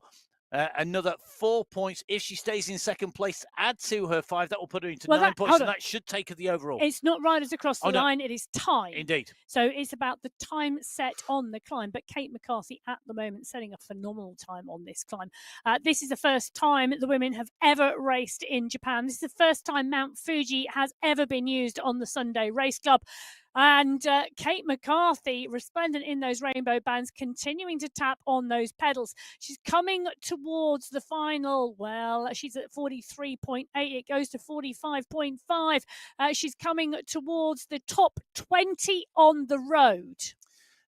another 4 points. If she stays in second place, add to her 5, that will put her into 9 points, and that should take her the overall. It's not riders across the line, it is time. Indeed. So it's about the time set on the climb. But Kate McCarthy at the moment setting a phenomenal time on this climb. This is the first time the women have ever raced in Japan. This is the first time Mount Fuji has ever been used on the Sunday Race Club. And Kate McCarthy, resplendent in those rainbow bands, continuing to tap on those pedals. She's coming towards the final. Well, she's at 43.8. It goes to 45.5. She's coming towards the top 20 on the road.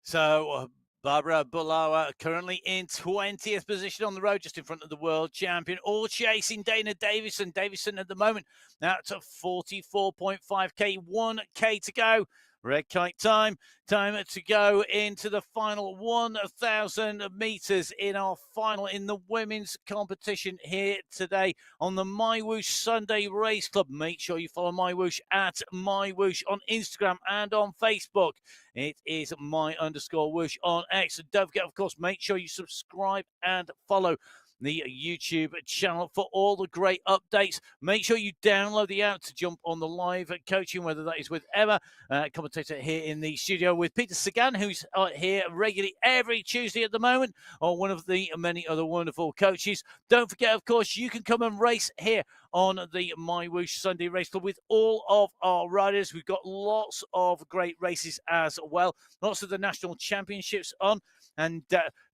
So Barbara Bulawa currently in 20th position on the road, just in front of the world champion, all chasing Dana Davison. Davison at the moment now to 44.5k, 1k to go. Red kite time to go into the final 1,000 meters in our final in the women's competition here today on the MyWhoosh Sunday Race Club. Make sure you follow MyWhoosh at MyWhoosh on Instagram and on Facebook. It is my_whoosh on X. And don't forget, of course, make sure you subscribe and follow the YouTube channel for all the great updates. Make sure you download the app to jump on the live coaching, whether that is with Emma, commentator here in the studio, with Peter Sagan, who's here regularly every Tuesday at the moment, or one of the many other wonderful coaches. Don't forget, of course, you can come and race here on the MyWhoosh Sunday Race Club with all of our riders. We've got lots of great races as well, lots of the national championships on, and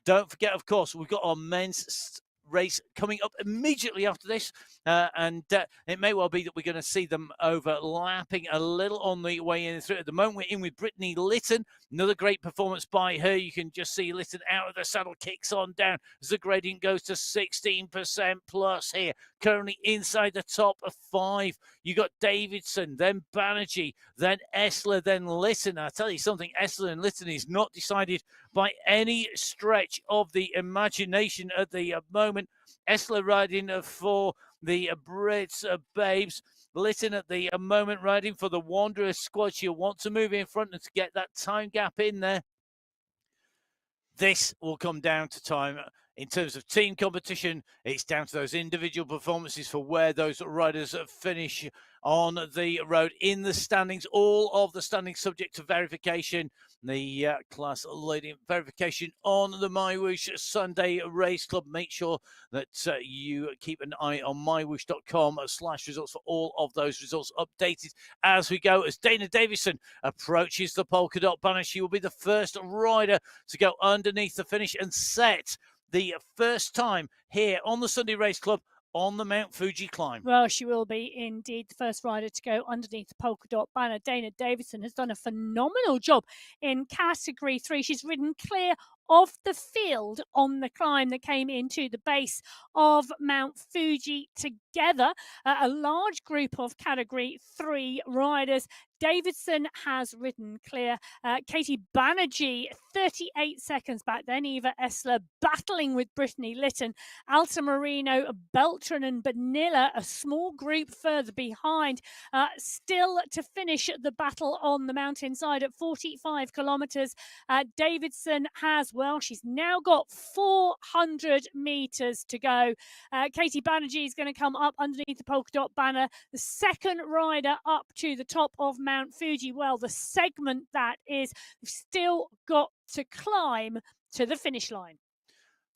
don't forget, of course, we've got our men's race coming up immediately after this, and it may well be that we're going to see them overlapping a little on the way in through. At the moment, we're in with Brittany Litton. Another great performance by her. You can just see Litton out of the saddle, kicks on down as the gradient goes to 16% plus here. Currently inside the top of 5. You got Davidson, then Banerjee, then Essler, then Litton. I tell you something, Essler and Litton is not decided by any stretch of the imagination at the moment. Essler riding for the Brits Babes. Litton at the moment riding for the Wanderers squad. She'll want to move in front and to get that time gap in there. This will come down to time. In terms of team competition, it's down to those individual performances for where those riders finish on the road in the standings. All of the standings subject to verification. The class leading verification on the MyWhoosh Sunday Race Club. Make sure that you keep an eye on mywhoosh.com/results for all of those results updated as we go. As Dana Davison approaches the polka dot banner, she will be the first rider to go underneath the finish and set the first time here on the Sunday Race Club on the Mount Fuji climb. Well, she will be indeed the first rider to go underneath the polka dot banner. Dana Davison has done a phenomenal job in Category 3. She's ridden clear of the field on the climb that came into the base of Mount Fuji together. A large group of Category 3 riders. Davidson has ridden clear. Katie Banerjee, 38 seconds back. Then Eva Essler battling with Brittany Litton. Alta Marino, Beltran and Benilla, a small group further behind. Still to finish the battle on the mountainside at 45 kilometres. Davidson has, well, she's now got 400 metres to go. Katie Banerjee is going to come up underneath the polka dot banner. The second rider up to the top of Mount Fuji. Well, the segment that is, we've still got to climb to the finish line.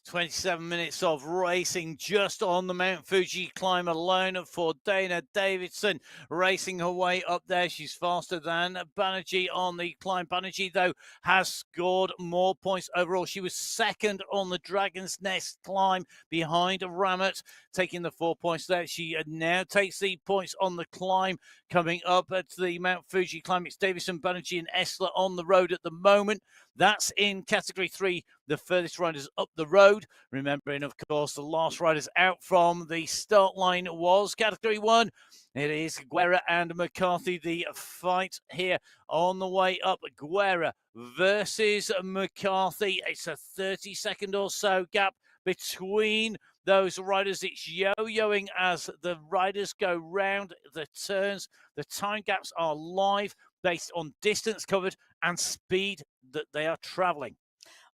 27 minutes of racing just on the Mount Fuji climb alone for Dana Davidson, racing her way up there. She's faster than Banerjee on the climb. Banerjee, though, has scored more points overall. She was second on the Dragon's Nest climb behind Ramett, taking the 4 points there. She now takes the points on the climb coming up at the Mount Fuji climb. It's Davidson, Banerjee and Essler on the road at the moment. That's in Category 3, the furthest riders up the road. Remembering, of course, the last riders out from the start line was Category 1. It is Guerra and McCarthy, the fight here on the way up. Guerra versus McCarthy. It's a 30-second or so gap between those riders. It's yo-yoing as the riders go round the turns. The time gaps are live based on distance covered and speed that they are traveling.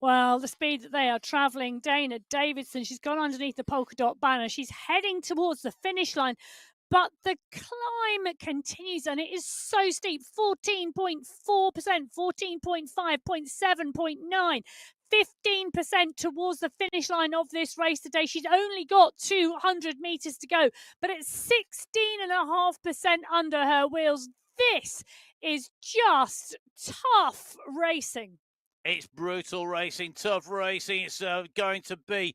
Well, the speed that they are traveling, Dana Davidson, she's gone underneath the polka dot banner. She's heading towards the finish line, but the climb continues and it is so steep. 14.4%, 14.5, 0.7, 0.9. 15% towards the finish line of this race today. She's only got 200 meters to go, but it's 16.5% under her wheels. This is just tough racing. It's brutal racing, tough racing. It's going to be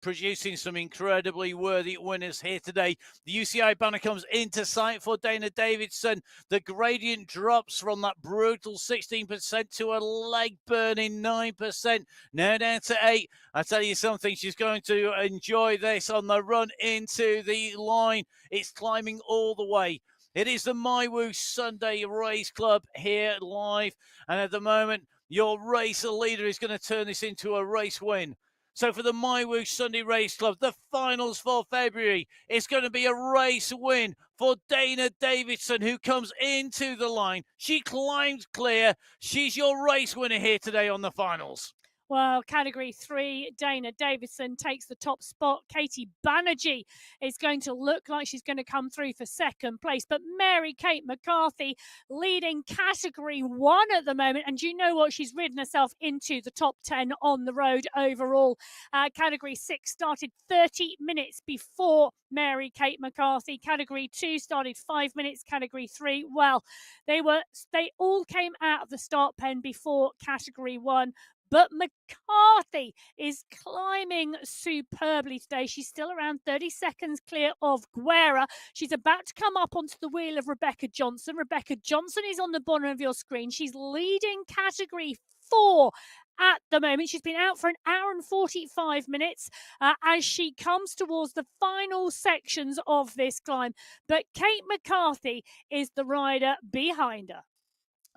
producing some incredibly worthy winners here today. The UCI banner comes into sight for Dana Davidson. The gradient drops from that brutal 16% to a leg-burning 9%. Now down to 8. I tell you something, she's going to enjoy this on the run into the line. It's climbing all the way. It is the MyWhoosh Sunday Race Club here live. And at the moment, your race leader is going to turn this into a race win. So for the MyWhoosh Sunday Race Club, the finals for February, it's going to be a race win for Dana Davidson, who comes into the line. She climbs clear. She's your race winner here today on the finals. Well, Category 3, Dana Davidson takes the top spot. Katie Banerjee is going to look like she's going to come through for second place. But Mary-Kate McCarthy leading Category 1 at the moment. And you know what? She's ridden herself into the top 10 on the road overall. Category 6 started 30 minutes before Mary-Kate McCarthy. Category 2 started 5 minutes. Category 3, well, they all came out of the start pen before Category 1. But McCarthy is climbing superbly today. She's still around 30 seconds clear of Guerra. She's about to come up onto the wheel of Rebecca Johnson. Rebecca Johnson is on the bottom of your screen. She's leading Category 4 at the moment. She's been out for an hour and 45 minutes as she comes towards the final sections of this climb. But Kate McCarthy is the rider behind her.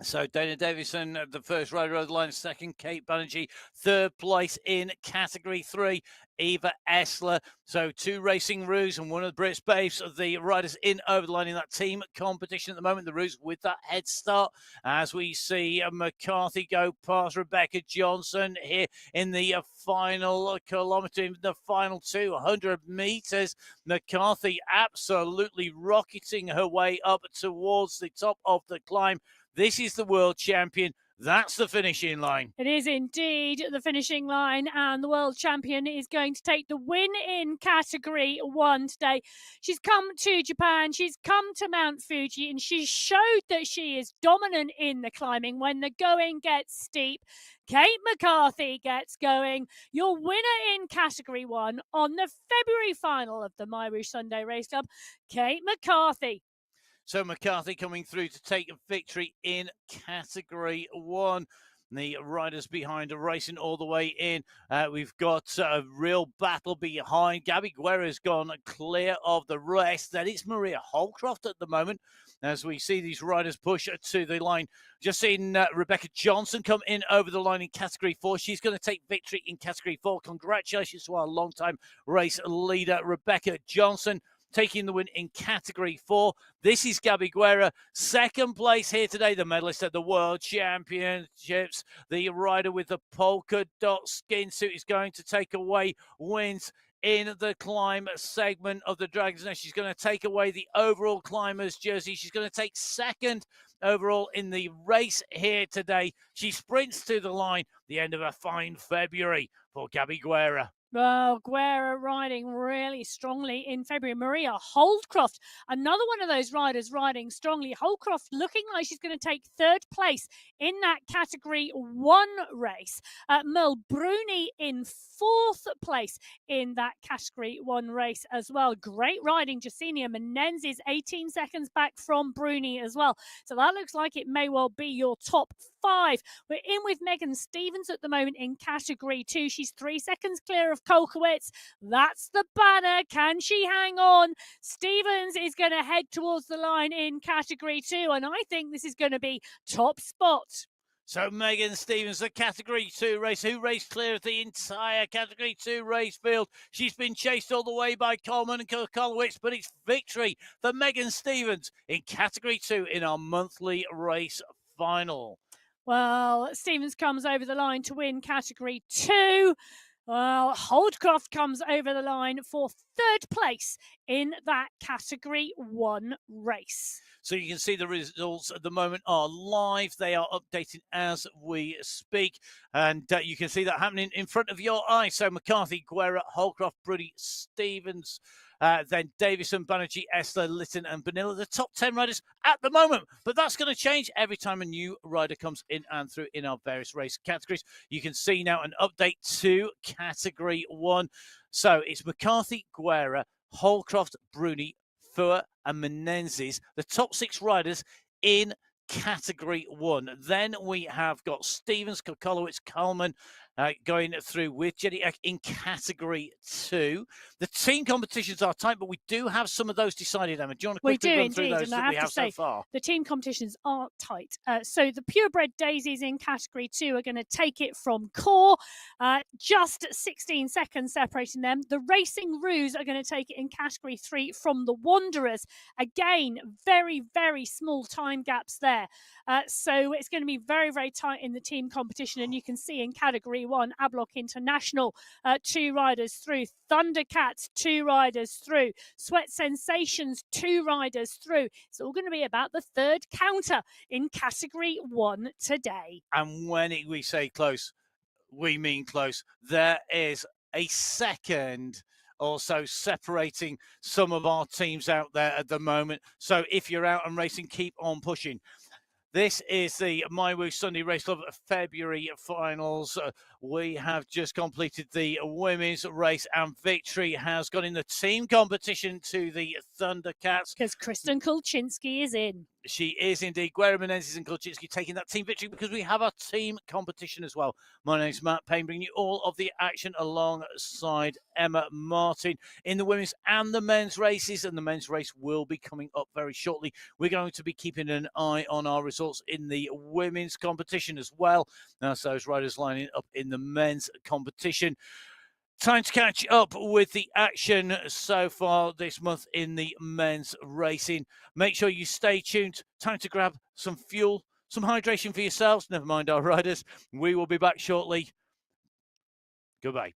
So Dana Davidson, the first rider over the line, second Kate Banerjee, third place in Category 3, Eva Essler. So 2 Racing Roos and one of the British Babes, the riders in over the line in that team competition at the moment. The Roos with that head start as we see McCarthy go past Rebecca Johnson here in the final kilometre, in the final 200 metres. McCarthy absolutely rocketing her way up towards the top of the climb. This is the world champion. That's the finishing line. It is indeed the finishing line, and the world champion is going to take the win in Category 1 today. She's come to Japan, she's come to Mount Fuji, and she showed that she is dominant in the climbing when the going gets steep. Kate McCarthy gets going. Your winner in Category 1 on the February final of the MyWhoosh Sunday Race Club, Kate McCarthy. So McCarthy coming through to take a victory in Category 1. The riders behind are racing all the way in. We've got a real battle behind. Gabby Guerra's gone clear of the rest. Then it's Maria Holcroft at the moment as we see these riders push to the line. Just seen Rebecca Johnson come in over the line in Category 4. She's going to take victory in Category 4. Congratulations to our long-time race leader, Rebecca Johnson, taking the win in Category 4. This is Gabby Guerra, second place here today, the medalist at the World Championships. The rider with the polka dot skin suit is going to take away wins in the climb segment of the Dragons. Now she's going to take away the overall climbers jersey. She's going to take second overall in the race here today. She sprints to the line, the end of a fine February for Gabby Guerra. Well, Guerra riding really strongly in February. Maria Holcroft, another one of those riders riding strongly. Holcroft looking like she's going to take third place in that Category 1 race. Merle Bruni in fourth place in that Category 1 race as well. Great riding. Jacinia Menendez 18 seconds back from Bruni as well. So that looks like it may well be your top 5. We're in with Megan Stevens at the moment in Category 2. She's 3 seconds clear of Kolkowitz. That's the banner. Can she hang on? Stevens is going to head towards the line in Category 2, and I think this is going to be top spot. So Megan Stevens, the Category 2 race, who raced clear of the entire Category 2 race field. She's been chased all the way by Coleman and Kolkowitz, but it's victory for Megan Stevens in Category 2 in our monthly race final. Well, Stevens comes over the line to win Category 2. Well, Holdcroft comes over the line for third place in that Category 1 race. So you can see the results at the moment are live. They are updating as we speak. And you can see that happening in front of your eyes. So McCarthy, Guerra, Holcroft, Bruni, Stevens, then Davison, Banerjee, Esler, Litton and Vanilla, the top 10 riders at the moment. But that's going to change every time a new rider comes in and through in our various race categories. You can see now an update to Category 1. So it's McCarthy, Guerra, Holcroft, Bruni, Fua and Menezes, the top 6 riders in Category 1. Then we have got Stevens, Kolowitz, Coleman going through with Jenny Eck in Category 2. The team competitions are tight, but we do have some of those decided, Emma. Do you want to quickly run through those that we have so far? The team competitions are tight. So the purebred daisies in Category 2 are going to take it from Core, just 16 seconds separating them. The Racing Roos are going to take it in Category 3 from the Wanderers. Again, very, very small time gaps there. So it's going to be very, very tight in the team competition. And you can see in Category 1, Ablock International, 2 riders through. Thundercats, 2 riders through. Sweat Sensations, 2 riders through. It's all going to be about the third counter in Category 1 today. And when we say close, we mean close. There is a second or so separating some of our teams out there at the moment. So if you're out and racing, keep on pushing. This is the MyWhoosh Sunday Race Club February finals. We have just completed the women's race and Victory has gone in the team competition to the Thundercats. Because Kristen Kulczynski is in. She is indeed. Guerra, Menezes and Kulczynski taking that team victory because we have a team competition as well. My name's Matt Payne, bringing you all of the action alongside Emma Martin in the women's and the men's races. And the men's race will be coming up very shortly. We're going to be keeping an eye on our results in the women's competition as well. That's those riders lining up in the men's competition. Time to catch up with the action so far this month in the men's racing. Make sure you stay tuned. Time to grab some fuel, some hydration for yourselves. Never mind our riders. We will be back shortly. Goodbye.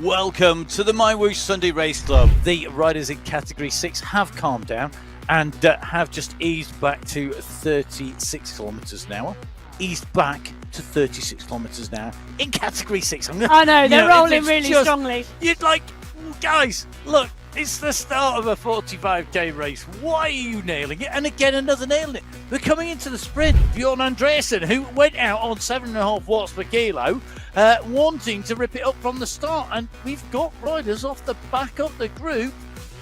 Welcome to the MyWhoosh Sunday Race Club. The riders in Category 6 have calmed down and have just eased back to 36 kilometres an hour. Eased back to 36 kilometres an hour in Category 6. I know, they're rolling really strongly. You'd like, guys, look, it's the start of a 45k race. Why are you nailing it? And again, another nailing it. They're coming into the sprint. Bjorn Andreasen, who went out on 7.5 watts per kilo, wanting to rip it up from the start. And we've got riders off the back of the group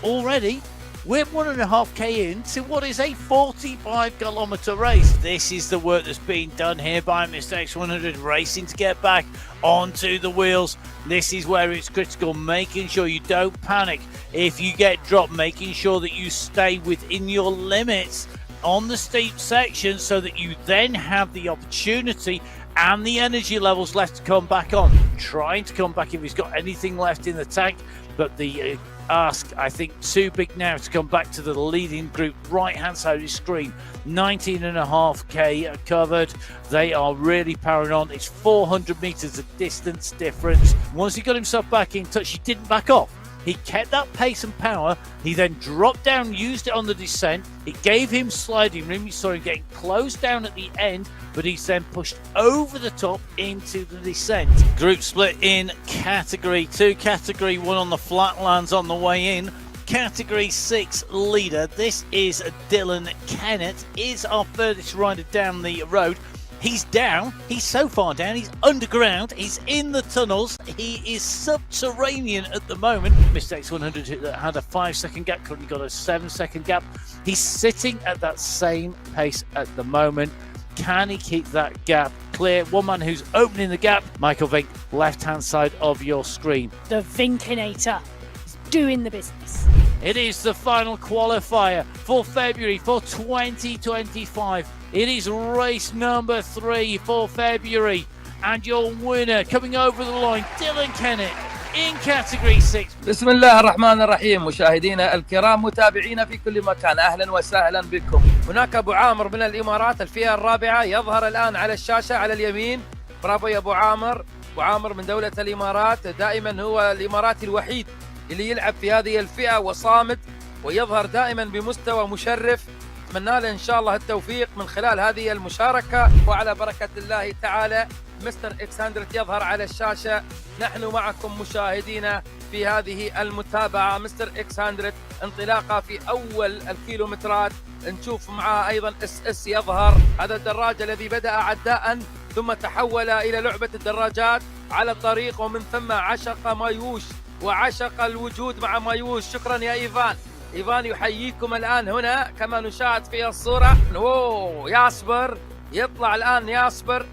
already. We're 1.5k into what is a 45-kilometre race. This is the work that's being done here by Mr. X100 Racing to get back onto the wheels. This is where it's critical, making sure you don't panic if you get dropped, making sure that you stay within your limits on the steep section so that you then have the opportunity and the energy levels left to come back on. Trying to come back if he's got anything left in the tank, but the ask, I think, too big now to come back to the leading group right hand side of the screen. 19.5k covered. They are really powering on. It's 400 meters of distance difference. Once he got himself back in touch, he didn't back off. He kept that pace and power. He then dropped down, used it on the descent. It gave him sliding room. You saw him getting closed down at the end, but he's then pushed over the top into the descent. Group split in Category 2. Category 1 on the flatlands on the way in. Category 6 leader. This is Dylan Kennett. Is our furthest rider down the road. He's down. He's so far down. He's underground. He's in the tunnels. He is subterranean at the moment. Mr. X100 had a 5-second gap. Currently got a 7-second gap. He's sitting at that same pace at the moment. Can he keep that gap clear? One man who's opening the gap, Michael Vink, left-hand side of your screen. The Vinkinator is doing the business. It is the final qualifier for February for 2025. It is race number 3 for February. And your winner coming over the line, Dylan Kennett in Category 6. بسم الله الرحمن الرحيم. مشاهدينا الكرام، متابعينا في كل مكان، أهلا وسهلا بكم. هناك أبو عامر من الإمارات، الفئة الرابعة، يظهر الآن على الشاشة على اليمين. برافو يا أبو عامر. أبو عامر من دولة الإمارات، دائما هو الإماراتي الوحيد اللي يلعب في هذه الفئة وصامد ويظهر دائما بمستوى مشرف. أتمنى له إن شاء الله التوفيق من خلال هذه المشاركة، وعلى بركة الله تعالى مستر إكس 100 يظهر على الشاشة. نحن معكم مشاهدينا في هذه المتابعة. مستر إكس 100 انطلاقة في أول الكيلومترات، نشوف معاه أيضا اس يظهر. هذا الدراج الذي بدأ عداء ثم تحول إلى لعبة الدراجات على الطريق، ومن ثم عشق مايوش وعشق الوجود مع مايوش. شكرا يا إيفان. إيفان يحييكم الآن هنا كما نشاهد في الصورة. أوه ياسبر يطلع الآن،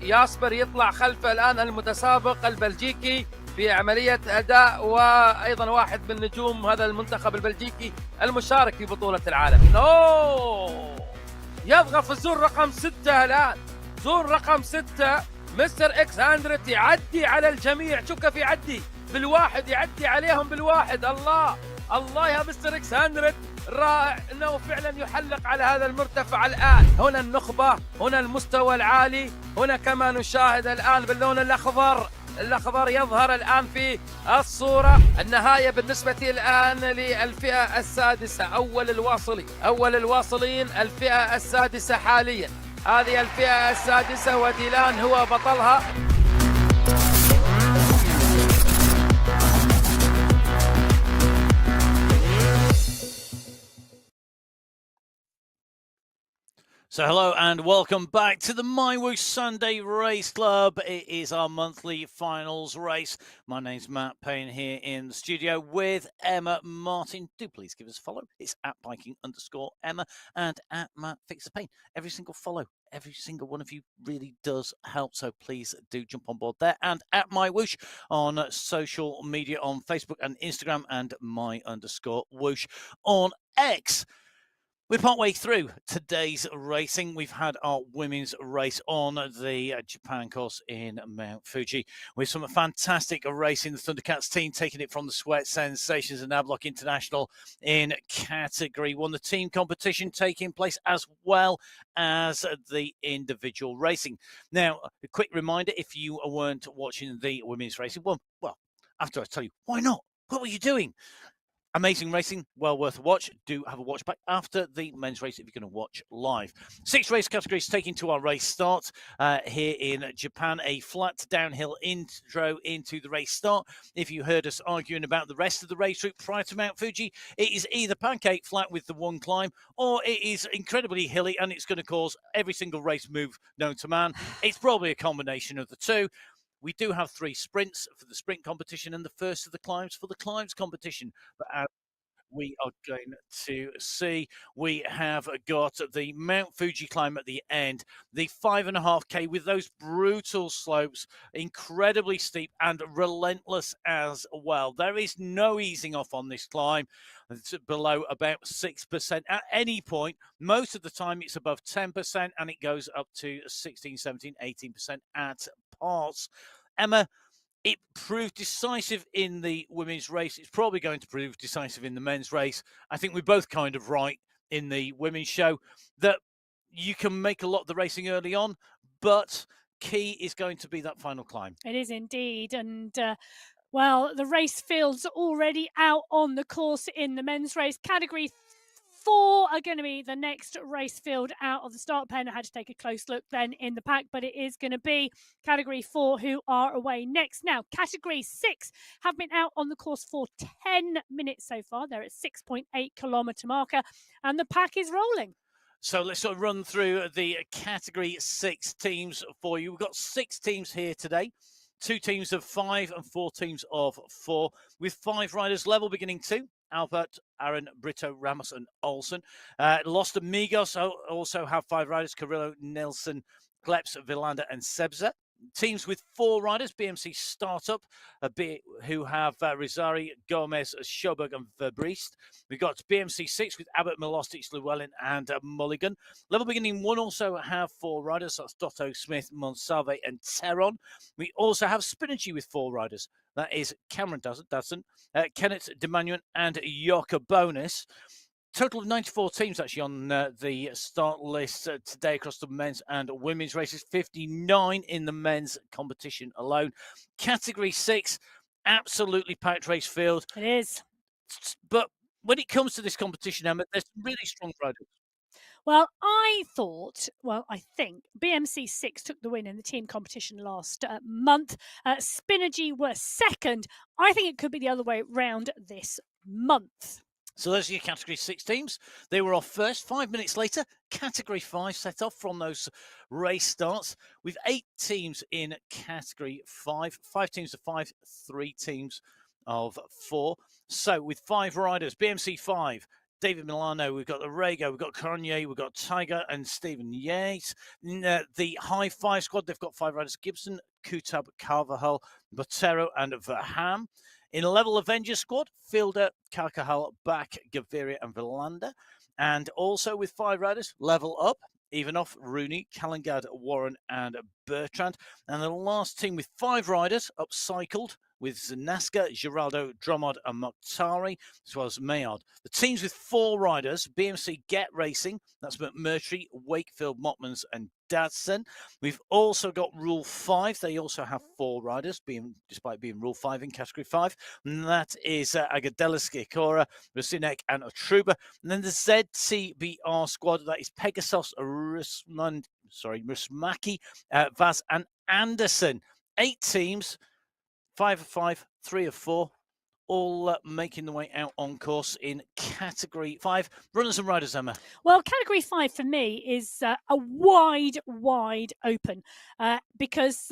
ياسبر يطلع خلفه الآن المتسابق البلجيكي في عملية أداء، وأيضا واحد من نجوم هذا المنتخب البلجيكي المشارك في بطولة العالم. أوه يضغط في الزون رقم 6 الآن، زون رقم 6. مستر إكس 100 يعدي على الجميع. شوف كيف يعدي بالواحد، يعدي عليهم بالواحد. الله يا مستر إكس 100 رائع انه فعلا يحلق على هذا المرتفع الان. هنا النخبه، هنا المستوى العالي، هنا كما نشاهد الان باللون الاخضر يظهر الان في الصوره. النهايه بالنسبه الان للفئه السادسه، اول الواصلين الفئه السادسه حاليا. هذه الفئه السادسه وديلان هو بطلها. So hello and welcome back to the MyWhoosh Sunday Race Club. It is our monthly finals race. My name's Matt Payne here in the studio with Emma Martin. Do please give us a follow. It's at biking_Emma and at Matt Fixer Payne. Every single follow, every single one of you really does help. So please do jump on board there. And at MyWhoosh on social media on Facebook and Instagram, and my_whoosh on X. We're partway through today's racing. We've had our women's race on the Japan course in Mount Fuji with some fantastic racing. The Thundercats team taking it from the Sweat Sensations and Nablock International in Category 1. The team competition taking place as well as the individual racing. Now, a quick reminder, if you weren't watching the women's racing, well, after I tell you, why not? What were you doing? Amazing racing, well worth a watch. Do have a watch back after the men's race if you're going to watch live. 6 race categories taking to our race start here in Japan. A flat downhill intro into the race start. If you heard us arguing about the rest of the race route prior to Mount Fuji, it is either pancake flat with the one climb, or it is incredibly hilly and it's going to cause every single race move known to man. It's probably a combination of the two. We do have 3 sprints for the sprint competition and the first of the climbs for the climbs competition. But we are going to see. We have got the Mount Fuji climb at the end, the 5.5K with those brutal slopes, incredibly steep and relentless as well. There is no easing off on this climb. It's below about 6% at any point. Most of the time it's above 10% and it goes up to 16, 17, 18% at parts. Emma, it proved decisive in the women's race. It's probably going to prove decisive in the men's race. I think we're both kind of right in the women's show that you can make a lot of the racing early on, but key is going to be that final climb. It is indeed. And well, the race field's already out on the course in the men's race. Category 4 are going to be the next race field out of the start pen. I had to take a close look then in the pack, but it is going to be Category 4 who are away next. Now, Category 6 have been out on the course for 10 minutes so far. They're at 6.8 kilometre marker, and the pack is rolling. So let's sort of run through the Category 6 teams for you. We've got 6 teams here today. 2 teams of 5 and 4 teams of 4, with 5 riders level beginning 2. Albert, Aaron, Brito, Ramos, and Olsen. Los Amigos also have 5 riders: Carrillo, Nelson, Kleps, Villander, and Sebza. Teams with 4 riders: BMC Startup, who have Rizari, Gomez, Schoberg, and Verbriest. We've got BMC 6 with Abbott, Milostic, Llewellyn, and Mulligan. Level beginning 1 also have 4 riders. That's Dotto, Smith, Monsalve, and Teron. We also have Spinergy with 4 riders. That is Cameron Dudson, Kenneth Demanuan, and Yoka Bonus. Total of 94 teams actually on the start list today across the men's and women's races. 59 in the men's competition alone. Category 6, absolutely packed race field. It is. But when it comes to this competition, Emma, there's some really strong riders. Well, I think BMC 6 took the win in the team competition last month. Spinergy were second. I think it could be the other way round this month. So those are your Category 6 teams. They were off first. 5 minutes later, Category 5 set off from those race starts with 8 teams in Category 5. 5 teams of 5, 3 teams of 4. So with 5 riders, BMC 5, David Milano, we've got Arrego, we've got Cornier, we've got Tiger and Stephen Yates. The High 5 squad, they've got 5 riders: Gibson, Kutab, Carvajal, Botero, and Verham. In a Level Avengers squad, Fielder, Carcajal, Bach, Gaviria, and Villander. And also with 5 riders, Level Up, Ivanov, Rooney, Calangad, Warren, and Bertrand. And the last team with 5 riders, upcycled, with Zanaska, Giraldo, Drummond, and Mokhtari, as well as Mayard. The teams with 4 riders: BMC Get Racing, that's McMurtry, Wakefield, Motmans, and Dadson. We've also got Rule 5. They also have 4 riders, despite being Rule 5 in Category 5. And that is Agadelis, Skikora, Rasinek, and Otruba. And then the ZTBR squad, that is Pegasus, Rusmaki, Vaz, and Anderson. 8 teams. 5 of 5, 3 of 4, all making the way out on course in Category 5. Runners and riders, Emma. Well, Category 5 for me is a wide open because,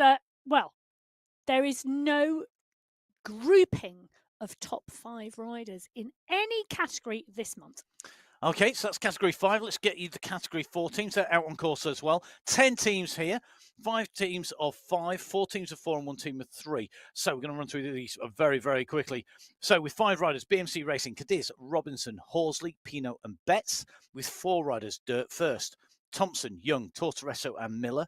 there is no grouping of top 5 riders in any category this month. Okay, so that's Category 5. Let's get you the Category 4 teams. They're out on course as well. 10 teams here. 5 teams of 5, 4 teams of 4, and 1 team of 3. So we're going to run through these very, very quickly. So with 5 riders, BMC Racing, Cadiz, Robinson, Horsley, Pino, and Betts. With 4 riders, Dirt First, Thompson, Young, Tortoresso, and Miller.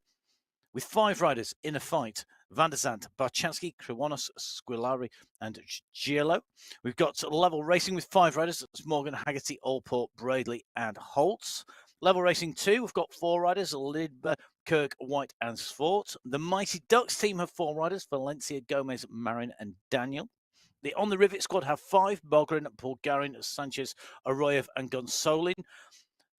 With 5 riders, In a Fight, Van der Zandt, Barchansky, Kriwanos, Squilari, and Giello. We've got Level Racing with 5 riders. That's Morgan, Haggerty, Allport, Bradley, and Holtz. Level Racing 2, we've got 4 riders: Lidber, Kirk, White, and Svort. The Mighty Ducks team have 4 riders: Valencia, Gomez, Marin, and Daniel. The On the Rivet squad have 5: Bogren, Bulgarin, Sanchez, Arroyev, and Gonsolin.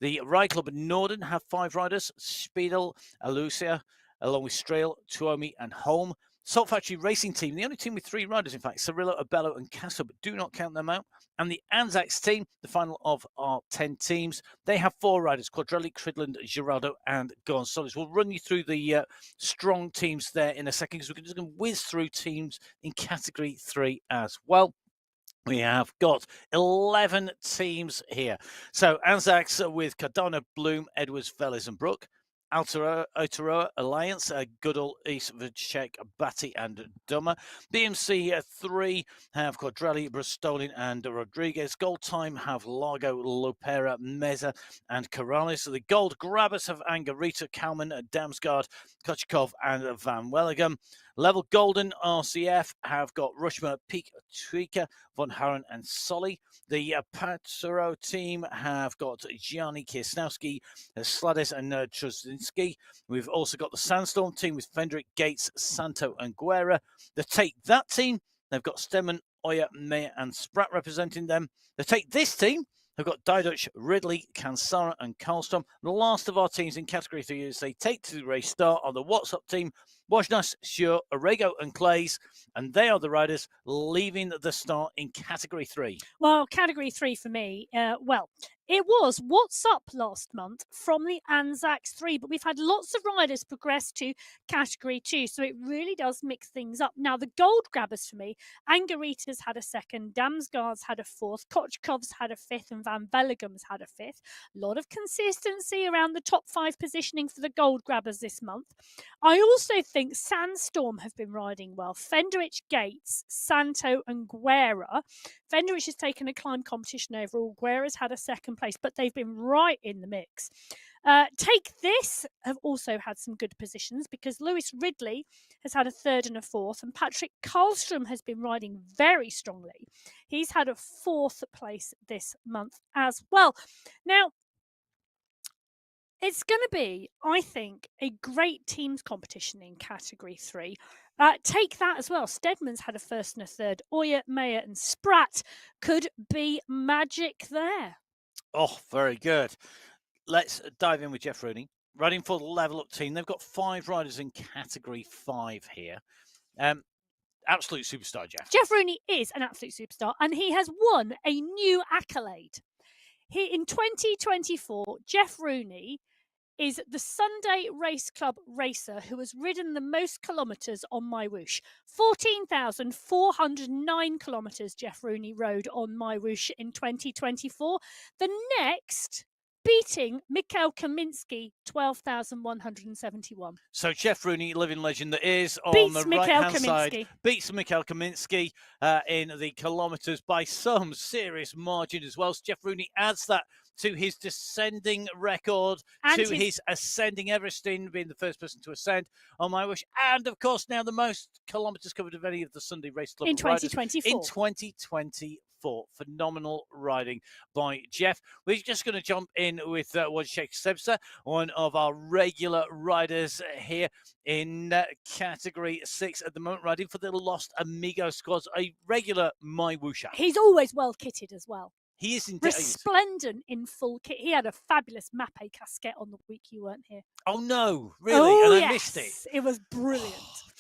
The Ride Club Norden have 5 riders: Spiedel, Alucia, along with Strail, Tuomi, and Holm. Salt Factory Racing Team, the only team with 3 riders, in fact, Cirillo, Abello and Castro, but do not count them out. And the Anzacs team, the final of our 10 teams, they have 4 riders, Quadrelli, Cridland, Girardo and Gonzalez. We'll run you through the strong teams there in a second, because we're just going to whiz through teams in Category 3 as well. We have got 11 teams here. So Anzacs with Cardano, Bloom, Edwards, Velez and Brook. Aotearoa Alliance, Goodall, East, Vicek, Batty and Dummer. BMC 3 have Quadrelli, Bristolin and Rodriguez. Gold Time have Largo, Lopera, Meza and Corrales. The Gold Grabbers have Angarita, Kalman, Damsgaard, Kochikov and Van Welligam. Level Golden RCF have got Rushma, Peak, Tweaker, Von Haren and Solly. The Patsuro team have got Gianni Kiesnowski, Slades and Truzinski. We've also got the Sandstorm team with Fendrick, Gates, Santo and Guerra. The Take That team, they've got Stemmen, Oya, Mayer and Spratt representing them. The Take This team, they've got Diduch, Ridley, Kansara and Karlstrom. The last of our teams in Category 3 is they take to the race start on the What's Up team, Wojnas, Sure, Orego and Clays, and they are the riders leaving the start in Category 3. Well, Category 3 for me, it was What's Up last month from the Anzacs 3, but we've had lots of riders progress to Category 2, so it really does mix things up. Now, the gold grabbers for me, Angarita's had a second, Damsgaard's had a fourth, Kochkov's had a fifth, and Van Velligam's had a fifth. A lot of consistency around the top 5 positioning for the gold grabbers this month. I also think Sandstorm have been riding well. Fenderich, Gates, Santo and Guerra. Fenderich has taken a climb competition overall. Guerra's had a second place, but they've been right in the mix. Take This have also had some good positions, because Lewis Ridley has had a third and a fourth, and Patrick Karlstrom has been riding very strongly. He's had a 4th place this month as well. Now, it's going to be, I think, a great teams competition in Category 3. Take That as well. Stedman's had a first and a third. Oya, Mayer and Spratt could be magic there. Oh, very good. Let's dive in with Jeff Rooney. Riding for the Level Up team. They've got 5 riders in Category 5 here. Absolute superstar, Jeff. Jeff Rooney is an absolute superstar, and he has won a new accolade. In 2024, Jeff Rooney is the Sunday Race Club racer who has ridden the most kilometres on MyWhoosh. 14,409 kilometres Jeff Rooney rode on MyWhoosh in 2024. The next, beating Mikhail Kaminsky, 12,171. So Jeff Rooney, living legend that is on Beats the Mikhail right-hand side, Kaminsky. beats Mikhail Kaminsky in the kilometres by some serious margin as well. So Jeff Rooney adds that to his descending record, And to his ascending, Everesting being the first person to ascend on MyWhoosh, and of course now the most kilometres covered of any of the Sunday Race Club in riders 2024. in 2024. Phenomenal riding by Jeff. We're just going to jump in with Wojciech Sebsa, one of our regular riders here in Category 6 at the moment, riding for the Lost Amigo squads, a regular MyWhoosher. He's always well kitted as well. He is indeed resplendent in full kit. He had a fabulous Mappe casquette on the week you weren't here. Oh no, really? Oh, and yes. I missed it. It was brilliant.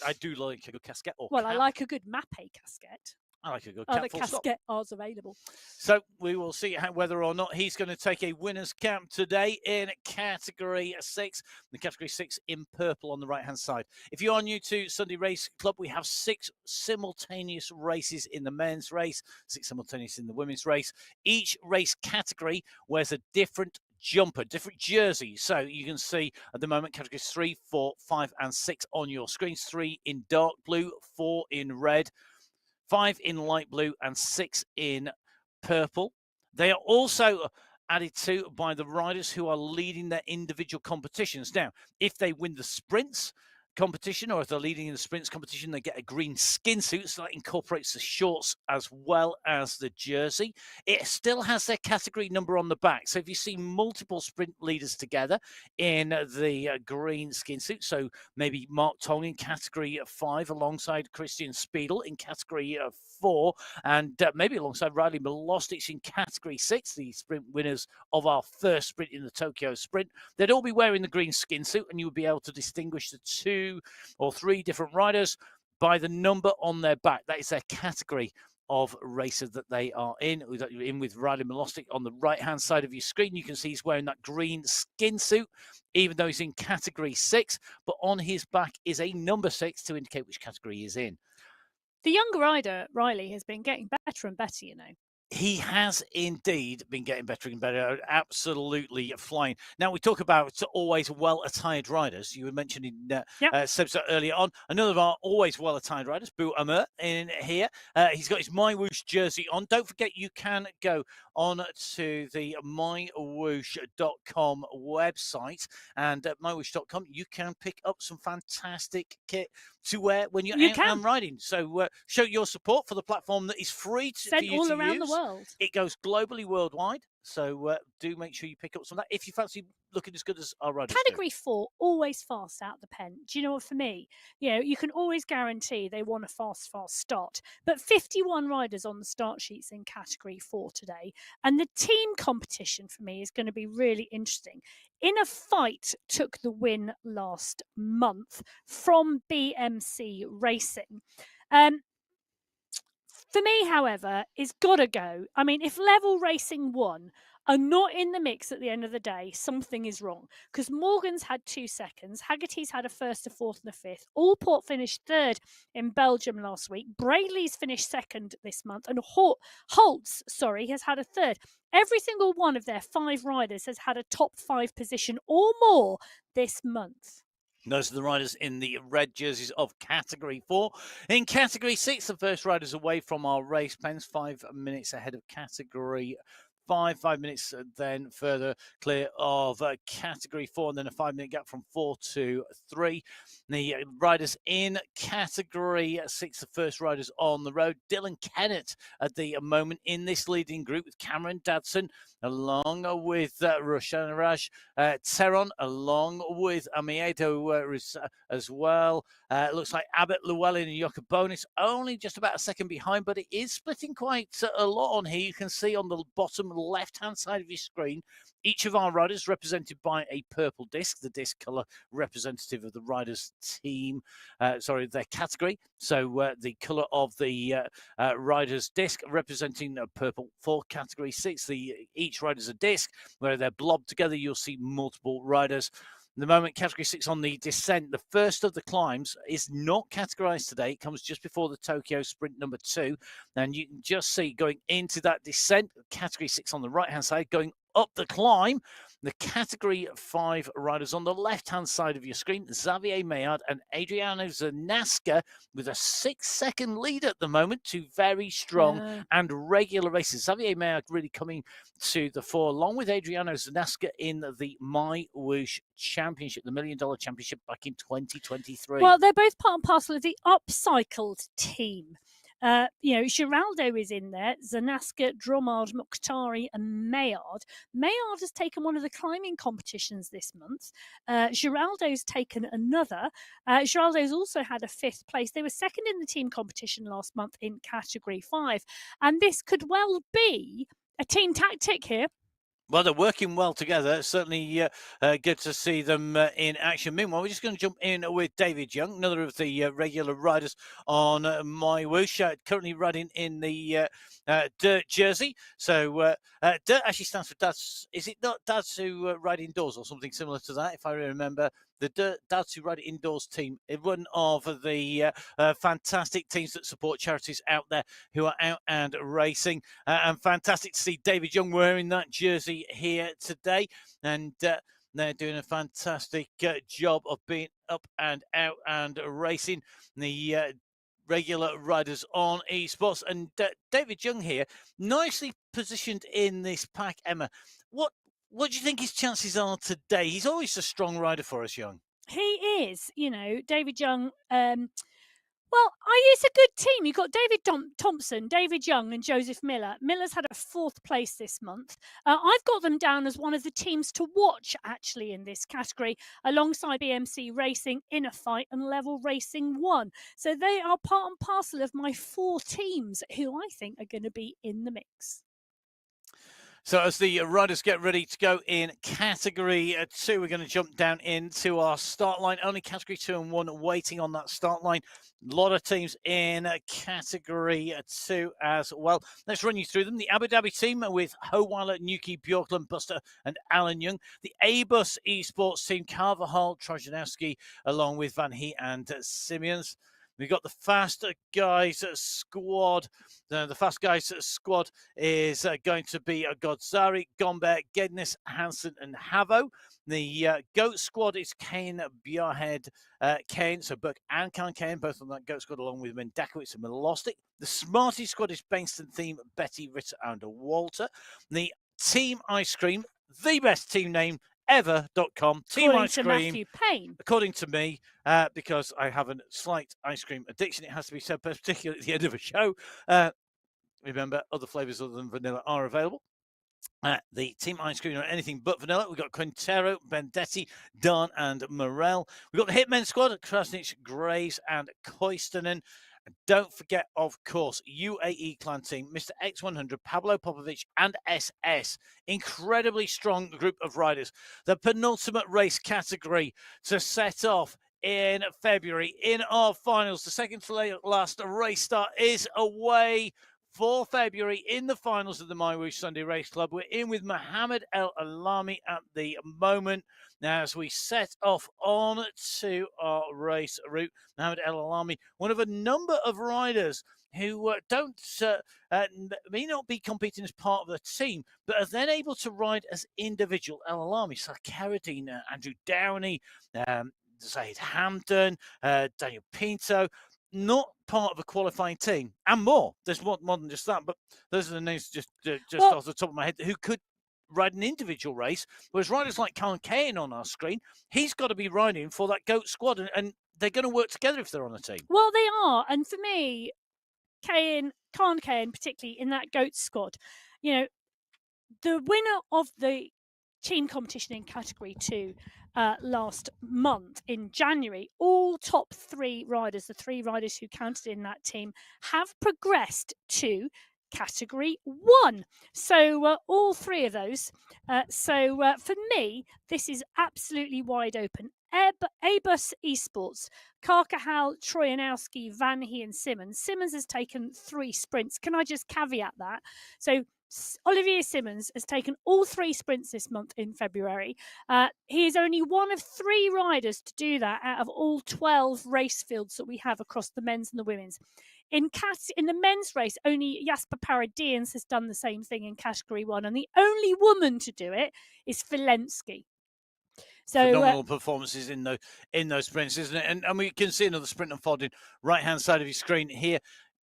I do like a good casquette. Well, I like a good Mappe casquette. I like a good Other cap, full stop. casquette are available. So we will see whether or not he's going to take a winner's cap today in Category 6. The Category 6 in purple on the right-hand side. If you are new to Sunday Race Club, we have 6 simultaneous races in the men's race, 6 simultaneous in the women's race. Each race category wears a different jumper, different jersey. So you can see at the moment categories 3, 4, 5 and 6 on your screens. 3 in dark blue, 4 in red, 5 in light blue and 6 in purple. They are also added to by the riders who are leading their individual competitions. Now, if they win the sprints competition, or if they're leading in the sprints competition, they get a green skin suit, so that incorporates the shorts as well as the jersey. It still has their category number on the back, so if you see multiple sprint leaders together in the green skin suit, so maybe Mark Tong in category 5 alongside Christian Speedle in category 4, and maybe alongside Riley Milostich in category 6, the sprint winners of our first sprint in the Tokyo Sprint, they'd all be wearing the green skin suit, and you would be able to distinguish the 2 or 3 different riders by the number on their back. That is their category of racer that they are in with Riley Milostic on the right-hand side of your screen. You can see he's wearing that green skin suit, even though he's in category 6, but on his back is a number 6 to indicate which category he's in. The younger rider, Riley, has been getting better and better, you know. He has indeed been getting better and better, absolutely flying. Now, we talk about always well-attired riders. You were mentioning Sebsa earlier on. Another of our always well-attired riders, Bu Amr, in here. He's got his MyWhoosh jersey on. Don't forget, you can go on to the MyWhoosh.com website. And at MyWhoosh.com, you can pick up some fantastic kit to wear when you're out and riding. So show your support for the platform that is free for you all to around use. The world. It goes globally, worldwide. So do make sure you pick up some of that if you fancy looking as good as our riders. Category 4, always fast out the pen. Do you know what, for me, you can always guarantee they want a fast start. But 51 riders on the start sheets in Category 4 today. And the team competition for me is going to be really interesting. In a Fight took the win last month from BMC Racing. For me, however, it's got to go. I mean, if Level Racing 1 are not in the mix at the end of the day, something is wrong. Because Morgan's had 2 seconds, Haggerty's had a first, a fourth, and a fifth. Allport finished 3rd in Belgium last week. Brayley's finished 2nd this month, and Holtz, has had a 3rd. Every single one of their 5 riders has had a top 5 position or more this month. Those are the riders in the red jerseys of Category 4. In Category 6, the first riders away from our race pens, 5 minutes ahead of Category 5 minutes then further clear of Category 4, and then a 5-minute gap from 4 to 3. The riders in Category 6, the first riders on the road, Dylan Kennett at the moment in this leading group with Cameron Dadson, along with Roshan Raj, Teron, along with Amiedo as well. It looks like Abbott, Llewellyn, and Jokabonis only just about a second behind, but it is splitting quite a lot on here. You can see on the bottom left-hand side of your screen, each of our riders represented by a purple disc, the disc colour representative of the rider's team, their category. So the colour of the rider's disc representing purple for Category 6. Each rider's a disc, where they're blobbed together, you'll see multiple riders. The moment Category 6 on the descent, the first of the climbs is not categorized today. It comes just before the Tokyo Sprint number 2. And you can just see going into that descent, Category 6 on the right-hand side, going up the climb, the Category 5 riders on the left-hand side of your screen, Xavier Maillard and Adriano Zanaska, with a 6-second lead at the moment. 2 very strong and regular races. Xavier Maillard really coming to the fore, along with Adriano Zanaska in the MyWhoosh Championship, the $1 Million Championship back in 2023. Well, they're both part and parcel of the upcycled team. Giraldo is in there, Zanaska, Dromard, Mokhtari, and Maillard. Maillard has taken one of the climbing competitions this month. Giraldo's taken another. Giraldo's also had a 5th place. They were 2nd in the team competition last month in Category 5. And this could well be a team tactic here. Well, they're working well together. Certainly good to see them in action. Meanwhile, we're just going to jump in with David Young, another of the regular riders on MyWhoosh, currently riding in the dirt jersey. So dirt actually stands for dads. Is it not dads who ride indoors or something similar to that, if I remember? The Dads Who Ride Indoors team, one of the fantastic teams that support charities out there who are out and racing. And fantastic to see David Young wearing that jersey here today. And they're doing a fantastic job of being up and out and racing. The regular riders on eSports. And David Young here, nicely positioned in this pack, Emma. What do you think his chances are today? He's always a strong rider for us, Young. He is, David Young. It's a good team. You've got David Thompson, David Young, and Joseph Miller. Miller's had a 4th place this month. I've got them down as one of the teams to watch, actually, in this category, alongside BMC Racing, Inner Fight, and Level Racing 1. So they are part and parcel of my 4 teams who I think are going to be in the mix. So as the riders get ready to go in category 2, we're going to jump down into our start line. Only category 2 and 1 waiting on that start line. A lot of teams in category 2 as well. Let's run you through them. The Abu Dhabi team with Howala, Nuki, Bjorklund, Buster and Alan Young. The A-Bus Esports team, Carvajal, Trojanowski, along with Van Heet and Simeons. We've got the Fast Guys squad. The Fast Guys squad is going to be Godzari, Gombe, Gednis, Hansen, and Havo. The Goat squad is Kane, Bjarhead, Kane, so Burke and Kane, both on that Goat squad, along with Mendakowicz and Milostic. The Smarty squad is Bangston Theme, Betty, Ritter, and Walter. The Team Ice Cream, the best team name ever.com. Team According Ice to Cream. Matthew Payne. According to me, because I have a slight ice cream addiction, it has to be said, particularly at the end of a show. Remember, other flavours other than vanilla are available. The Team Ice Cream are anything but vanilla. We've got Quintero, Bendetti, Don, and Morel. We've got the Hitmen squad, Krasnich, Graves, and Koistonen. And don't forget, of course, UAE clan team, Mr. X100, Pablo Popovic, and SS. Incredibly strong group of riders. The penultimate race category to set off in February in our finals. The second to last race start is away for February in the finals of the MyWhoosh Sunday Race Club. We're in with Mohammed El Alami at the moment. Now, as we set off on to our race route, Mohammed El Alami, one of a number of riders who may not be competing as part of the team, but are then able to ride as individual El Alami. So Carradine, Andrew Downey, Zaid Hampton, Daniel Pinto, not part of a qualifying team, and more. There's more than just that, but those are the names just off the top of my head who could ride an individual race. Whereas riders like Colin Kane on our screen, he's got to be riding for that Goat squad, and they're going to work together if they're on a team. Well, they are, and for me, Colin Kane, particularly in that Goat squad, you know, the winner of the team competition in category 2 last month in January, all top 3 riders, the 3 riders who counted in that team, have progressed to category 1. So all 3 of those. For me, this is absolutely wide open. A-Bus Esports, Carcahal, Trojanowski, Van Heet and Simmons. Simmons has taken 3 sprints. Can I just caveat that? So Olivier Simmons has taken all 3 sprints this month in February. He is only one of 3 riders to do that out of all 12 race fields that we have across the men's and the women's. In the men's race, only Jasper Paradians has done the same thing in category 1, and the only woman to do it is Filensky. So phenomenal performances in those sprints, isn't it? And we can see another sprint unfolding right hand side of your screen here.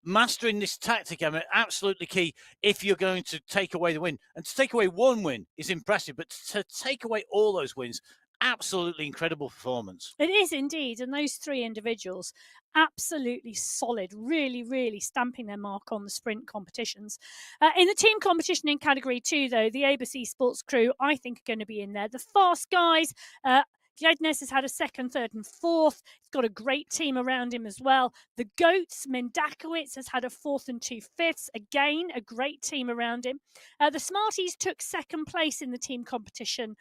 Mastering this tactic, Emma, absolutely key if you're going to take away the win. And to take away one win is impressive, but to take away all those wins, absolutely incredible performance. It is indeed. And those 3 individuals, absolutely solid, really, really stamping their mark on the sprint competitions. In the team competition in category 2, though, the A-Bus Esports crew, I think, are going to be in there. The Fast Guys, Gednes has had a 2nd, 3rd and 4th. He's got a great team around him as well. The Goats, Mendakowicz has had a 4th and 2 5ths. Again, a great team around him. The Smarties took 2nd place in the team competition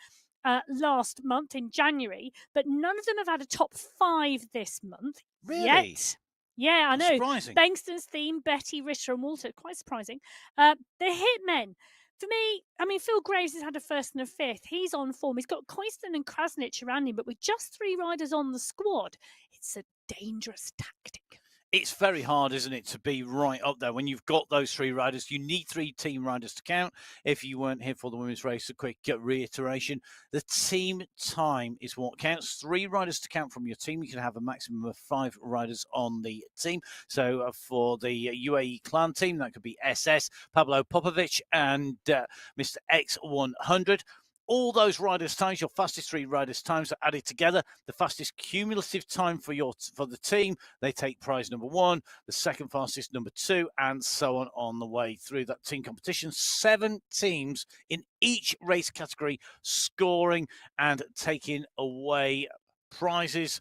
last month in January, but none of them have had a top 5 this month yet. Yeah, I know. Surprising. Bangston's Theme, Betty, Ritter and Walter. Quite surprising. The Hitmen. For me, I mean, Phil Graves has had a 1st and a 5th. He's on form. He's got Koiston and Krasnich around him, but with just 3 riders on the squad, it's a dangerous tactic. It's very hard, isn't it, to be right up there when you've got those 3 riders. You need 3 team riders to count. If you weren't here for the women's race, a quick reiteration. The team time is what counts. 3 riders to count from your team. You can have a maximum of 5 riders on the team. So for the UAE clan team, that could be SS, Pablo Popovic, and Mr. X100. All those riders' times, your fastest 3 riders' times are added together. The fastest cumulative time for the team, they take prize number 1, the second fastest number 2, and so on the way through that team competition. 7 teams in each race category scoring and taking away prizes.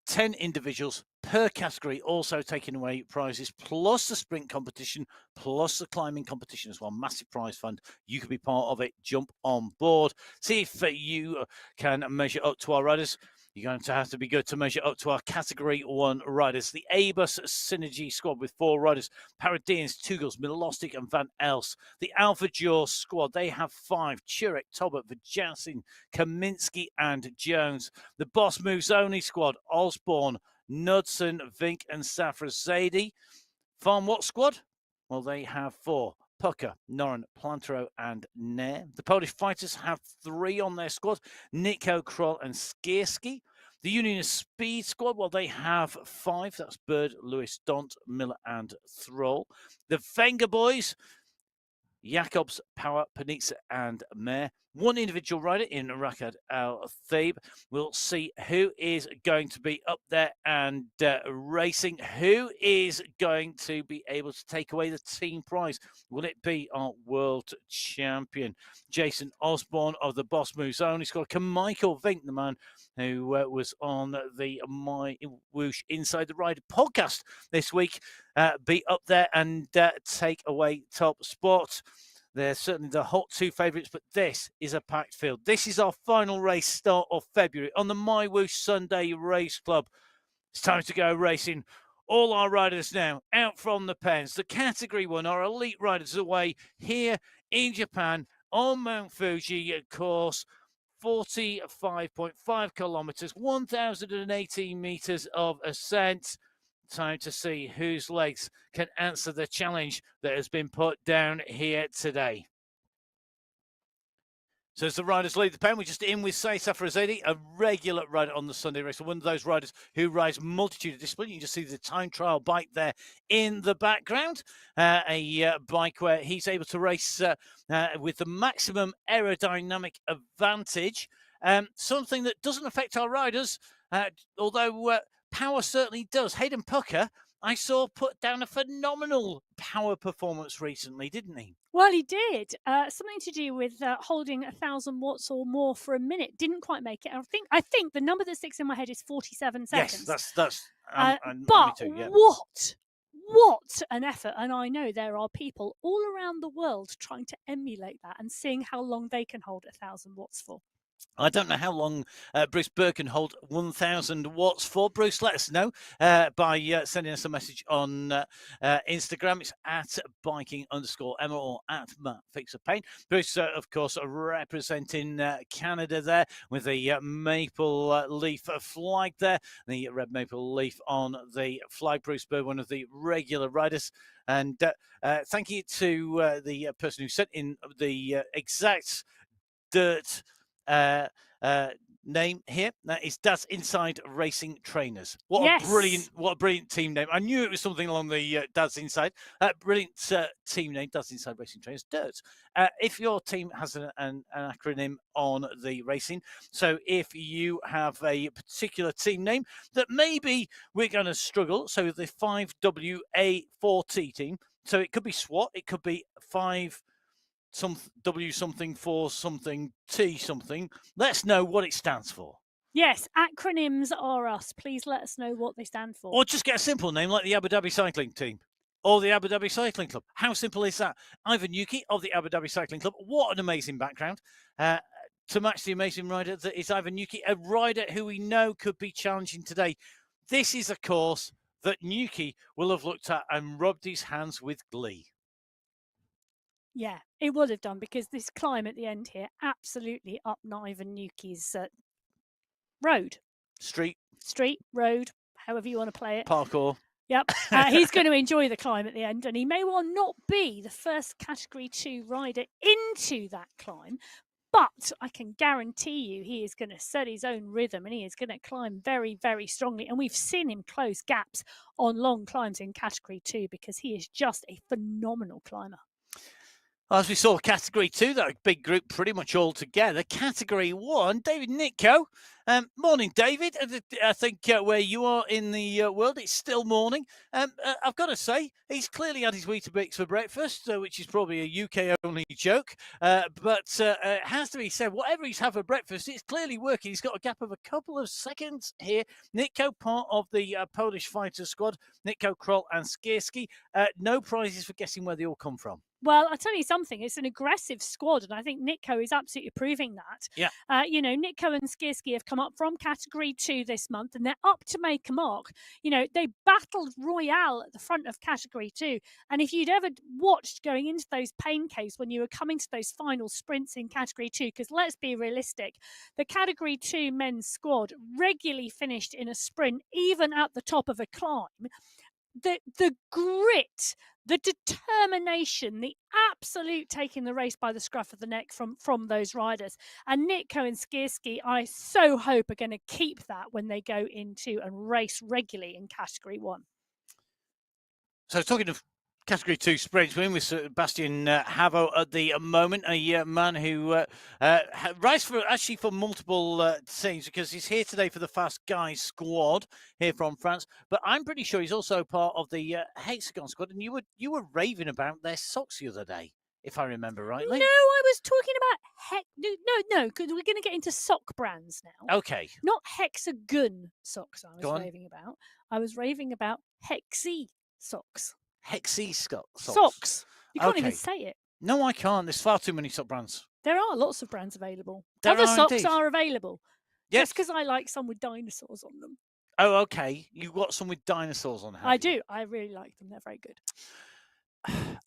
10 individuals, per category, also taking away prizes, plus the sprint competition, plus the climbing competition as well. Massive prize fund. You could be part of it. Jump on board. See if you can measure up to our riders. You're going to have to be good to measure up to our Category 1 riders. The ABUS Synergy squad with 4 riders. Paradians, Tugels, Milostic and Van Els. The Alpha Jaw squad, they have 5. Chirek, Tobert, Vajasin, Kaminsky and Jones. The Boss Moves Only squad, Osborne, Knudsen, Vink and Safrazadi. Farm What squad? Well, they have 4. Pucker, Noren, Plantero, and Nair. The Polish fighters have 3 on their squad. Nico, Kroll, and Skierski. The Unionist Speed squad, well, they have 5. That's Bird, Lewis, Dont, Miller, and Thrall. The Wenger boys, Jacobs, Power, Panitza, and Mayer. 1 individual rider in Rakad Al Thaib. We'll see who is going to be up there and racing. Who is going to be able to take away the team prize? Will it be our world champion, Jason Osborne of the Boss Moves Only squad? Can Michael Vink, the man who was on the MyWhoosh Inside the Ride podcast this week, be up there and take away top spot? They're certainly the hot 2 favourites, but this is a packed field. This is our final race start of February on the MyWhoosh Sunday Race Club. It's time to go racing. All our riders now out from the pens. The Category 1, our elite riders away here in Japan on Mount Fuji course. 45.5 kilometres, 1,018 metres of ascent. Time to see whose legs can answer the challenge that has been put down here today. So as the riders lead the pen, we're just in with Safar Azadi, a regular rider on the Sunday race. One of those riders who rides multitude of discipline. You can just see the time trial bike there in the background. A bike where he's able to race with the maximum aerodynamic advantage. Something that doesn't affect our riders, although power certainly does. Hayden Pucker, I saw, put down a phenomenal power performance recently, didn't he? Well, he did. Something to do with holding 1,000 watts or more for a minute. Didn't quite make it. I think the number that sticks in my head is 47 seconds. Yes, that's. But me too, yeah. what an effort! And I know there are people all around the world trying to emulate that and seeing how long they can hold 1,000 watts for. I don't know how long Bruce Burke can hold 1,000 watts for. Bruce, let us know by sending us a message on Instagram. It's at biking_Emma or at Matt Fixer Paint. Bruce, of course, representing Canada there with the maple leaf flag there, the red maple leaf on the flag. Bruce Burke, one of the regular riders. And thank you to the person who sent in the exact dirt name here. That is Dad's Inside Racing Trainers. What a brilliant team name. I knew it was something along the Dad's Inside. Brilliant team name, Dad's Inside Racing Trainers. Dirt. If your team has an acronym on the racing, so if you have a particular team name that maybe we're going to struggle, so the 5WA4T team, so it could be SWAT, it could be 5 W something for something T something. Let's know what it stands for. Yes, acronyms are us. Please let us know what they stand for. Or just get a simple name like the Abu Dhabi Cycling Team or the Abu Dhabi Cycling Club. How simple is that? Ivan Yuki of the Abu Dhabi Cycling Club. What an amazing background. To match the amazing rider that is Ivan Yuki, a rider who we know could be challenging today. This is a course that Yuki will have looked at and rubbed his hands with glee. Yeah, it would have done, because this climb at the end here, absolutely up Ivan Yuki's road. Street, road, however you want to play it. Parkour. Yep. He's going to enjoy the climb at the end, and he may well not be the first Category 2 rider into that climb, but I can guarantee you he is going to set his own rhythm and he is going to climb very, very strongly. And we've seen him close gaps on long climbs in Category 2 because he is just a phenomenal climber. As we saw, Category 2, that big group pretty much all together. Category 1, David Nitko, Morning, David. I think where you are in the world, it's still morning. I've got to say, he's clearly had his Weetabix for breakfast, which is probably a UK only joke. But it has to be said, whatever he's had for breakfast, it's clearly working. He's got a gap of a couple of seconds here. Nico, part of the Polish fighter squad, Nico, Kroll, and Skierski. No prizes for guessing where they all come from. Well, I'll tell you something. It's an aggressive squad, and I think Nitko is absolutely proving that. Yeah. Nitko and Skierski have come up from Category 2 this month, and they're up to make a mark. They battled Royale at the front of Category 2, and if you'd ever watched going into those pain caves when you were coming to those final sprints in Category 2, because let's be realistic, the Category 2 men's squad regularly finished in a sprint, even at the top of a climb. The grit, the determination, the absolute taking the race by the scruff of the neck from those riders. And Nitko and Skierski, I so hope, are going to keep that when they go into and race regularly in Category 1. So talking of Category 2 sprints, we're in with Sebastian Havo at the moment, a man who rides for multiple teams, because he's here today for the Fast Guys squad here from France. But I'm pretty sure he's also part of the Hexagon squad, and you were raving about their socks the other day, if I remember rightly. No, I was talking about no, because we're going to get into sock brands now. Okay. Not Hexagon socks I was raving about. I was raving about Hexi socks. Hexi socks. Socks. You can't even say it. No, I can't. There's far too many sock brands. There are lots of brands available. There Other are socks indeed. are available. Yes. Just because I like some with dinosaurs on them. Oh, okay. You got some with dinosaurs on. I do. I really like them. They're very good.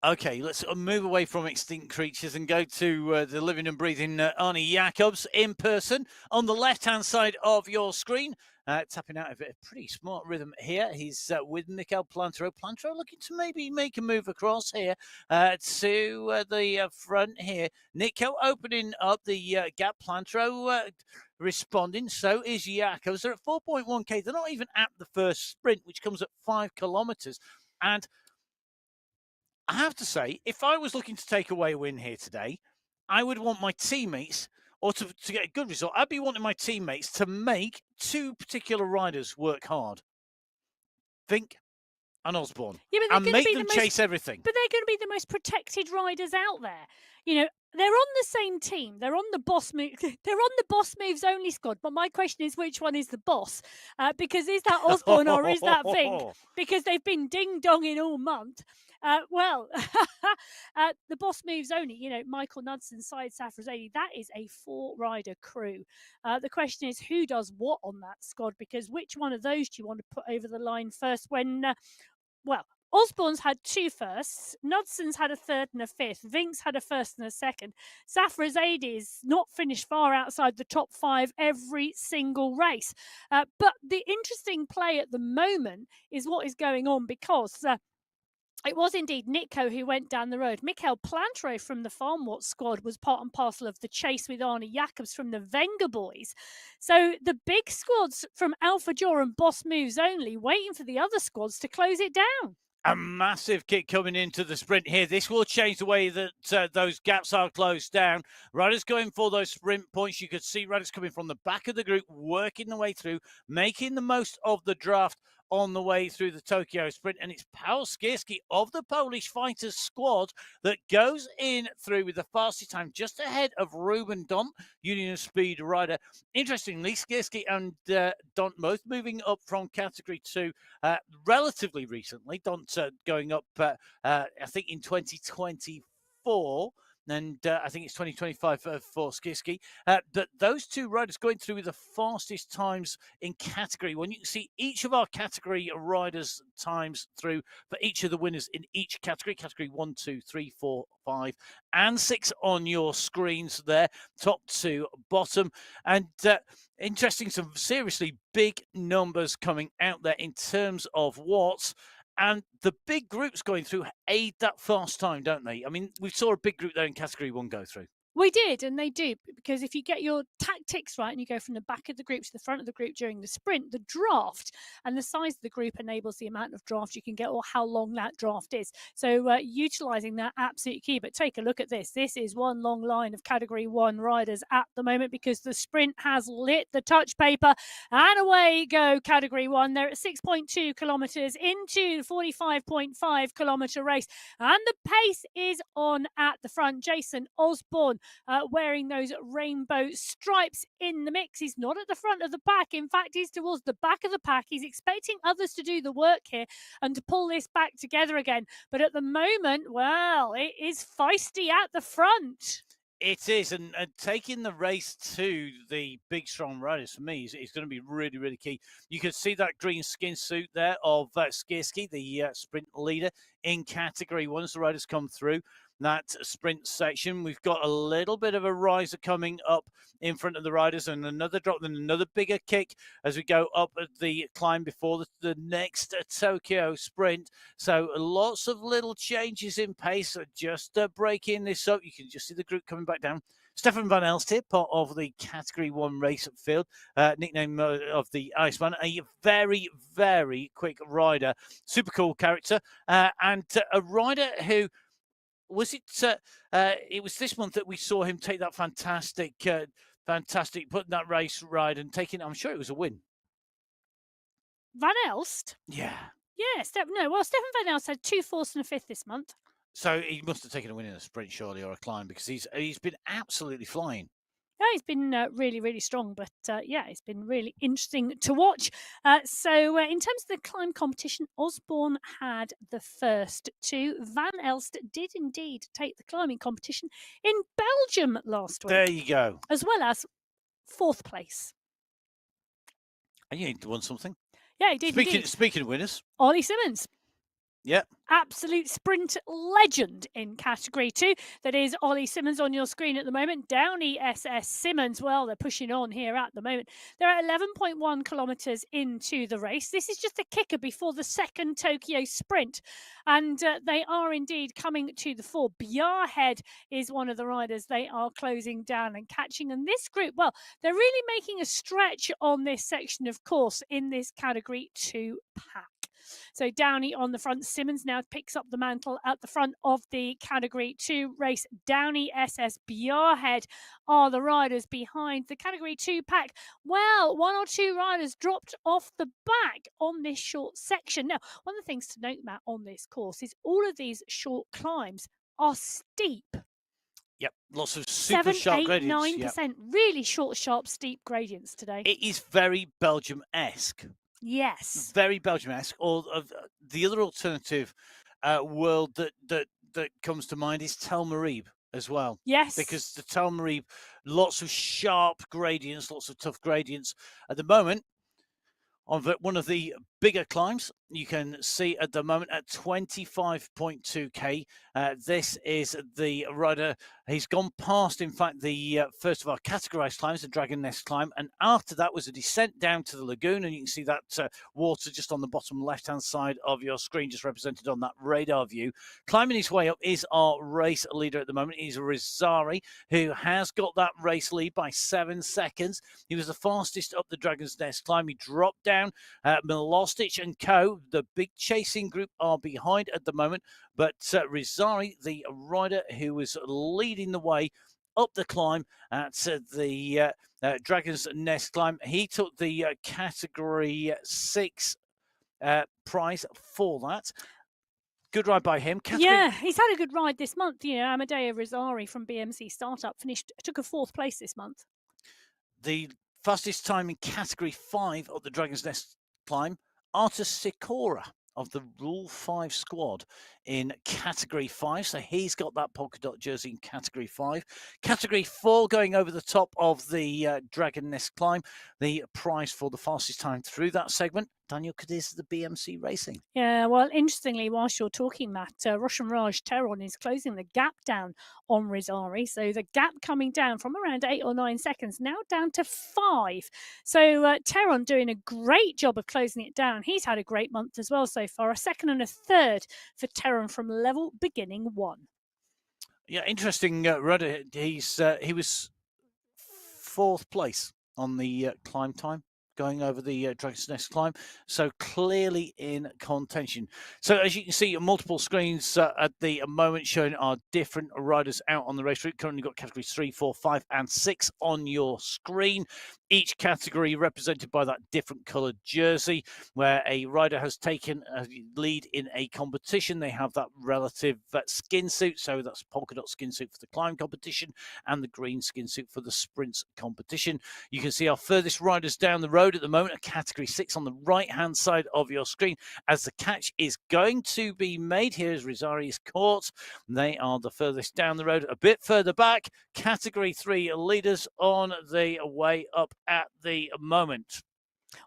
Okay, let's move away from extinct creatures and go to the living and breathing Arnie Jacobs in person on the left-hand side of your screen. Tapping out a pretty smart rhythm here. He's with Mikel Plantero. Plantero looking to maybe make a move across here to the front here. Nico opening up the gap. Plantero responding. So is Jacobs. They're at 4.1k. They're not even at the first sprint, which comes at 5 kilometers. And I have to say, if I was looking to take away a win here today, I would want my teammates, or to get a good result, I'd be wanting my teammates to make two particular riders work hard. Vink and Osborne. Yeah, and make them chase everything. But they're going to be the most protected riders out there. They're on the same team. They're on the boss move. They're on the boss moves only squad. But my question is, which one is the boss? Because is that Osborne or is that Vink? Because they've been ding donging all month. The boss moves only. Michael Knudsen, Syed Safrazadi. That is a 4-rider crew. The question is, who does what on that squad? Because which one of those do you want to put over the line first? Osborne's had 2 firsts, Knudsen's had a 3rd and a 5th, Vink's had a 1st and a 2nd. Safrazadi's not finished far outside the top 5 every single race. But the interesting play at the moment is what is going on, because it was indeed Nitko who went down the road. Mikel Plantero from the Farmwatt squad was part and parcel of the chase with Arnie Jacobs from the Wenger boys. So the big squads from Alpha Jaw and Boss Moves only, waiting for the other squads to close it down. A massive kick coming into the sprint here. This will change the way that those gaps are closed down. Riders going for those sprint points. You could see riders coming from the back of the group, working the way through, making the most of the draft on the way through the Tokyo sprint. And it's Paweł Skierski of the Polish Fighters squad that goes in through with the fastest time, just ahead of Ruben Dont, Union Speed rider. Interestingly, Skierski and Dont both moving up from Category 2 relatively recently. Dont going up, I think, in 2024. And I think it's 2025 for Skierski. But those 2 riders going through with the fastest times in Category 1. You can see each of our category riders' times through for each of the winners in each category. Category 1, 2, 3, 4, 5, and 6 on your screens there, top to bottom. And interesting, some seriously big numbers coming out there in terms of watts. And the big groups going through aid that fast time, don't they? I mean, we saw a big group there in Category 1 go through. We did, and they do, because if you get your tactics right and you go from the back of the group to the front of the group during the sprint, the draft and the size of the group enables the amount of draft you can get or how long that draft is. So utilising that absolutely key. But take a look at this. This is one long line of Category 1 riders at the moment because the sprint has lit the touch paper, and away go Category 1. They're at 6.2 kilometres into the 45.5 kilometre race, and the pace is on at the front. Jason Osborne wearing those rainbow stripes in the mix. He's not at the front of the pack. In fact, he's towards the back of the pack. He's expecting others to do the work here and to pull this back together again. But at the moment, well, it is feisty at the front. It is, and taking the race to the big, strong riders for me is going to be really, really key. You can see that green skin suit there of Skierski, the sprint leader in Category 1 as the riders come through that sprint section. We've got a little bit of a riser coming up in front of the riders and another drop, then another bigger kick as we go up at the climb before the next Tokyo sprint. So lots of little changes in pace, just breaking this up. You can just see the group coming back down. Stefan van Elst here, part of the Category 1 race field, nickname of the Iceman, a very, very quick rider, super cool character, and a rider who, was it was this month that we saw him take that fantastic, putting that race ride and taking, I'm sure it was a win. Van Elst? Yeah. Yeah, Stefan Van Elst had 2 4ths and a 5th this month. So he must have taken a win in a sprint, surely, or a climb, because he's been absolutely flying. Yeah, he's been really, really strong, but yeah, it's been really interesting to watch. So in terms of the climb competition, Osborne had the first 2. Van Elst did indeed take the climbing competition in Belgium last week. There you go. As well as 4th place. And you won something. Yeah, he did indeed. Speaking of winners. Ollie Simmons. Yeah. Absolute sprint legend in Category 2. That is Ollie Simmons on your screen at the moment. Downey SS Simmons, well, they're pushing on here at the moment. They're at 11.1 kilometres into the race. This is just a kicker before the second Tokyo sprint. And they are indeed coming to the fore. Bjarhead is one of the riders they are closing down and catching. And this group, well, they're really making a stretch on this section of course in this Category 2 pack. So Downey on the front. Simmons now picks up the mantle at the front of the Category 2 race. Downey, SS, Bjarhead are the riders behind the Category 2 pack. Well, 1 or 2 riders dropped off the back on this short section. Now, one of the things to note, Matt, on this course is all of these short climbs are steep. Yep, lots of super 7, sharp 8, gradients. 9%. Yep. Really short, sharp, steep gradients today. It is very Belgium-esque. Yes. Very Belgium-esque. Or the other alternative world that comes to mind is Tel Marib as well. Yes. Because the Tel Marib, lots of sharp gradients, lots of tough gradients. At the moment, on one of the bigger climbs, you can see at the moment at 25.2k. This is the rider. He's gone past, in fact, the first of our categorized climbs, the Dragon Nest climb. And after that was a descent down to the lagoon. And you can see that water just on the bottom left-hand side of your screen, just represented on that radar view. Climbing his way up is our race leader at the moment. He's Rizari, who has got that race lead by 7 seconds. He was the fastest up the Dragon's Nest climb. He dropped down. Milostic and co, the big chasing group, are behind at the moment. But Rizari, the rider who was leading the way up the climb at the Dragon's Nest climb, he took the Category 6 prize for that. Good ride by him. Yeah, he's had a good ride this month. You know, Amadeo Rizari from BMC Startup took a 4th place this month. The fastest time in Category 5 of the Dragon's Nest climb, Artus Sikora of the Rule 5 squad in Category 5. So he's got that polka dot jersey in Category 5. Category 4 going over the top of the Dragon Nest climb. The prize for the fastest time through that segment, Daniel Cadiz, the BMC Racing. Yeah, well, interestingly, whilst you're talking, Matt, Roshan Raj Teron is closing the gap down on Rizari. So the gap coming down from around 8 or 9 seconds, now down to 5. So Teron doing a great job of closing it down. He's had a great month as well so far. A 2nd and a 3rd for Teron from level beginning 1. Yeah, interesting. Rudder, he was fourth place on the climb time, going over the Dragon's Nest climb. So clearly in contention. So as you can see, multiple screens at the moment showing our different riders out on the race route. Currently got categories 3, 4, 5, and 6 on your screen. Each category represented by that different coloured jersey, where a rider has taken a lead in a competition. They have that relative skin suit. So that's polka dot skin suit for the climb competition and the green skin suit for the sprints competition. You can see our furthest riders down the road at the moment, a category 6 on the right-hand side of your screen, as the catch is going to be made. Here's Rosari's Court. They are the furthest down the road. A bit further back, category 3 leaders on the way up at the moment.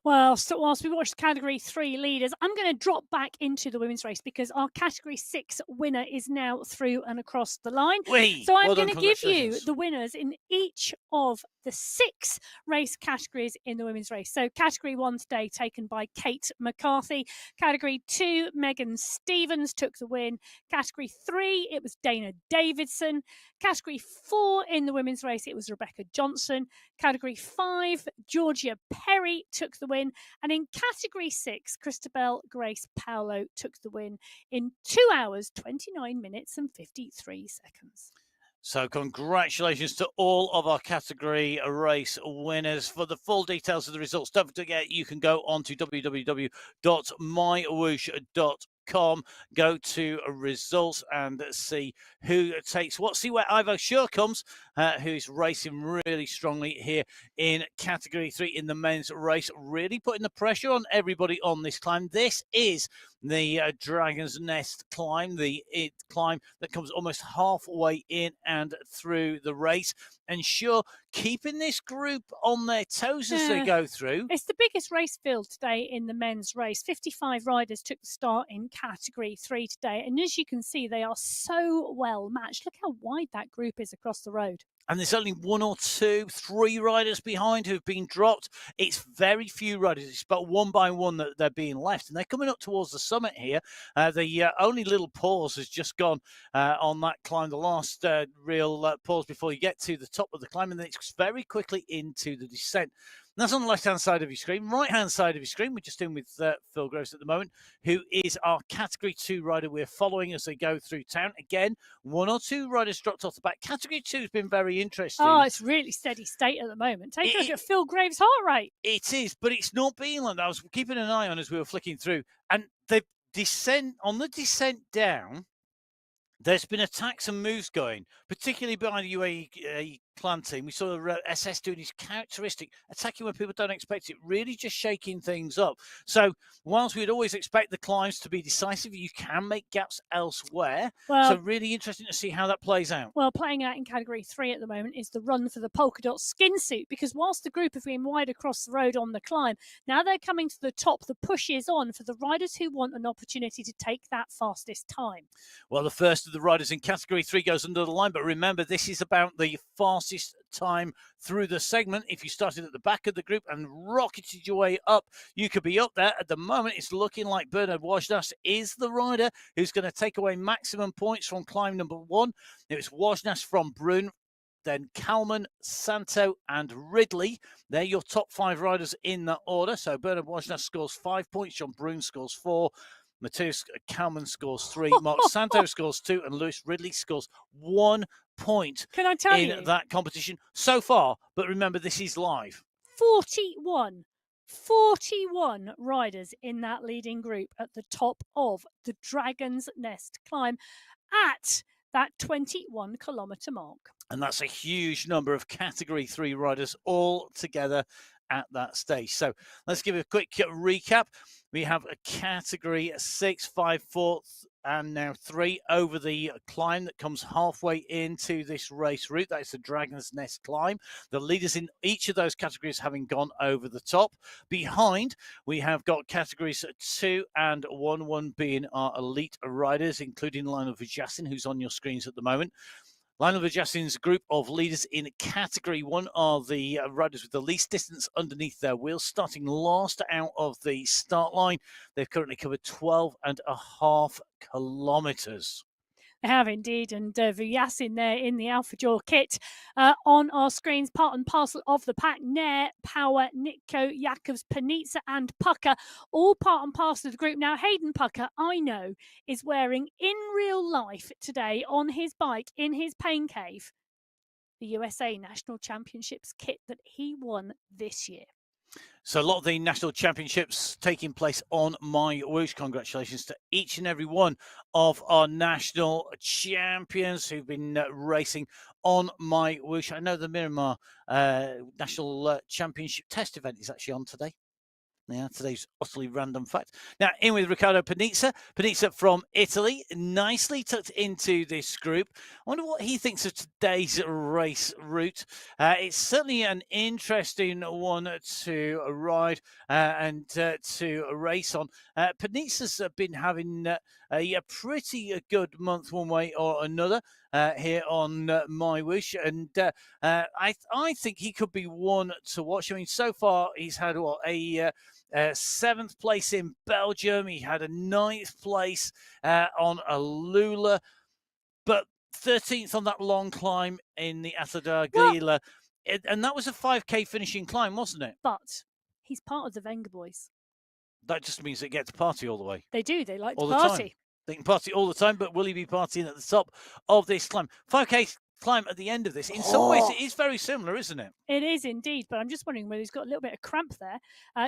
Well, so whilst we watch the category 3 leaders, I'm going to drop back into the women's race because our category 6 winner is now through and across the line. So I'm going to give you the winners in each of the 6 race categories in the women's race. So category 1 today taken by Kate McCarthy. Category 2, Megan Stevens took the win. Category 3, it was Dana Davidson. Category 4 in the women's race, it was Rebecca Johnson. Category 5, Georgia Perry took the win. And in category 6, Christabel Grace Paolo took the win in 2 hours, 29 minutes and 53 seconds. So congratulations to all of our category race winners. For the full details of the results, don't forget you can go on to www.mywhoosh.com, go to results and see who takes what. See where Ivo Sure comes, who's racing really strongly here in category 3 in the men's race, really putting the pressure on everybody on this climb. This is the Dragon's Nest climb, the climb that comes almost halfway in and through the race. And sure, keeping this group on their toes as they go through. It's the biggest race field today in the men's race. 55 riders took the start in category 3 today. And as you can see, they are so well matched. Look how wide that group is across the road. And there's only 1 or 2, 3 riders behind who've been dropped. It's very few riders. It's about one by one that they're being left. And they're coming up towards the summit here. The only little pause has just gone on that climb, the last real pause before you get to the top of the climb. And then it's very quickly into the descent. And that's on the left-hand side of your screen. Right-hand side of your screen, we're just in with Phil Gross at the moment, who is our Category 2 rider we're following as they go through town. Again, 1 or 2 riders dropped off the back. Category 2 has been very interesting. Oh, it's really steady state at the moment. Take a look at Phil Graves' heart rate. It is, but it's not being like that. I was keeping an eye on as we were flicking through. And the descent down, there's been attacks and moves going, particularly by the UAE clan team. We saw SS doing his characteristic, attacking when people don't expect it, really just shaking things up. So whilst we'd always expect the climbs to be decisive, you can make gaps elsewhere. Well, so really interesting to see how that plays out. Well, playing out in category 3 at the moment is the run for the polka dot skin suit, because whilst the group have been wide across the road on the climb, now they're coming to the top. The push is on for the riders who want an opportunity to take that fastest time. Well, the first of the riders in category 3 goes under the line, but remember, this is about the fastest time through the segment. If you started at the back of the group and rocketed your way up, you could be up there. At the moment, it's looking like Bernard Wojnas is the rider who's going to take away maximum points from climb number 1. It was Wojnas from Brun, then Kalman, Santo, and Ridley. They're your top 5 riders in that order. So Bernard Wojnas scores 5 points, John Brun scores 4, Matthias Kalman scores 3, Mark Santo scores 2, and Lewis Ridley scores 1 point. Can I tell you? In that competition so far. But remember, this is live. 41 riders in that leading group at the top of the Dragon's Nest climb at that 21-kilometre mark. And that's a huge number of Category 3 riders all together at that stage. So let's give a quick recap. We have a Category 6, 5, 4, and now 3 over the climb that comes halfway into this race route. That is the Dragon's Nest climb. The leaders in each of those categories having gone over the top. Behind, we have got categories 2 and 1 being our elite riders, including Lionel Vijassin, who's on your screens at the moment. Lionel Vijassin's group of leaders in Category 1 are the riders with the least distance underneath their wheels, starting last out of the start line. They've currently covered 12.5 kilometres. They have indeed, and Vuyasin there in the Alpha Jaw kit on our screens, part and parcel of the pack. Nair, Power, Nitko, Jakobs, Panitza and Pucker, all part and parcel of the group. Now, Hayden Pucker, I know, is wearing in real life today on his bike in his pain cave the USA National Championships kit that he won this year. So a lot of the national championships taking place on MyWhoosh. Congratulations to each and every one of our national champions who've been racing on MyWhoosh. I know the Miramar National Championship test event is actually on today. Yeah, today's utterly random fact. Now, in with Riccardo Panizza. Panizza from Italy, nicely tucked into this group. I wonder what he thinks of today's race route. It's certainly an interesting one to ride and to race on. Panizza's been having a pretty good month one way or another here on MyWhoosh, and I think he could be one to watch. I mean, so far he's had what, a 7th place in Belgium. He had a 9th place on a Lula, but 13th on that long climb in the Atadagila. And that was a 5K finishing climb, wasn't it? But he's part of the Wenger boys. That just means they get to party all the way. They do. They like all to party. The they can party all the time, but will he be partying at the top of this climb? 5K climb at the end of this. In some ways, it is very similar, isn't it? It is indeed, but I'm just wondering whether he's got a little bit of cramp there.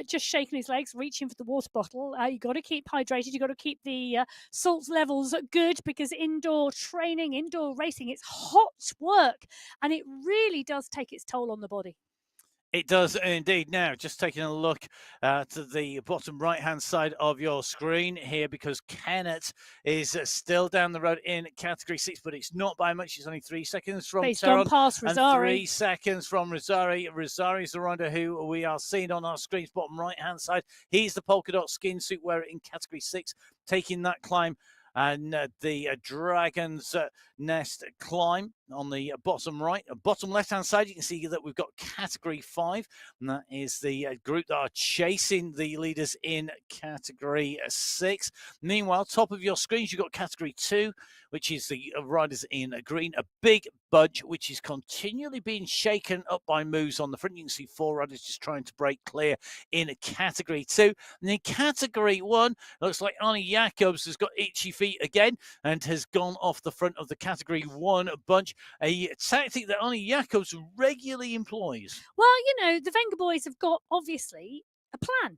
Just shaking his legs, reaching for the water bottle. You've got to keep hydrated. You've got to keep the salt levels good, because indoor training, indoor racing, it's hot work, and it really does take its toll on the body. It does indeed. Now, just taking a look to the bottom right-hand side of your screen here, because Kennett is still down the road in Category 6, but it's not by much. It's only 3 seconds from Teron past and 3 seconds from Rosari. Rosari is the rider who we are seeing on our screens, bottom right-hand side. He's the polka dot skin suit wearer in Category 6, taking that climb. And the Dragon's Nest climb on the bottom right. Bottom left-hand side, you can see that we've got Category 5, and that is the group that are chasing the leaders in Category 6. Meanwhile, top of your screens, you've got Category 2, which is the riders in green. A big budge, which is continually being shaken up by moves on the front. You can see 4 riders just trying to break clear in Category 2. And in Category 1, looks like Arnie Jacobs has got itchy feet again and has gone off the front of the Category 1 bunch, a tactic that Arnie Jacobs regularly employs. Well, you know, the Wenger boys have got, obviously, a plan.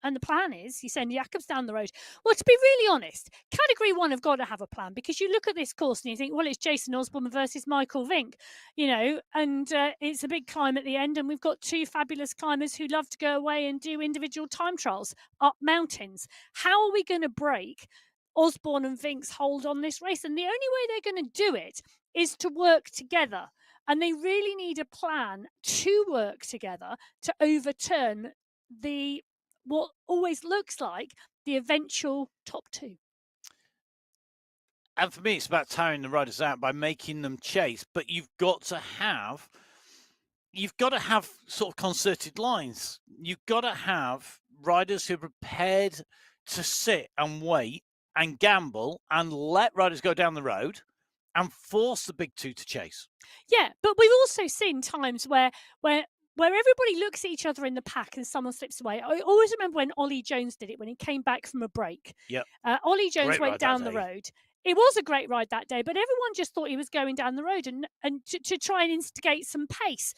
And the plan is you send Jacobs down the road. Well, to be really honest, Category 1 have got to have a plan, because you look at this course and you think, well, it's Jason Osborne versus Michael Vink, you know, and it's a big climb at the end. And we've got 2 fabulous climbers who love to go away and do individual time trials up mountains. How are we going to break Osborne and Vink's hold on this race? And the only way they're going to do it is to work together. And they really need a plan to work together to overturn what always looks like the eventual top 2. And for me, it's about tiring the riders out by making them chase. But you've got to have sort of concerted lines. You've got to have riders who are prepared to sit and wait and gamble and let riders go down the road and force the big 2 to chase. Yeah, but we've also seen times where everybody looks at each other in the pack and someone slips away. I always remember when Ollie Jones did it when he came back from a break. Yep. Ollie Jones went down the road. It was a great ride that day, but everyone just thought he was going down the road and to try and instigate some pace.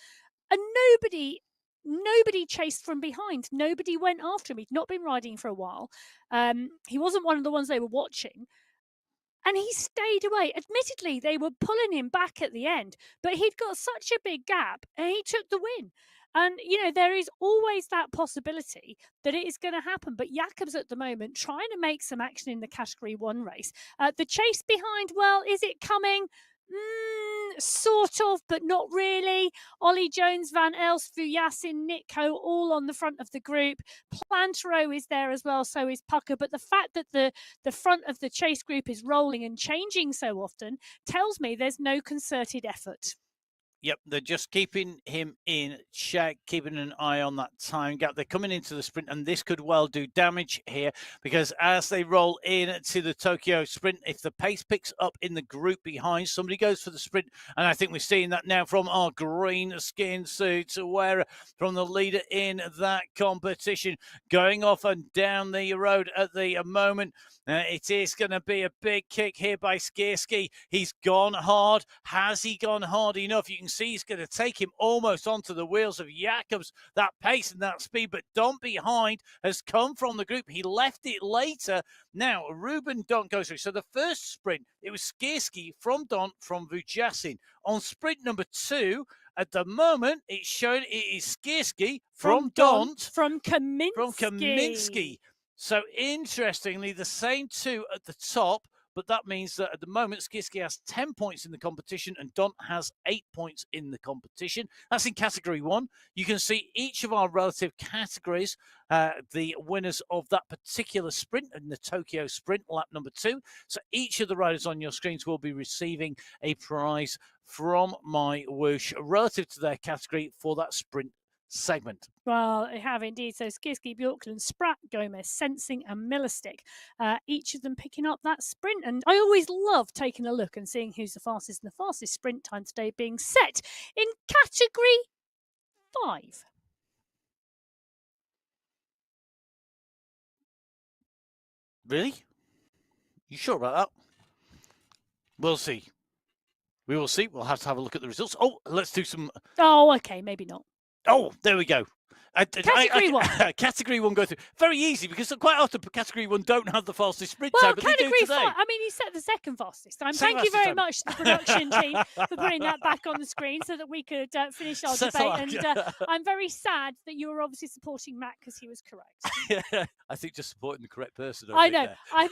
And nobody chased from behind. Nobody went after him. He'd not been riding for a while. He wasn't one of the ones they were watching. And he stayed away. Admittedly, they were pulling him back at the end, but he'd got such a big gap and he took the win. And, you know, there is always that possibility that it is going to happen. But Jacobs at the moment trying to make some action in the Category 1 race. The chase behind, well, is it coming? Sort of, but not really. Ollie Jones, Van Els, Vuyasin, Nitko, all on the front of the group. Plantero is there as well, so is Pucker. But the fact that the front of the chase group is rolling and changing so often tells me there's no concerted effort. Yep, they're just keeping him in check, keeping an eye on that time gap. They're coming into the sprint, and this could well do damage here because as they roll in to the Tokyo sprint, if the pace picks up in the group behind, somebody goes for the sprint. And I think we're seeing that now from our green skin suit wearer, from the leader in that competition, going off and down the road at the moment. It is going to be a big kick here by Skierski. He's gone hard. Has he gone hard enough? You can see he's going to take him almost onto the wheels of Jacobs. That pace and that speed, but Don behind has come from the group. He left it later. Now, Ruben Don goes through. So the first sprint, it was Skierski from Don from Vujasin. On sprint number 2, at the moment, it's shown it is Skierski from Don from Kaminsky. From Kaminsky. So interestingly, the same 2 at the top, but that means that at the moment, Skierski has 10 points in the competition and Don has 8 points in the competition. That's in category 1. You can see each of our relative categories, the winners of that particular sprint in the Tokyo sprint, lap number 2. So each of the riders on your screens will be receiving a prize from MyWhoosh relative to their category for that sprint segment. Well, they have indeed. So Skierski, Bjorklund, Spratt, Gomez, Sensing and Millerstick, each of them picking up that sprint. And I always love taking a look and seeing who's the fastest, and the fastest sprint time today being set in category 5. Really? You sure about that? We'll see. We will see. We'll have to have a look at the results. Oh, let's do some. Oh, okay, maybe not. Oh, there we go. Category 1. Category 1 go through. Very easy because quite often category 1 don't have the fastest sprint Well, time, but they do category today. 5. I mean, he set the second fastest time. Second Thank you fastest very time. much to the production team for putting that back on the screen so that we could finish our Settle debate. And I'm very sad that you were obviously supporting Matt because he was correct. I think just supporting the correct person. I know. I've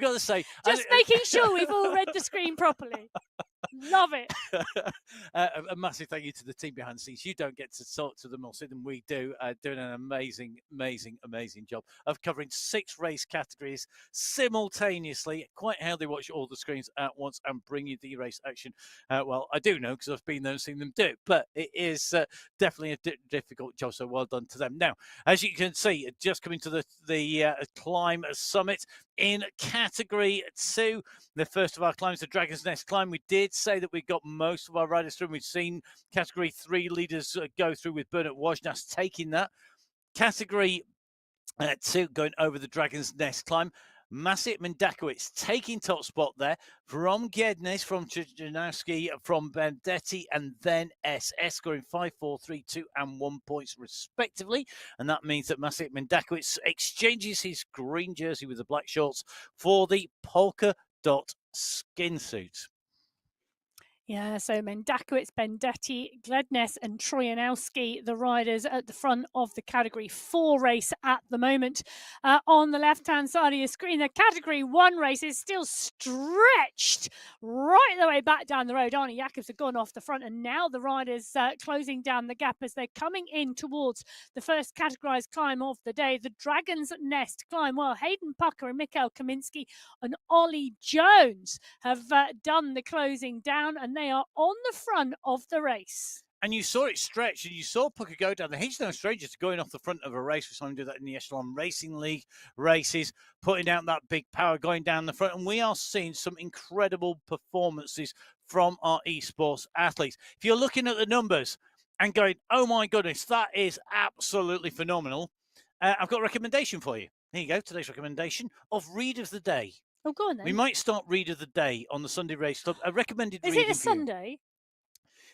got to say, Just making sure we've all read the screen properly. Love it. A massive thank you to the team behind the scenes. You don't get to talk to them or see them. We do, doing an amazing job of covering 6 race categories simultaneously. Quite how they watch all the screens at once and bring you the race action. Well, I do know because I've been there and seen them do it, but it is definitely a difficult job. So well done to them. Now, as you can see, just coming to the climb summit in category 2, the first of our climbs, the Dragon's Nest climb. We did say that we got most of our riders through. We've seen category 3 leaders go through with Bernard Wojnas taking that. Category 2 going over the Dragon's Nest climb. Masit Mendakowicz taking top spot there from Gednes, from Janowski, from Bandetti, and then SS scoring 5, 4, 3, 2, and 1 points respectively. And that means that Masit Mendakowicz exchanges his green jersey with the black shorts for the polka dot skin suit. Yeah, so Mendakowicz, Bendetti, Glednes and Trojanowski, the riders at the front of the Category 4 race at the moment. On the left-hand side of your screen, the Category 1 race is still stretched right the way back down the road. Arnie Jacobs have gone off the front, and now the riders closing down the gap as they're coming in towards the first categorised climb of the day, the Dragon's Nest climb. Well, Hayden Pucker and Mikhail Kaminsky and Ollie Jones have done the closing down, and they are on the front of the race. And you saw it stretch, and you saw Pucker go down there. He's no stranger to going off the front of a race. We saw him do that in the Echelon Racing League races, putting out that big power, going down the front. And we are seeing some incredible performances from our esports athletes. If you're looking at the numbers and going, oh my goodness, that is absolutely phenomenal, I've got a recommendation for you. Here you go, today's recommendation of Read of the Day. Oh, go on then. We might start Read of the Day on the Sunday Race Club. A recommended Is reading it a Sunday?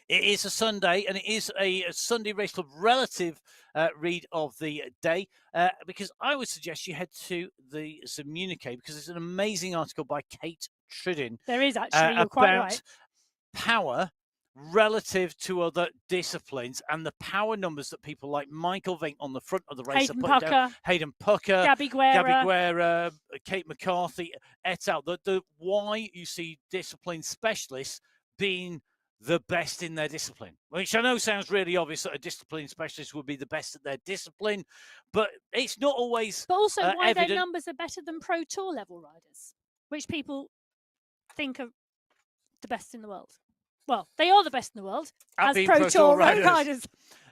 It is a Sunday, and it is a Sunday Race Club relative read of the day, because I would suggest you head to the Communique, because there's an amazing article by Kate Tridden. There is actually, you're quite right. Power relative to other disciplines and the power numbers that people like Michael Vink on the front of the race Hayden are putting down. Pucker, Hayden Pucker, Gabby Guerra, Kate McCarthy, et al. The why you see discipline specialists being the best in their discipline, which I know sounds really obvious that a discipline specialist would be the best at their discipline, but it's not always. But also why evident. their numbers are better than Pro Tour level riders, which people think are the best in the world. Well, they are the best in the world At as being Pro Tour road riders. riders.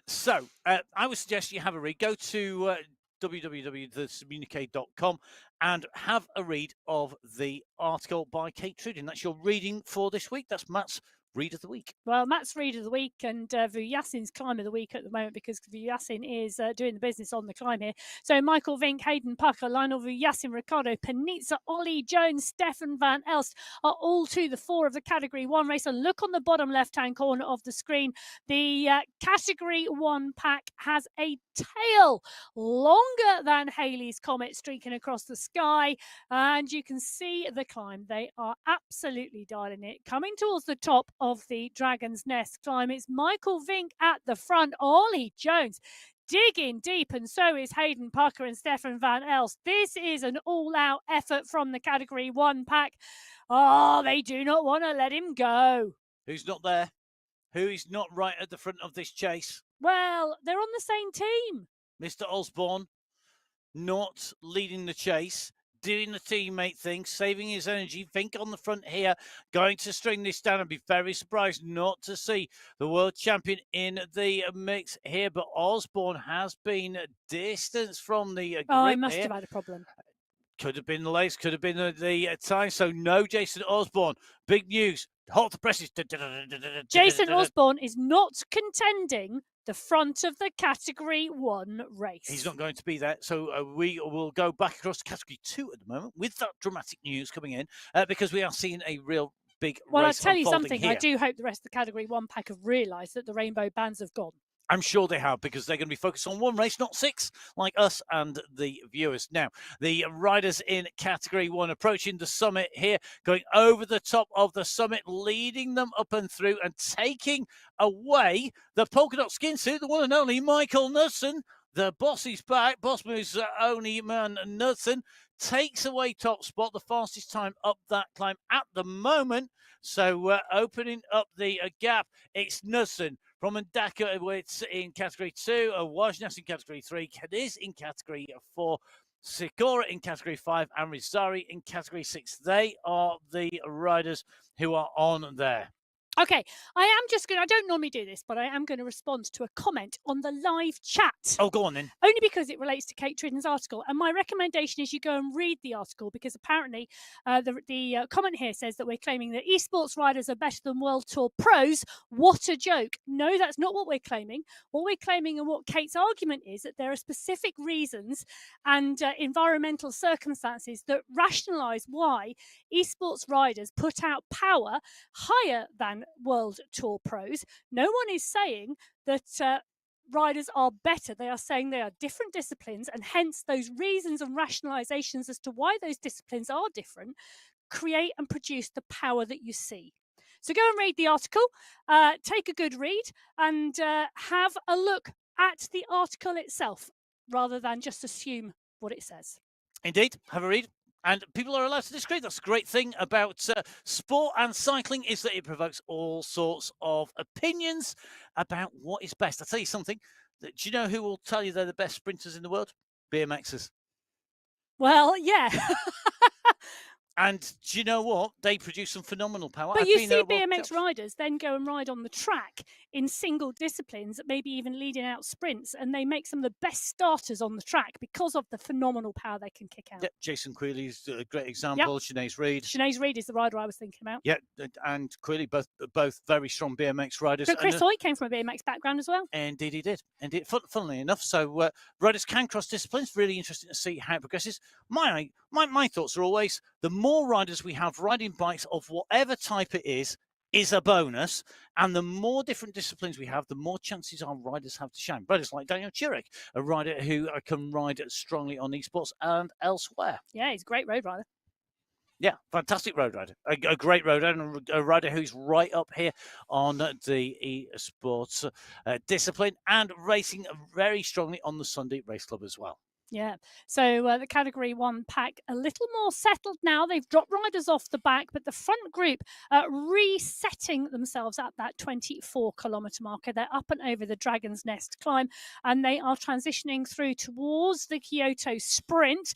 So I would suggest you have a read. Go to www.thecommunique.com and have a read of the article by Kate Trudin. That's your reading for this week. That's Matt's Read of the Week. Well, Matt's Read of the Week and Vujasin's Climb of the Week at the moment, because Vujasin is doing the business on the climb here. So Michael Vink, Hayden Pucker, Lionel Vujasin, Ricardo Panizza, Ollie Jones, Stefan Van Elst are all to the fore of the Category 1 race. And look on the bottom left-hand corner of the screen. The Category 1 pack has a tail longer than Halley's Comet streaking across the sky. And you can see the climb. They are absolutely dialing it. Coming towards the top of the Dragon's Nest climb, it's Michael Vink at the front. Ollie Jones digging deep, and so is Hayden Pucker and Stefan Van Elst. This is an all-out effort from the Category 1 pack. Oh, they do not want to let him go. Who's not there? Who is not right at the front of this chase? Well, they're on the same team. Mr. Osborne not leading the chase, doing the teammate thing, saving his energy. Vink on the front here, going to string this down and be very surprised not to see the world champion in the mix here. But Osborne has been distanced from the grip. Oh, he must here. have had a problem. Could have been the lace, could have been the time. So no Jason Osborne. Big news. Halt the presses. Jason Osborne is not contending the front of the Category 1 race. He's not going to be there. So we will go back across to Category 2 at the moment with that dramatic news coming in because we are seeing a real big Well, I'll race tell you unfolding something. here. I do hope the rest of the Category 1 pack have realised that the rainbow bands have gone. I'm sure they have, because they're going to be focused on one race, not six, like us and the viewers. Now, the riders in Category 1 approaching the summit here, going over the top of the summit, leading them up and through and taking away the polka dot skin suit, the one and only Michael Knudsen. The boss is back. Bossman's only man, Knudsen, takes away top spot, the fastest time up that climb at the moment. So opening up the gap, it's Knudsen from Ndaka, it's in Category 2, Wajnas in Category 3, Cadiz in Category 4, Sikora in Category 5, and Rizari in Category 6. They are the riders who are on there. Okay, I don't normally do this, but I am going to respond to a comment on the live chat. Oh, go on then. Only because it relates to Kate Tridden's article. And my recommendation is you go and read the article, because apparently the comment here says that we're claiming that esports riders are better than World Tour pros. What a joke. No, that's not what we're claiming. What we're claiming, and what Kate's argument is, that there are specific reasons and environmental circumstances that rationalise why esports riders put out power higher than World Tour pros. No one is saying that riders are better. They are saying they are different disciplines, and hence those reasons and rationalizations as to why those disciplines are different create and produce the power that you see. So go and read the article, take a good read, and have a look at the article itself rather than just assume what it says. Indeed, have a read. And people are allowed to disagree. That's a great thing about sport and cycling, is that it provokes all sorts of opinions about what is best. I'll tell you something. Do you know who will tell you they're the best sprinters in the world? BMXers. Well, yeah. And do you know what? They produce some phenomenal power. But you see BMX riders then go and ride on the track in single disciplines, maybe even leading out sprints, and they make some of the best starters on the track because of the phenomenal power they can kick out. Yeah, Jason Queeley's a great example. Yep. Sinead Reid. Sinead Reid is the rider I was thinking about. Yeah, and Queeley, both very strong BMX riders. But Chris Hoyt came from a BMX background as well. Indeed, he did. Indeed, funnily enough. So riders can cross disciplines. Really interesting to see how it progresses. My thoughts are always, the more riders we have riding bikes of whatever type it is a bonus. And the more different disciplines we have, the more chances our riders have to shine. Riders like Daniel Turek, a rider who can ride strongly on esports and elsewhere. Yeah, he's a great road rider. Yeah, fantastic road rider. A great road rider, and a rider who's right up here on the esports discipline, and racing very strongly on the Sunday Race Club as well. Yeah. So the Category 1 pack a little more settled now. They've dropped riders off the back, but the front group resetting themselves at that 24-kilometre marker. They're up and over the Dragon's Nest climb, and they are transitioning through towards the Kyoto Sprint.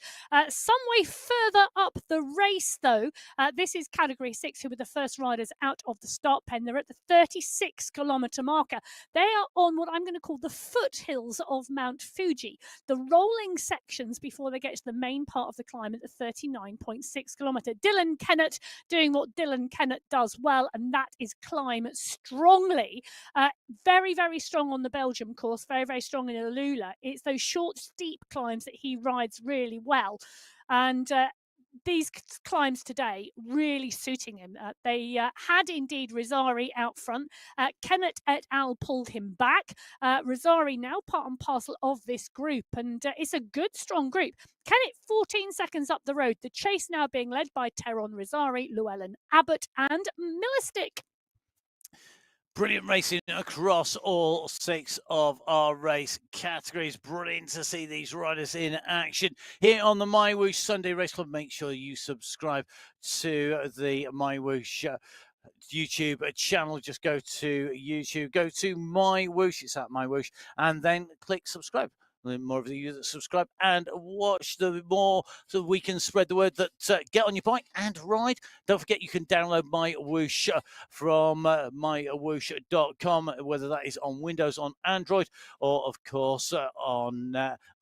Some way further up the race, though, this is Category 6, who were the first riders out of the start pen. They're at the 36-kilometre marker. They are on what I'm going to call the foothills of Mount Fuji, the rolling sections before they get to the main part of the climb at the 39.6 kilometre. Dylan Kennett doing what Dylan Kennett does well, and that is climb strongly. Very, very strong on the Belgium course, very, very strong in Alula. It's those short, steep climbs that he rides really well. And these climbs today really suiting him. They had indeed Rizzari out front. Kennett et al. Pulled him back. Rizzari now part and parcel of this group, and it's a good, strong group. Kennett 14 seconds up the road. The chase now being led by Teron Rizzari, Llewellyn Abbott, and Millistick. Brilliant racing across all 6 of our race categories. Brilliant to see these riders in action here on the MyWhoosh Sunday Race Club. Make sure you subscribe to the MyWhoosh YouTube channel. Just go to YouTube, go to MyWhoosh, it's at MyWhoosh, and then click subscribe. The more of you that subscribe and watch, the more so we can spread the word that get on your bike and ride. Don't forget you can download MyWhoosh from mywhoosh.com, whether that is on Windows, on Android, or of course on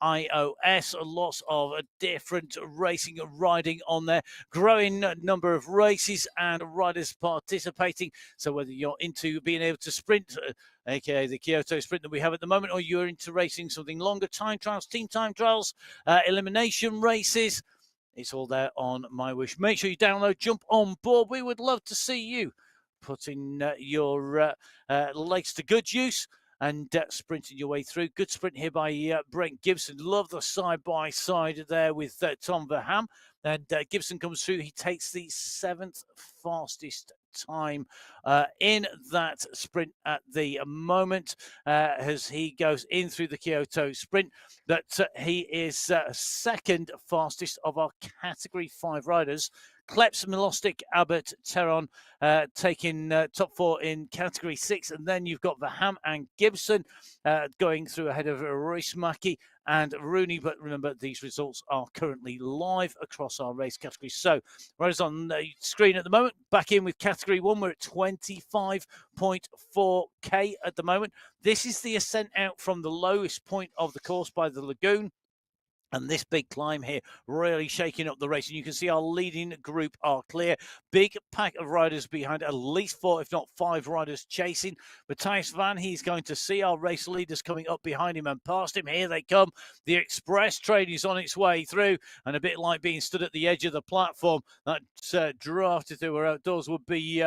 iOS. Lots of different racing and riding on there. Growing number of races and riders participating. So whether you're into being able to sprint, aka the Kyoto Sprint that we have at the moment, or you're into racing something longer, time trials, team time trials, elimination races, it's all there on MyWhoosh. Make sure you download, jump on board. We would love to see you putting your legs to good use and sprinting your way through. Good sprint here by Brent Gibson. Love the side-by-side there with Tom Verham. And Gibson comes through. He takes the 7th fastest time in that sprint at the moment as he goes in through the Kyoto Sprint. That he is 2nd fastest of our Category 5 riders. Kleps, Milostic, Abbott, Teron taking top 4 in Category 6. And then you've got Verham and Gibson going through ahead of Reismaki and Rooney. But remember, these results are currently live across our race categories. So, riders on the screen at the moment. Back in with Category 1. We're at 25.4k at the moment. This is the ascent out from the lowest point of the course by the lagoon. And this big climb here really shaking up the race. And you can see our leading group are clear. Big pack of riders behind, at least 4, if not 5 riders chasing. Matthias Van, he's going to see our race leaders coming up behind him and past him. Here they come. The express train is on its way through. And a bit like being stood at the edge of the platform, that drafted through our outdoors would be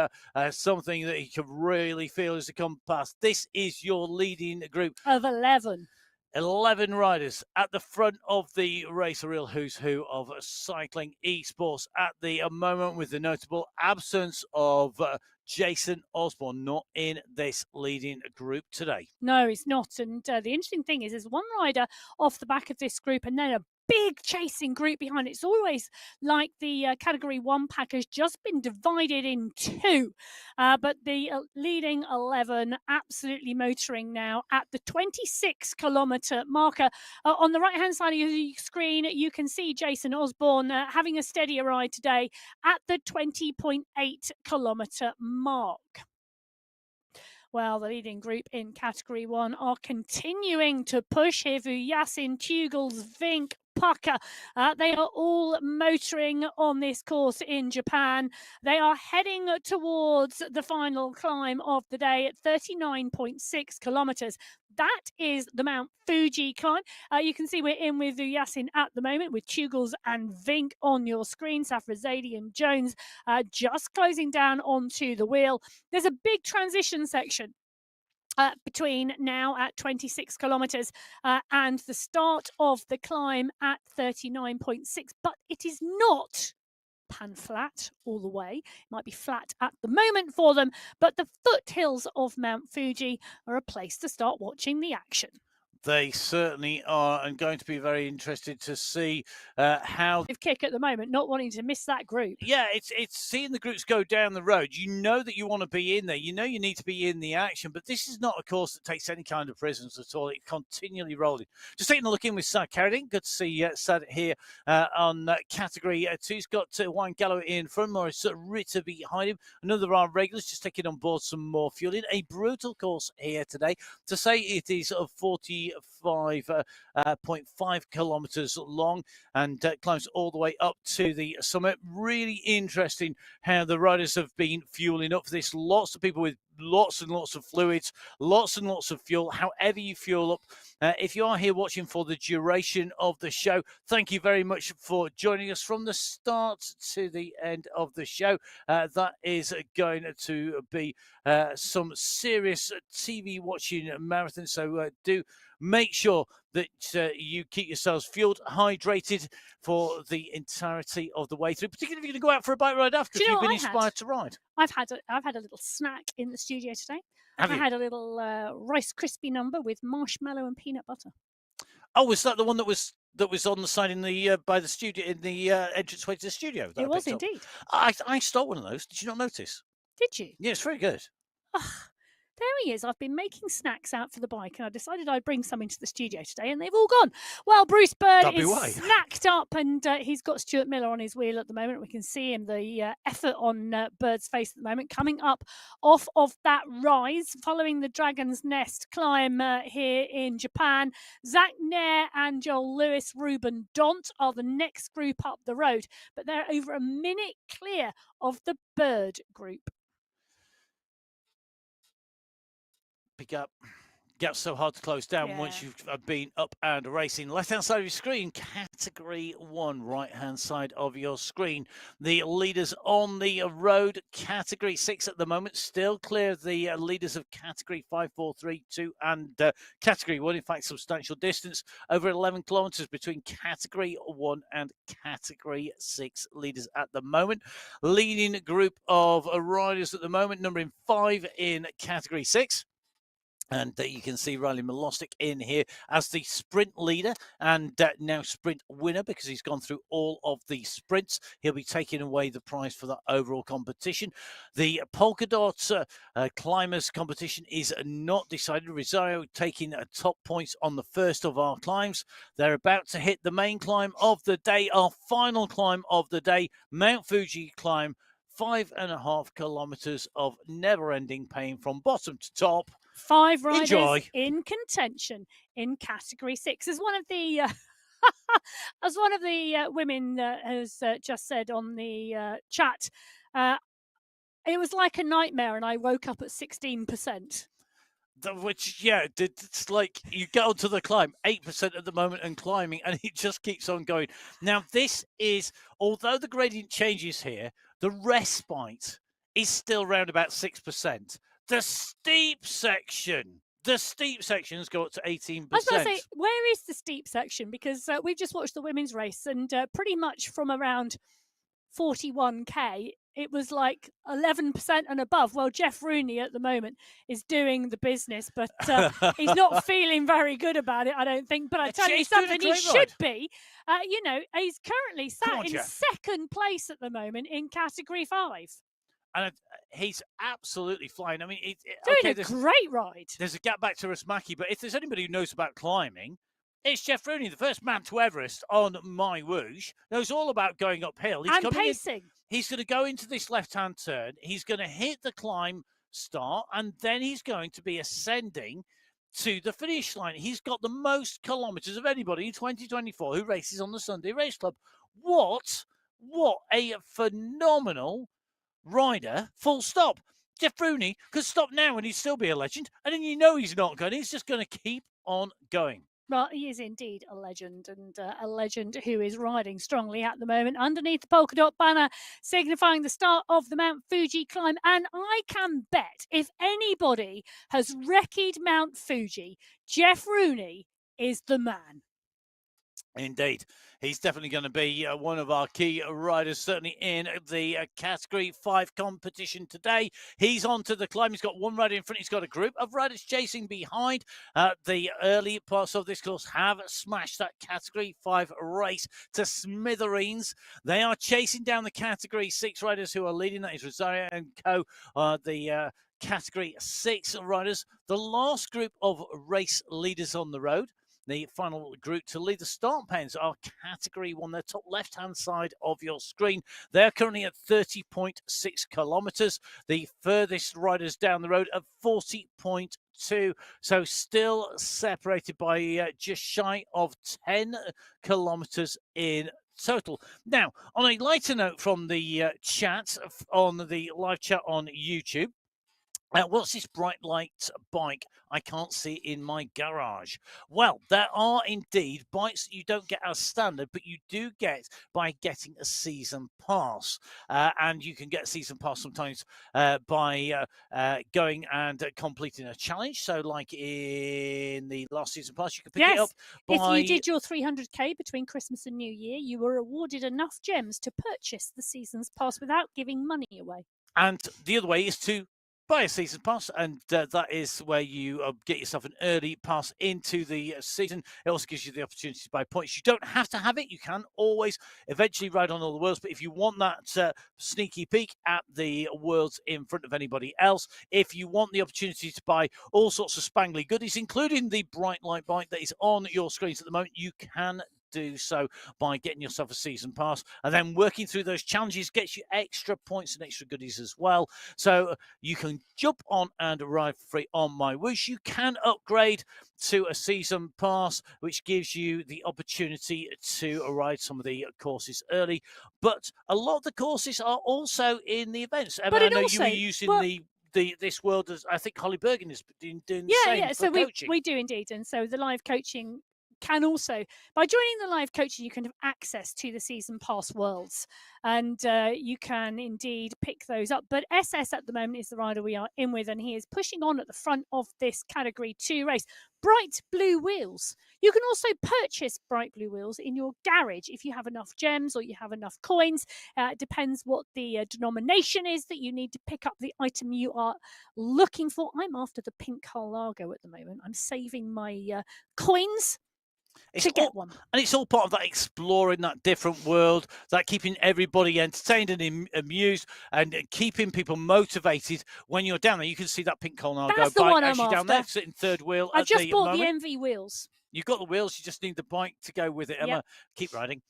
something that you can really feel as they come past. This is your leading group of 11. 11 riders at the front of the race, a real who's who of cycling esports at the moment, with the notable absence of Jason Osborne, not in this leading group today. No, it's not. And the interesting thing is, there's one rider off the back of this group and then a big chasing group behind it. It's always like the Category 1 pack has just been divided in 2. But the leading 11 absolutely motoring now at the 26-kilometre marker. On the right-hand side of the screen, you can see Jason Osborne having a steadier ride today at the 20.8-kilometre mark. Well, the leading group in Category 1 are continuing to push here. Yasin, Tugels, Vink, Pucker. They are all motoring on this course in Japan. They are heading towards the final climb of the day at 39.6 kilometers. That is the Mount Fuji climb. You can see we're in with Yasin at the moment, with Tugels and Vink on your screen. Safrazadi and Jones just closing down onto the wheel. There's a big transition section between now at 26 kilometers and the start of the climb at 39.6, but it is not pan flat all the way. It might be flat at the moment for them, but the foothills of Mount Fuji are a place to start watching the action. They certainly are, and going to be very interested to see how. Kick at the moment, not wanting to miss that group. Yeah, it's seeing the groups go down the road. You know that you want to be in there. You know you need to be in the action, but this is not a course that takes any kind of prisoners at all. It's continually rolling. Just taking a look in with Sad Carradine. Good to see Sad here on category 2. He's got Wine Gallo in front, Morris Ritter behind him. Another of our regulars just taking on board some more fuel in. A brutal course here today. To say it is 45.5 kilometres long and climbs all the way up to the summit. Really interesting how the riders have been fueling up for this. Lots of people with lots and lots of fluids, lots and lots of fuel. However you fuel up, if you are here watching for the duration of the show, thank you very much for joining us from the start to the end of the show. That is going to be some serious TV watching marathon, so do make sure that you keep yourselves fueled, hydrated for the entirety of the way through, particularly if you're going to go out for a bike ride after, if you've been inspired to ride. I've had a little snack in the studio today. I had a little Rice Krispie number with marshmallow and peanut butter. Oh, was that the one that was on the side in the by the studio, in the entranceway to the studio? It was indeed. I stole one of those. Did you not notice? Did you? Yeah, it's very good. There he is. I've been making snacks out for the bike, and I decided I'd bring some into the studio today, and they've all gone. Well, Bruce Bird is snacked up, and he's got Stuart Miller on his wheel at the moment. We can see him, the effort on Bird's face at the moment, coming up off of that rise, following the Dragon's Nest climb here in Japan. Zach Nair and Joel Lewis, Ruben Dont are the next group up the road, but they're over a minute clear of the Bird group. Pick up. Gap's so hard to close down once you've been up and racing. Left-hand side of your screen, Category 1, right-hand side of your screen. The leaders on the road, Category 6 at the moment, still clear of the leaders of Category 5, 4, 3, 2 and Category 1. In fact, substantial distance, over 11 kilometres between Category 1 and Category 6 leaders at the moment. Leading group of riders at the moment, numbering 5 in Category 6. And you can see Riley Milostic in here as the sprint leader and now sprint winner, because he's gone through all of the sprints. He'll be taking away the prize for the overall competition. The polka dot climbers competition is not decided. Rosario taking top points on the first of our climbs. They're about to hit the main climb of the day, our final climb of the day, Mount Fuji climb, 5.5 kilometers of never-ending pain from bottom to top. 5 riders in contention in Category 6. As one of the women has just said on the chat, it was like a nightmare, and I woke up at 16%. Which, it's like you get onto the climb, 8% at the moment and climbing, and it just keeps on going. Now, this is, although the gradient changes here, the respite is still around about 6%. The steep sections go up to 18%. I was going to say, where is the steep section? Because we've just watched the women's race, and pretty much from around 41k, it was like 11% and above. Well, Jeff Rooney at the moment is doing the business, but he's not feeling very good about it, I don't think. But I tell you something, he should be. He's currently sat in second place at the moment in Category 5. And he's absolutely flying. I mean, doing a great ride. There's a gap back to Rasmaki, but if there's anybody who knows about climbing, it's Jeff Rooney, the first man to Everest on MyWhoosh. Knows all about going uphill. He's pacing. He's going to go into this left-hand turn. He's going to hit the climb start, and then he's going to be ascending to the finish line. He's got the most kilometres of anybody in 2024 who races on the Sunday Race Club. What a phenomenal rider, full stop. Jeff Rooney could stop now and he'd still be a legend. And then he's not going. He's just going to keep on going. Well, he is indeed a legend, and a legend who is riding strongly at the moment underneath the polka dot banner, signifying the start of the Mount Fuji climb. And I can bet if anybody has recce'd Mount Fuji, Jeff Rooney is the man. Indeed. He's definitely going to be one of our key riders, certainly in the Category 5 competition today. He's on to the climb. He's got one rider in front. He's got a group of riders chasing behind. The early parts of this course have smashed that Category 5 race to smithereens. They are chasing down the Category 6 riders who are leading. That is Rosario and Co. The Category 6 riders. The last group of race leaders on the road. The final group to lead the start pens are Category 1, the top left-hand side of your screen. They're currently at 30.6 kilometres. The furthest riders down the road at 40.2. So still separated by just shy of 10 kilometres in total. Now, on a lighter note from the chat, on the live chat on YouTube, what's this bright light bike I can't see in my garage? Well, there are indeed bikes that you don't get as standard, but you do get by getting a season pass. And you can get a season pass sometimes by going and completing a challenge. So like in the last season pass, you can pick it up by... If you did your 300k between Christmas and New Year, you were awarded enough gems to purchase the season's pass without giving money away. And the other way is to buy a season pass, and that is where you get yourself an early pass into the season. It also gives you the opportunity to buy points. You don't have to have it. You can always eventually ride on all the worlds, but if you want that sneaky peek at the worlds in front of anybody else, if you want the opportunity to buy all sorts of spangly goodies, including the bright light bike that is on your screens at the moment, you can do so by getting yourself a season pass, and then working through those challenges gets you extra points and extra goodies as well. So you can jump on and ride for free on MyWhoosh. You can upgrade to a season pass, which gives you the opportunity to ride some of the courses early, but a lot of the courses are also in the events. But I know you were using this world, as I think Holly Bergen is doing the same. So coaching. we do indeed, and so the live coaching can also, by joining the live coaching, you can have access to the season pass worlds, and you can indeed pick those up. But SS at the moment is the rider we are in with, and he is pushing on at the front of this Category 2 race. Bright blue wheels. You can also purchase bright blue wheels in your garage if you have enough gems or you have enough coins. It depends what the denomination is that you need to pick up the item you are looking for. I'm after the pink Carl Largo at the moment. I'm saving my coins to get one. And it's all part of that exploring that different world, that keeping everybody entertained and amused, and keeping people motivated when you're down there. You can see that pink Colnago That's the bike one I'm actually after. down there, sitting third wheel. I've just bought the moment. MV wheels. You've got the wheels, you just need the bike to go with it, Emma. Yep. Keep riding.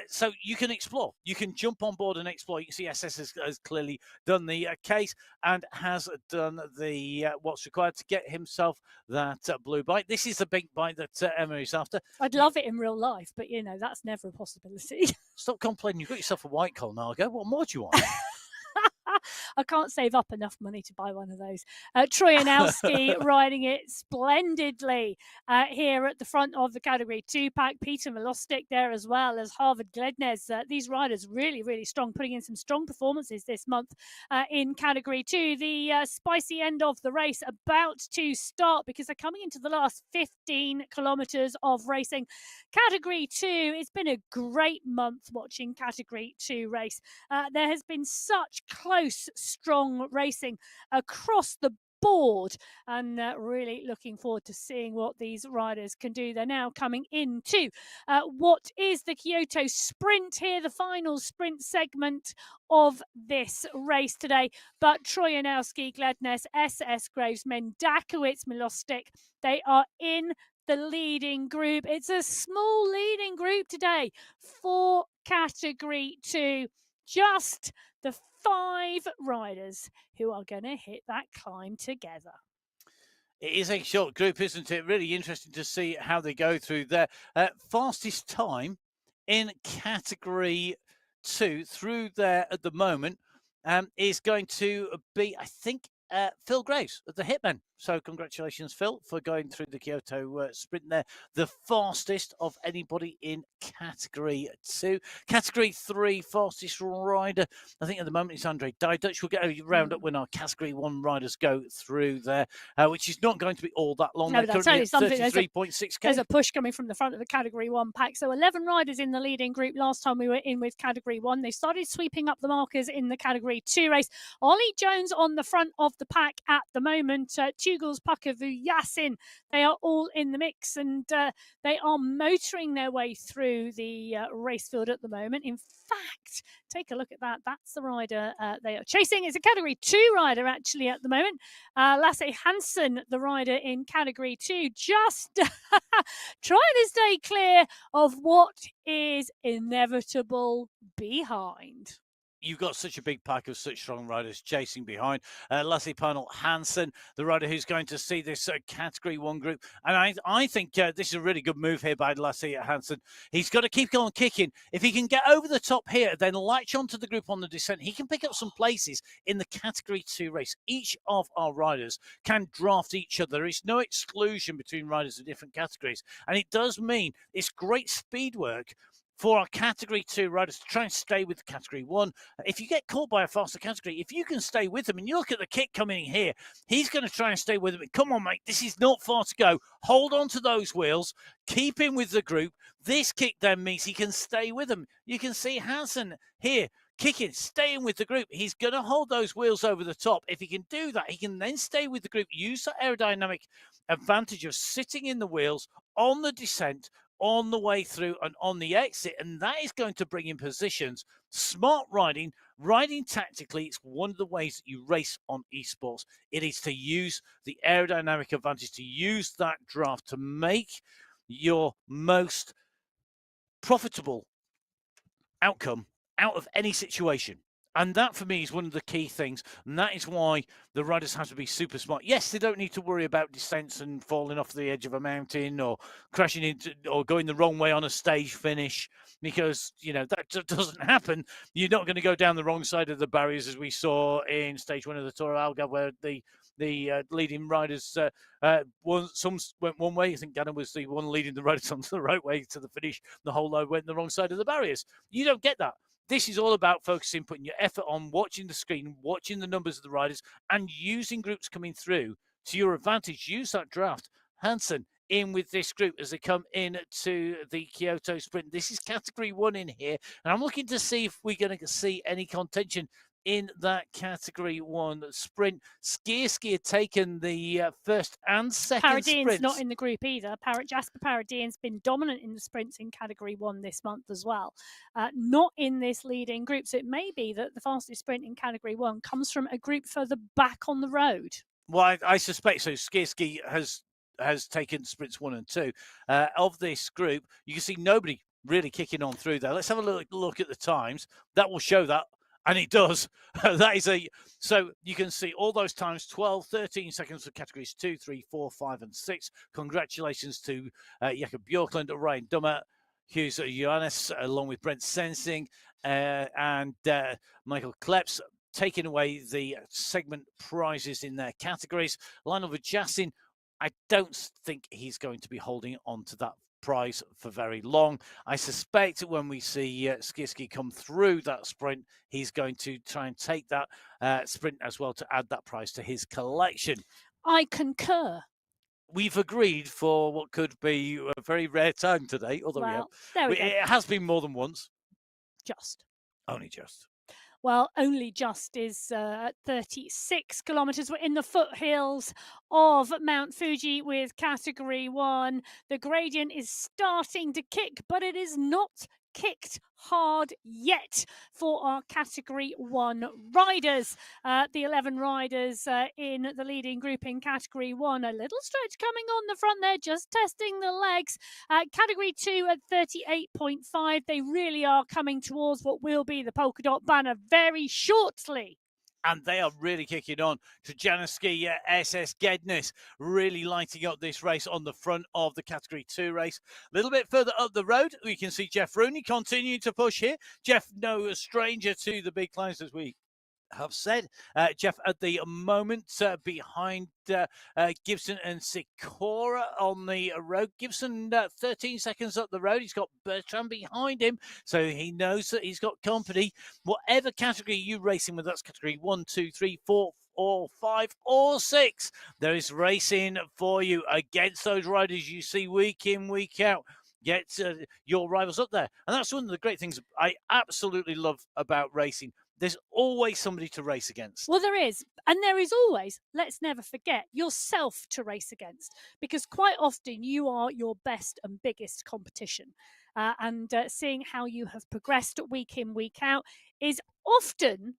So you can explore. You can jump on board and explore. You can see SS has clearly done the case and has done the what's required to get himself that blue bike. This is the big bike that Emma is after. I'd love it in real life, but that's never a possibility. Stop complaining. You've got yourself a white Colnago. What more do you want? I can't save up enough money to buy one of those. Trojanowski riding it splendidly here at the front of the Category 2 pack. Peter Milostic there as well as Harvard Glednes. These riders really, really strong, putting in some strong performances this month in Category 2. The spicy end of the race about to start because they're coming into the last 15 kilometres of racing. Category 2, it's been a great month watching Category 2 race. There has been such close, strong racing across the board, and really looking forward to seeing what these riders can do. They're now coming into what is the Kyoto Sprint here, the final sprint segment of this race today. But Trojanowski, Glednes, SS Graves, Mendakowicz, Milostic, they are in the leading group. It's a small leading group today for Category 2. Just the 5 riders who are going to hit that climb together. It is a short group, isn't it? Really interesting to see how they go through there. Fastest time in Category 2 through there at the moment is going to be, I think, Phil Graves, the Hitman. So congratulations, Phil, for going through the Kyoto sprint there. The fastest of anybody in Category 2. Category 3, fastest rider. I think at the moment it's Andre Dutch. We'll get a round up when our Category 1 riders go through there, which is not going to be all that long. No, They're that's only something. 33.6k. There's a push coming from the front of the Category 1 pack. So 11 riders in the leading group last time we were in with Category 1. They started sweeping up the markers in the Category 2 race. Ollie Jones on the front of the pack at the moment. Tugals, Pakavu, Yassin, they are all in the mix, and they are motoring their way through the race field at the moment. In fact, take a look at that. That's the rider they are chasing. It's a Category 2 rider, actually, at the moment. Lasse Hansen, the rider in Category 2, just trying to stay clear of what is inevitable behind. You've got such a big pack of such strong riders chasing behind. Lasse Panel Hansen, the rider who's going to see this Category 1 group. And I think this is a really good move here by Lasse Hansen. He's got to keep on kicking. If he can get over the top here, then latch onto the group on the descent, he can pick up some places in the Category 2 race. Each of our riders can draft each other. There is no exclusion between riders of different categories. And it does mean it's great speed work for our Category 2 riders to try and stay with Category 1. If you get caught by a faster category, if you can stay with them, and you look at the kick coming in here, he's going to try and stay with them. Come on, mate, this is not far to go. Hold on to those wheels. Keep him with the group. This kick then means he can stay with them. You can see Hansen here kicking, staying with the group. He's going to hold those wheels over the top. If he can do that, he can then stay with the group, use that aerodynamic advantage of sitting in the wheels on the descent, on the way through and on the exit, and that is going to bring in positions. Smart riding tactically, it's one of the ways that you race on esports. It is to use the aerodynamic advantage, to use that draft to make your most profitable outcome out of any situation. And that, for me, is one of the key things. And that is why the riders have to be super smart. Yes, they don't need to worry about descents and falling off the edge of a mountain or crashing into or going the wrong way on a stage finish, because, you know, that doesn't happen. You're not going to go down the wrong side of the barriers, as we saw in stage 1 of the Tour of Algarve, where the leading riders, some went one way. I think Gannon was the one leading the riders onto the right way to the finish. The whole load went the wrong side of the barriers. You don't get that. This is all about focusing, putting your effort on watching the screen, watching the numbers of the riders, and using groups coming through to your advantage. Use that draft. Hansen in with this group as they come in to the Kyoto sprint. This is Category 1 in here, and I'm looking to see if we're going to see any contention in that Category 1 sprint. Ski had taken the first and second Paradian's sprints. not in the group either. Jasper Paradian's been dominant in the sprints in Category 1 this month as well. Not in this leading group. So it may be that the fastest sprint in Category 1 comes from a group further back on the road. Well, I suspect so. Ski has taken sprints 1 and 2. Of this group, you can see nobody really kicking on through there. Let's have a look at the times. That will show that. And it does. So you can see all those times, 12, 13 seconds for categories 2, 3, 4, 5, and 6. Congratulations to Jakob Björklund, Ryan Dummer, Hughes Johannes, along with Brent Sensing and Michael Kleps, taking away the segment prizes in their categories. Lionel Vajassin, I don't think he's going to be holding on to that prize for very long. I suspect when we see Skiski come through that sprint, he's going to try and take that sprint as well to add that prize to his collection. I concur. We've agreed for what could be a very rare time today, although it has been more than once. Just. Only just. Well, only just is 36 kilometres. We're in the foothills of Mount Fuji with Category 1. The gradient is starting to kick, but it is not kicked hard yet for our Category 1 riders. The 11 riders in the leading group in Category 1. A little stretch coming on the front there, just testing the legs. Category 2 at 38.5. They really are coming towards what will be the polka dot banner very shortly. And they are really kicking on. Trajanoski, SS Gednes, really lighting up this race on the front of the Category 2 race. A little bit further up the road, we can see Jeff Rooney continuing to push here. Jeff, no stranger to the big climbs as we have said. Jeff, at the moment, behind Gibson and Sikora on the road. Gibson 13 seconds up the road. He's got Bertrand behind him, so he knows that he's got company. Whatever category you racing with, that's category 1, 2, 3, 4, or 5 or 6. There is racing for you against those riders you see week in, week out. Get your rivals up there. And that's one of the great things I absolutely love about racing. There's always somebody to race against. Well, there is. And there is always, let's never forget, yourself to race against. Because quite often you are your best and biggest competition. And seeing how you have progressed week in, week out is often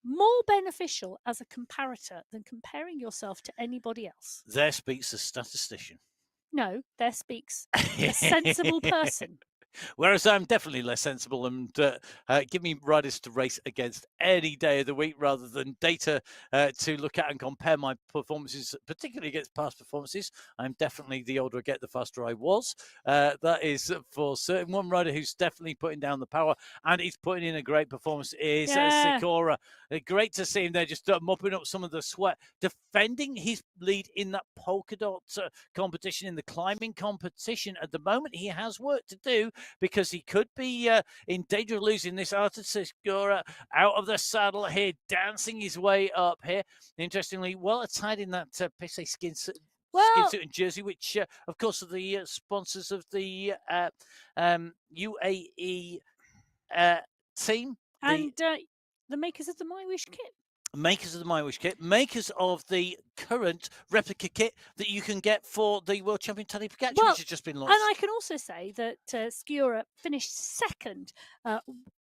more beneficial as a comparator than comparing yourself to anybody else. There speaks a statistician. No, there speaks a sensible person. Whereas I'm definitely less sensible and give me riders to race against any day of the week rather than data to look at and compare my performances, particularly against past performances. I'm definitely, the older I get, the faster I was. That is for certain. One rider who's definitely putting down the power and he's putting in a great performance is Sikora. Great to see him there just mopping up some of the sweat, defending his lead in that polka dot competition, in the climbing competition. At the moment, he has work to do, because he could be in danger of losing this. Artur Sikora out of the saddle here, dancing his way up here. Interestingly, well attired in that Pisse skin suit and jersey, which, of course, are the sponsors of the UAE team. And the makers of the MyWhoosh kit. Makers of the MyWhoosh kit, makers of the current replica kit that you can get for the World Champion Tadej Pogacar, which has just been launched. And I can also say that Sikora finished second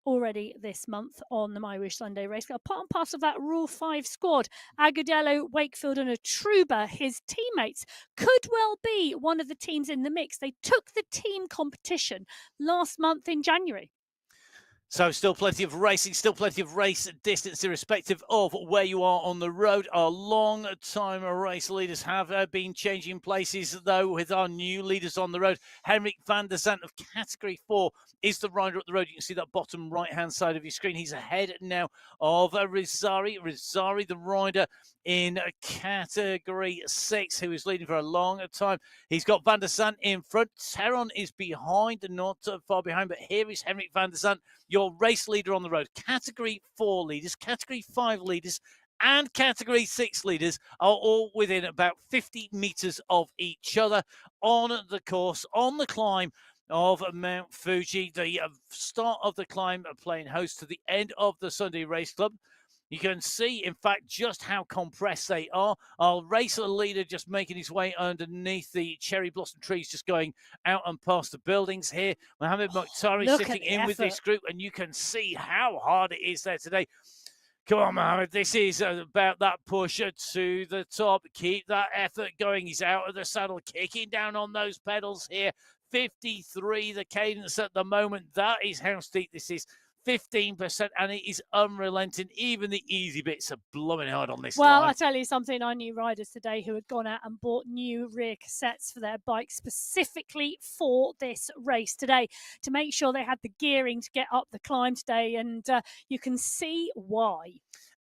already this month on the MyWhoosh Sunday race. Part and parcel of that Rule 5 squad. Agudelo, Wakefield and Atruba, his teammates, could well be one of the teams in the mix. They took the team competition last month in January. So still plenty of racing, still plenty of race distance, irrespective of where you are on the road. Our long-time race leaders have been changing places, though, with our new leaders on the road. Henrik van der Zandt of Category 4 is the rider up the road. You can see that bottom right-hand side of your screen. He's ahead now of Rizari. Rizari, the rider in Category 6, who is leading for a long time. He's got van der Zandt in front. Teron is behind, not far behind, but here is Henrik van der Zandt, your race leader on the road. Category 4 leaders, Category 5 leaders, and Category 6 leaders are all within about 50 metres of each other on the course, on the climb of Mount Fuji. The start of the climb playing host to the end of the Sunday Race Club. You can see, in fact, just how compressed they are. Our race leader just making his way underneath the cherry blossom trees, just going out and past the buildings here. Mohamed Mokhtari sitting in with this group, and you can see how hard it is there today. Come on, Mohamed. This is about that push to the top. Keep that effort going. He's out of the saddle, kicking down on those pedals here. 53, the cadence at the moment. That is how steep this is. 15%, and it is unrelenting. Even the easy bits are blowing hard on this Well, line. I tell you something, I knew riders today who had gone out and bought new rear cassettes for their bikes specifically for this race today to make sure they had the gearing to get up the climb today, and you can see why.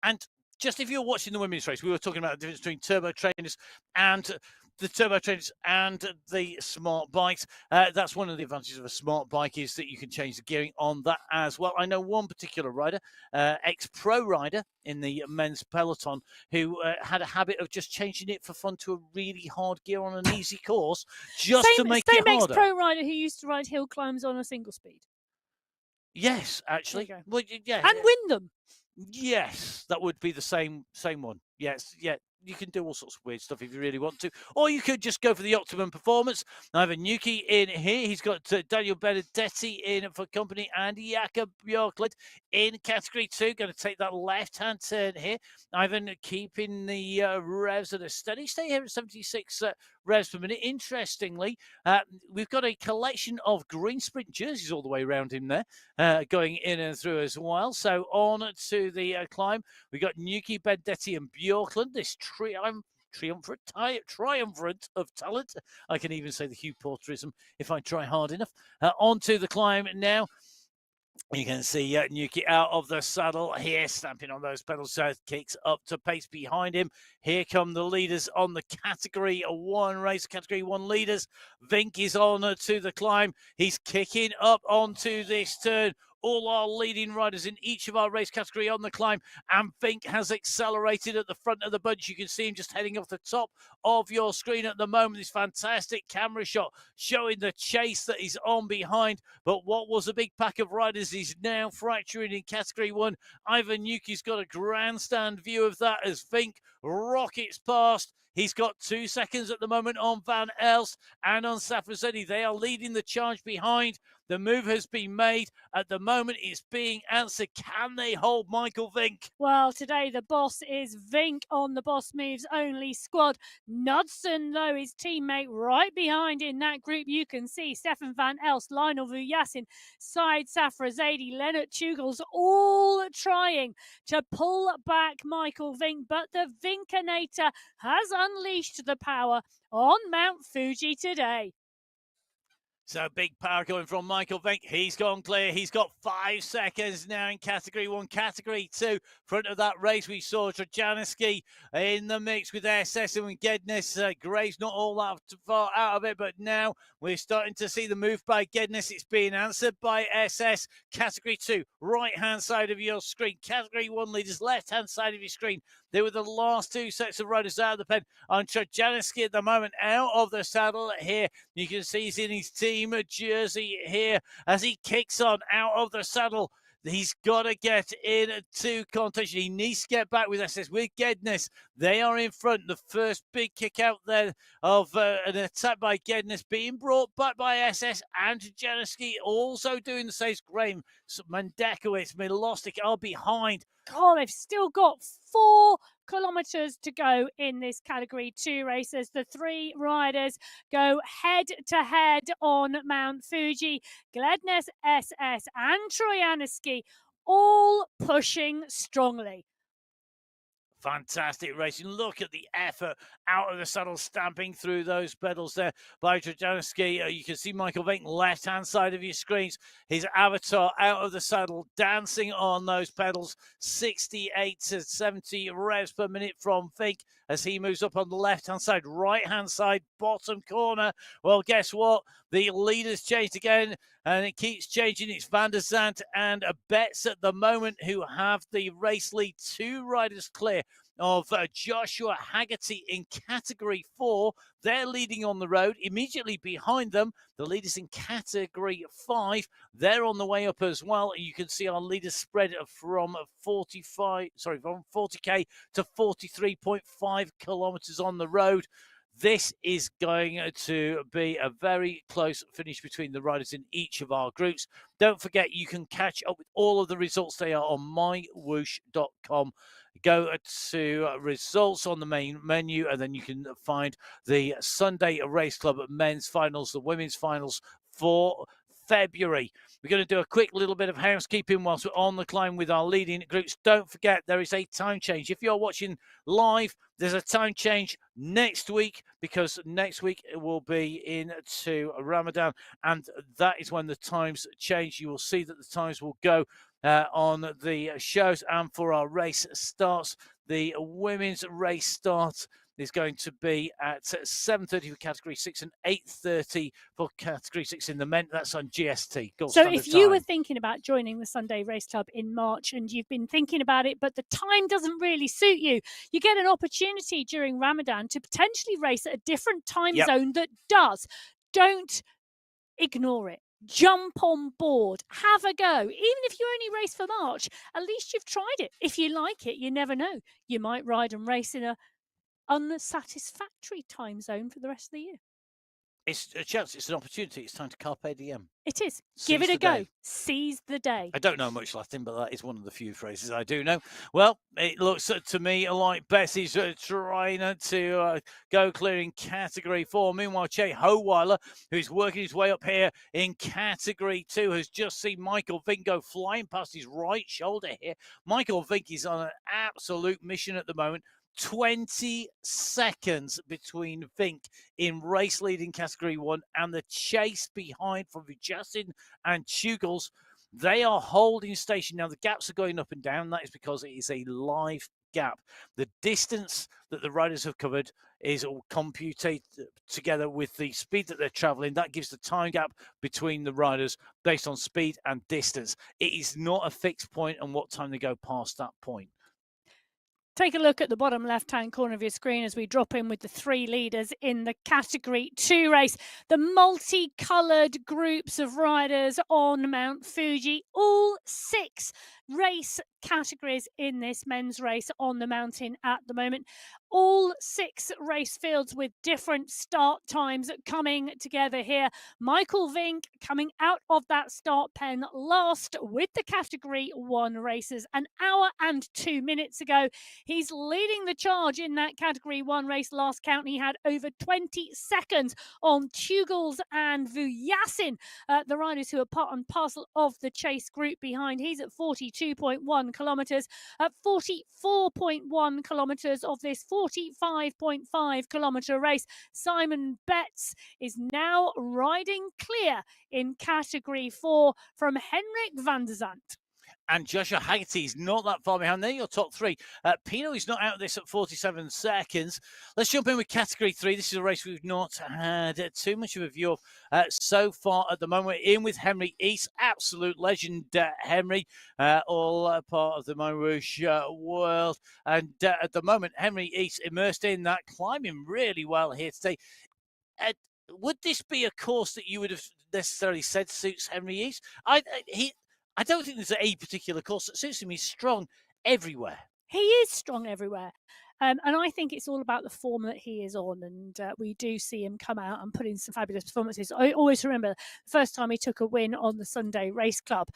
And just if you're watching the women's race, we were talking about the difference between turbo trainers and the turbo trainers and the smart bikes. That's one of the advantages of a smart bike, is that you can change the gearing on that as well. I know one particular rider, ex-pro rider in the men's peloton, who had a habit of just changing it for fun to a really hard gear on an easy course, just to make it harder. Same ex-pro rider who used to ride hill climbs on a single speed. Yes, actually. Well, yeah, and win them. Yes, that would be the same one. Yes, yeah. You can do all sorts of weird stuff if you really want to. Or you could just go for the optimum performance. I have a Nuki in here. He's got Daniel Benedetti in for company and Jakob Björklund in Category 2. Going to take that left-hand turn here. Ivan keeping the revs at a steady state here at 76 revs per minute. Interestingly, we've got a collection of green sprint jerseys all the way around him there, going in and through as well. So on to the climb. We've got Nuki, Benedetti and Björklund. This triumvirate of talent. I can even say the Hugh Porterism if I try hard enough. Onto the climb now. You can see Nuki out of the saddle here, stamping on those pedals, so kicks up to pace behind him. Here come the leaders on the Category 1 race, Category 1 leaders. Vink is on to the climb. He's kicking up onto this turn. All our leading riders in each of our race category on the climb, and Vink has accelerated at the front of the bunch. You can see him just heading off the top of your screen at the moment. This fantastic camera shot showing the chase that is on behind, but what was a big pack of riders is now fracturing in Category 1. Ivan Nuki's got a grandstand view of that as Vink rockets past. He's got 2 seconds at the moment on Van Elst and on Safrazetti. They are leading the charge behind. The move has been made. At the moment, it's being answered. Can they hold Michael Vink? Well, today the boss is Vink on the Boss Moves Only squad. Knudsen, though, his teammate right behind in that group. You can see Stefan Van Elst, Lionel Vujasin, Said Safrazadi, Leonard Chugels, all trying to pull back Michael Vink. But the Vinkinator has unleashed the power on Mount Fuji today. So big power coming from Michael Vink. He's gone clear. He's got 5 seconds now in Category 1. Category 2, front of that race, we saw Trajanowski in the mix with SS and with Gednes. Graves not all that far out of it, but now we're starting to see the move by Gednes. It's being answered by SS. Category 2, right-hand side of your screen. Category 1 leaders, left-hand side of your screen. They were the last 2 sets of riders out of the pen. On Trajanowski at the moment, out of the saddle here. You can see he's in his team jersey here as he kicks on out of the saddle. He's got to get into contention. He needs to get back with SS, with Gednes. They are in front. The first big kick out there of an attack by Gednes being brought back by SS and Janowski also doing the same. Graham, Mandekowicz, Milostic are behind. Oh, they've still got 4 kilometers to go in this Category 2 race as the 3 riders go head to head on Mount Fuji. Glednes, SS and Trojanowski all pushing strongly. Fantastic racing. Look at the effort out of the saddle, stamping through those pedals there by Trajanowski. You can see Michael Vink, left-hand side of your screens. His avatar out of the saddle, dancing on those pedals. 68 to 70 revs per minute from Vink as he moves up on the left-hand side, right-hand side, bottom corner. Well, guess what? The leaders changed again, and it keeps changing. It's Van der Zandt and Betts at the moment who have the race lead. 2 riders clear of Joshua Haggerty in Category 4. They're leading on the road. Immediately behind them, the leaders in Category 5. They're on the way up as well. You can see our leaders spread from 40k to 43.5 kilometers on the road. This is going to be a very close finish between the riders in each of our groups. Don't forget, you can catch up with all of the results. They are on mywhoosh.com. Go to results on the main menu, and then you can find the Sunday Race Club men's finals, the women's finals for February. We're going to do a quick little bit of housekeeping whilst we're on the climb with our leading groups. Don't forget, there is a time change. If you're watching live, there's a time change next week, because next week it will be into Ramadan, and that is when the times change. You will see that the times will go on the shows. And for our race starts, the women's race start is going to be at 7:30 for Category 6 and 8:30 for Category 6 in the men. That's on GST. So if you were thinking about joining the Sunday Race Club in March and you've been thinking about it, but the time doesn't really suit you, you get an opportunity during Ramadan to potentially race at a different time zone that does. Don't ignore it. Jump on board, have a go. Even if you only race for March, at least you've tried it. If you like it, you never know. You might ride and race in a unsatisfactory time zone for the rest of the year. It's a chance, it's an opportunity. It's time to carpe diem. It is. Give it a go. Seize the day. I don't know much Latin, but that is one of the few phrases I do know. Well, it looks to me like Bessie's trying to go clear in Category 4. Meanwhile, Che Howeiler, who's working his way up here in Category 2, has just seen Michael Vink go flying past his right shoulder here. Michael Vink is on an absolute mission at the moment. 20 seconds between Vink in race leading Category 1 and the chase behind from Vujasin and Chugels. They are holding station. Now, the gaps are going up and down. That is because it is a live gap. The distance that the riders have covered is all computed together with the speed that they're traveling. That gives the time gap between the riders based on speed and distance. It is not a fixed point on what time they go past that point. Take a look at the bottom left-hand corner of your screen as we drop in with the 3 leaders in the Category 2 race. The multicoloured groups of riders on Mount Fuji, all 6 race categories in this men's race on the mountain at the moment. All 6 race fields with different start times coming together here. Michael Vink coming out of that start pen last with the Category 1 races an hour and 2 minutes ago. He's leading the charge in that Category 1 race. Last count, he had over 20 seconds on Tugels and Vuyasin, the riders who are part and parcel of the chase group behind. He's at 42.1 kilometres. At 44.1 kilometres of this 45.5 kilometre race, Simon Betts is now riding clear in Category 4 from Henrik van der Zandt. And Joshua Haggerty is not that far behind. They're your top 3. Pino is not out of this at 47 seconds. Let's jump in with Category 3. This is a race we've not had too much of a view of so far at the moment. We're in with Henry East, absolute legend Henry, all part of the MyWhoosh world. And at the moment, Henry East immersed in that, climbing really well here today. Would this be a course that you would have necessarily said suits Henry East? I don't think there's a particular course that suits him. He's strong everywhere. He is strong everywhere. And I think it's all about the form that he is on. And we do see him come out and put in some fabulous performances. I always remember the first time he took a win on the Sunday Race Club.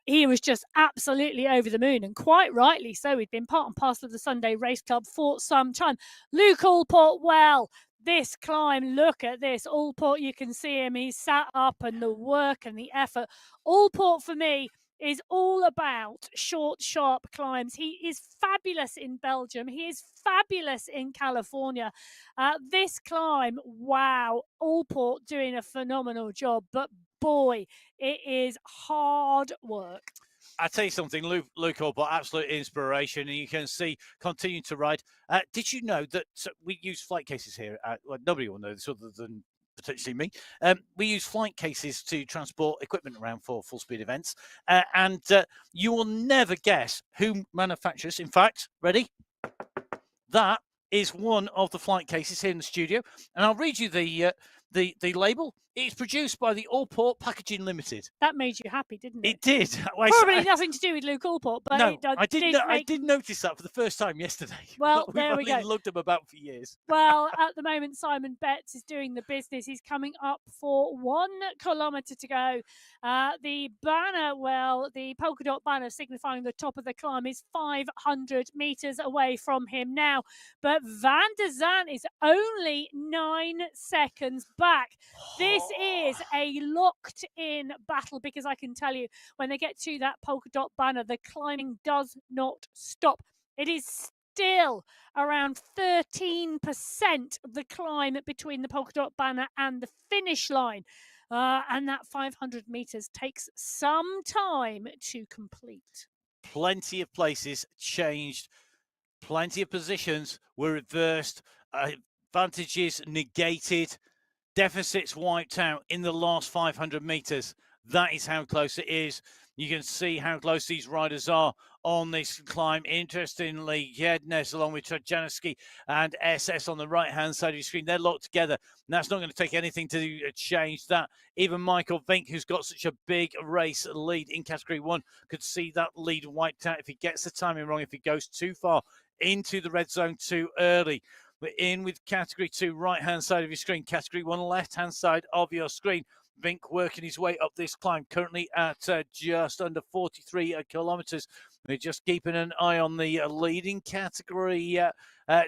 He was just absolutely over the moon, and quite rightly so. He'd been part and parcel of the Sunday Race Club for some time. Luke Allport, well, this climb, look at this. Allport, you can see him. He's sat up, and the work and the effort. Allport, for me, is all about short, sharp climbs. He is fabulous in Belgium. He is fabulous in California. This climb, wow, Allport doing a phenomenal job. But boy, it is hard work. I tell you something, Luke Allport, absolute inspiration, and you can see continuing to ride. Did you know that we use flight cases here? Well, nobody will know this other than potentially me. We use flight cases to transport equipment around for full speed events, and you will never guess who manufactures. In fact, ready? That is one of the flight cases here in the studio, and I'll read you the label. It's produced by the Allport Packaging Limited. That made you happy, didn't it? It did. Probably nothing to do with Luke Allport, but no, I did did notice that for the first time yesterday. Well, We've there we only go. looked them about for years. Well, at the moment, Simon Betts is doing the business. He's coming up for 1 kilometre to go. The banner, well, the polka dot banner signifying the top of the climb is 500 metres away from him now. But Van der Zandt is only 9 seconds back. This is a locked-in battle, because I can tell you, when they get to that polka dot banner, the climbing does not stop. It is still around 13% of the climb between the polka dot banner and the finish line. And that 500 metres takes some time to complete. Plenty of places changed. Plenty of positions were reversed. Advantages negated. Deficits wiped out in the last 500 metres. That is how close it is. You can see how close these riders are on this climb. Interestingly, Jednes along with Trajanowski and SS on the right-hand side of your screen, they're locked together. And that's not going to take anything to change that. Even Michael Vink, who's got such a big race lead in Category 1, could see that lead wiped out if he gets the timing wrong, if he goes too far into the red zone too early. We're in with Category 2, right-hand side of your screen. Category 1, left-hand side of your screen. Vink working his way up this climb, currently at just under 43 kilometres. We're just keeping an eye on the leading Category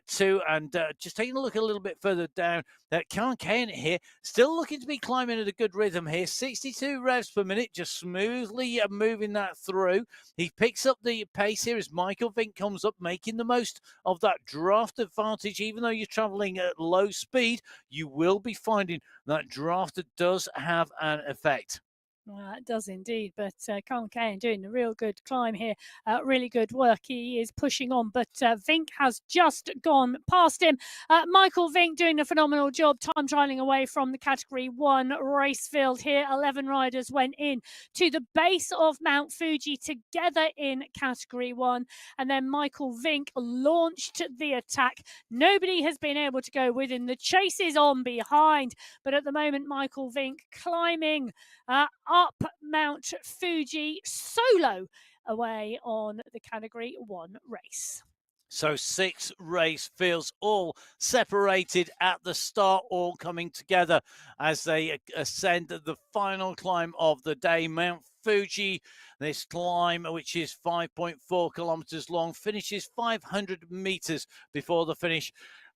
2, and just taking a look a little bit further down. Karen Kane here, still looking to be climbing at a good rhythm here. 62 revs per minute, just smoothly moving that through. He picks up the pace here as Michael Vink comes up, making the most of that draft advantage. Even though you're travelling at low speed, you will be finding that draft does have an effect. It does indeed, but Colin Cahan doing a real good climb here. Really good work. He is pushing on, but Vink has just gone past him. Michael Vink doing a phenomenal job, time trialing away from the Category 1 race field here. 11 riders went in to the base of Mount Fuji together in Category 1, and then Michael Vink launched the attack. Nobody has been able to go with him. The chase is on behind, but at the moment, Michael Vink climbing up Mount Fuji solo away on the Category 1 race. So 6 race fields all separated at the start, all coming together as they ascend the final climb of the day, Mount Fuji. This climb, which is 5.4 kilometers long, finishes 500 meters before the finish.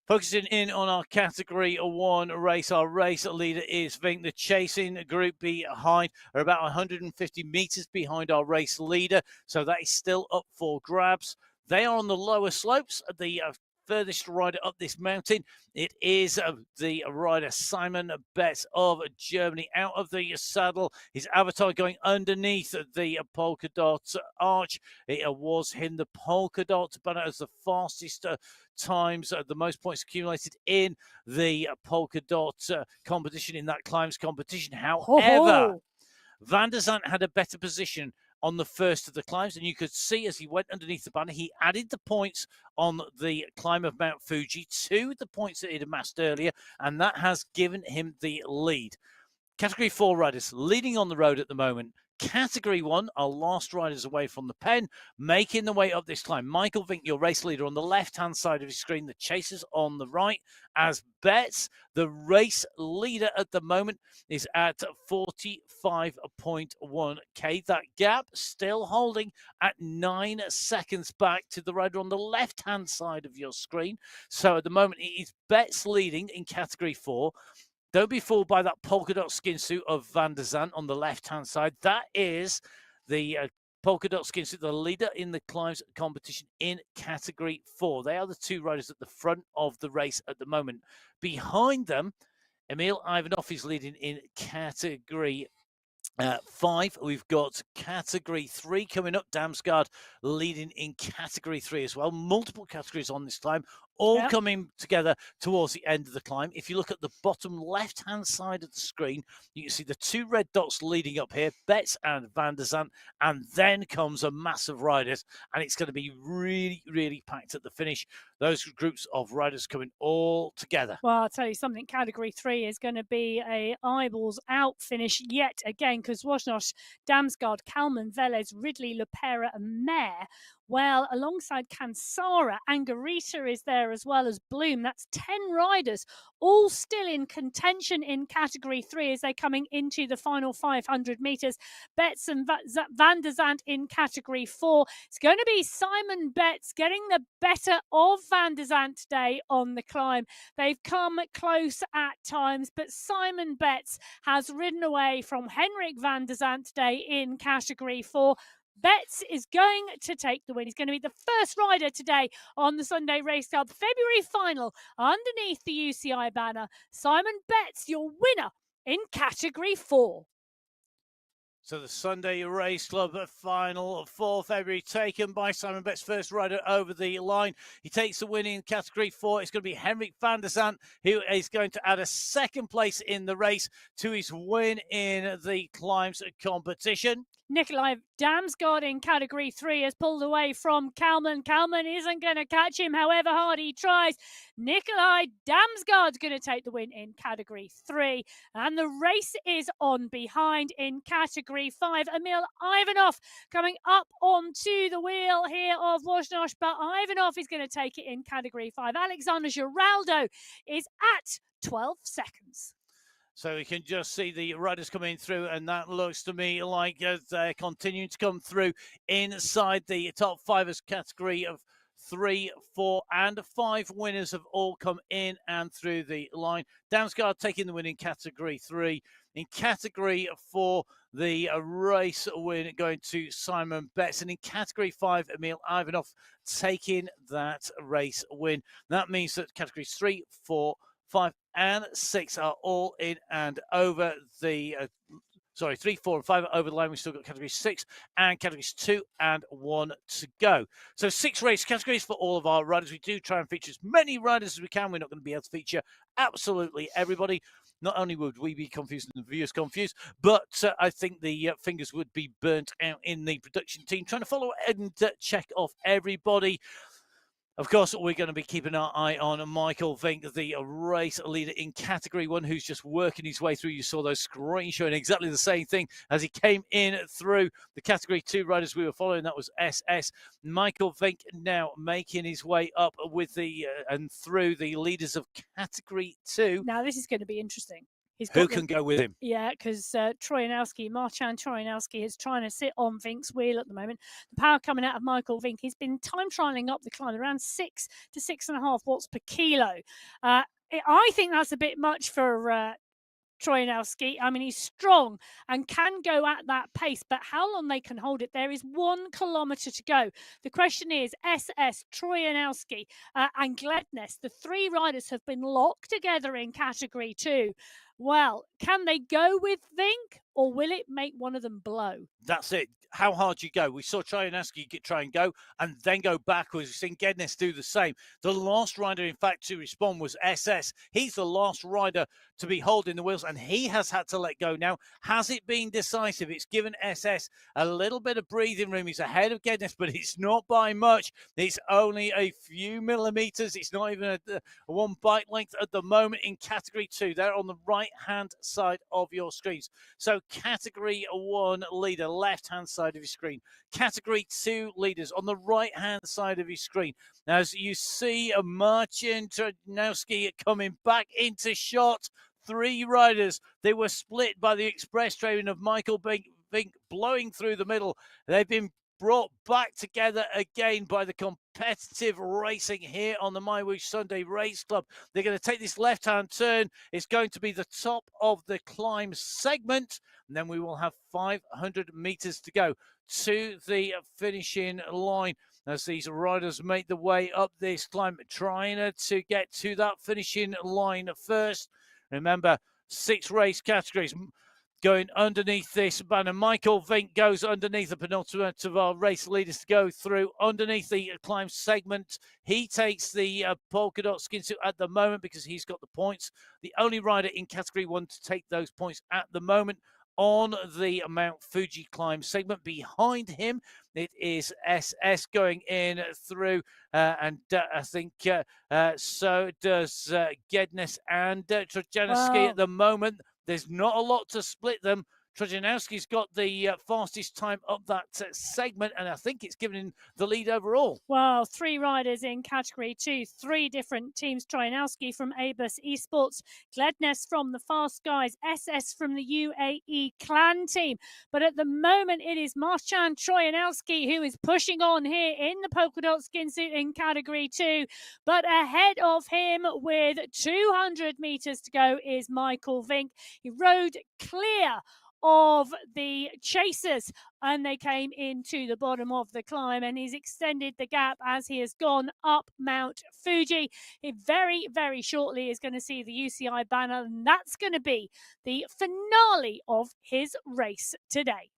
Focusing in on our Category 1 race, our race leader is Vink. The chasing group behind are about 150 meters behind our race leader, so that is still up for grabs. They are on the lower slopes. The furthest rider up this mountain, it is the rider Simon Betts of Germany out of the saddle. His avatar going underneath the polka dot arch. It was him, the polka dot, but as the fastest times, the most points accumulated in the polka dot competition, in that climbs competition. However, Van der Zandt had a better position on the first of the climbs, and you could see as he went underneath the banner, he added the points on the climb of Mount Fuji to the points that he'd amassed earlier, and that has given him the lead. Category 4 riders leading on the road at the moment. Category 1, our last riders away from the pen, making the way up this climb. Michael Vink, your race leader, on the left-hand side of your screen. The chasers on the right. As Betts, the race leader at the moment, is at 45.1k. That gap still holding at 9 seconds back to the rider on the left-hand side of your screen. So at the moment, it is Betts leading in Category 4. Don't be fooled by that polka dot skin suit of Van der Zandt on the left-hand side. That is the polka dot skin suit, the leader in the climbs competition in Category 4. They are the 2 riders at the front of the race at the moment. Behind them, Emil Ivanov is leading in Category 5. We've got Category 3 coming up. Damsgaard leading in Category 3 as well. Multiple categories on this climb, all coming together towards the end of the climb. If you look at the bottom left-hand side of the screen, you can see the 2 red dots leading up here, Betts and Van der Zandt, and then comes a mass of riders, and it's going to be really, really packed at the finish. Those groups of riders coming all together. Well, I'll tell you something, Category 3 is going to be a eyeballs out finish yet again, because Wozniak, Damsgaard, Kalman, Velez, Ridley, Lepera and Mayer, well, alongside Kansara, Angarita is there as well as Bloom. That's 10 riders, all still in contention in Category 3 as they're coming into the final 500 metres. Betts and Van der Zandt in Category 4. It's going to be Simon Betts getting the better of Van der Zandt today on the climb. They've come close at times, but Simon Betts has ridden away from Henrik Van der Zandt today in Category 4. Betts is going to take the win. He's going to be the first rider today on the Sunday Race Club February final underneath the UCI banner. Simon Betts, your winner in Category 4. So the Sunday Race Club final for February taken by Simon Betts, first rider over the line. He takes the win in Category 4. It's going to be Henrik Van der Zandt who is going to add a second place in the race to his win in the climbs competition. Nikolai Damsgaard in Category 3 has pulled away from Kalman. Kalman isn't going to catch him, however hard he tries. Nikolai Damsgaard's going to take the win in Category 3. And the race is on behind in Category 5. Emil Ivanov coming up onto the wheel here of Wozniak, but Ivanov is going to take it in Category 5. Alexander Giraldo is at 12 seconds. So we can just see the riders coming through, and that looks to me like they're continuing to come through inside the top 5 as Category of 3, 4 and 5 winners have all come in and through the line. Damsgaard taking the win in Category 3. In Category 4, the race win going to Simon Betts. And in Category 5, Emil Ivanov taking that race win. That means that Categories 3, 4, 5 and 6 are all in and over. The sorry, 3, 4, and 5 over the line. We've still got category 6 and categories 2 and 1 to go. So 6 race categories for all of our riders. We do try and feature as many riders as we can. We're not going to be able to feature absolutely everybody. Not only would we be confused and the viewers confused, but I think the fingers would be burnt out in the production team trying to follow and check off everybody. Of course, we're going to be keeping our eye on Michael Vink, the race leader in Category 1, who's just working his way through. You saw those screens showing exactly the same thing as he came in through the Category 2 riders we were following. That was SS. Michael Vink now making his way up with the and through the leaders of Category 2. Now, this is going to be interesting. Who can go with him? Yeah, because Marcin Trojanowski is trying to sit on Vink's wheel at the moment. The power coming out of Michael Vink. He's been time trialing up the climb around 6 to 6.5 watts per kilo. I think that's a bit much for Trojanowski. I mean, he's strong and can go at that pace, but how long they can hold it? There is 1 kilometre to go. The question is, SS, Trojanowski, and Gledness, the 3 riders have been locked together in Category 2. Well, can they go with Vink, or will it make one of them blow? That's it. How hard you go. We saw Trojanowski try and go and then go backwards. We've seen Gednes do the same. The last rider, in fact, to respond was SS. He's the last rider to be holding the wheels, and he has had to let go now. Has it been decisive? It's given SS a little bit of breathing room. He's ahead of Gednes, but it's not by much. It's only a few millimeters. It's not even a 1 bike length at the moment in Category 2. They're on the right-hand side of your screens. So Category 1 leader, left-hand side of your screen. Category 2 leaders on the right-hand side of your screen. As you see, Marcin Trojanowski coming back into shot. 3 riders. They were split by the express train of Michael Vink blowing through the middle. They've been brought back together again by the competitive racing here on the MyWhoosh Sunday Race Club. They're going to take this left-hand turn. It's going to be the top of the climb segment, and then we will have 500 meters to go to the finishing line as these riders make the way up this climb, trying to get to that finishing line first. Remember, 6 race categories going underneath this banner. Michael Vink goes underneath the penultimate of our race leaders to go through underneath the climb segment. He takes the polka dot skin suit at the moment because he's got the points. The only rider in Category 1 to take those points at the moment on the Mount Fuji climb segment. Behind him, it is SS going in through, and I think so does Gednes and Trojanowski at the moment. There's not a lot to split them. Trojanowski's got the fastest time up that segment, and I think it's given him the lead overall. Well, 3 riders in Category 2, 3 different teams. Trojanowski from Abus Esports, Gledness from the Fast Guys, SS from the UAE Clan team. But at the moment, it is Marcin Trojanowski who is pushing on here in the polka dot skin suit in Category 2. But ahead of him with 200 meters to go is Michael Vink. He rode clear of the chasers and they came into the bottom of the climb, and he's extended the gap as he has gone up Mount Fuji. He very, very shortly is going to see the UCI banner, and that's going to be the finale of his race today.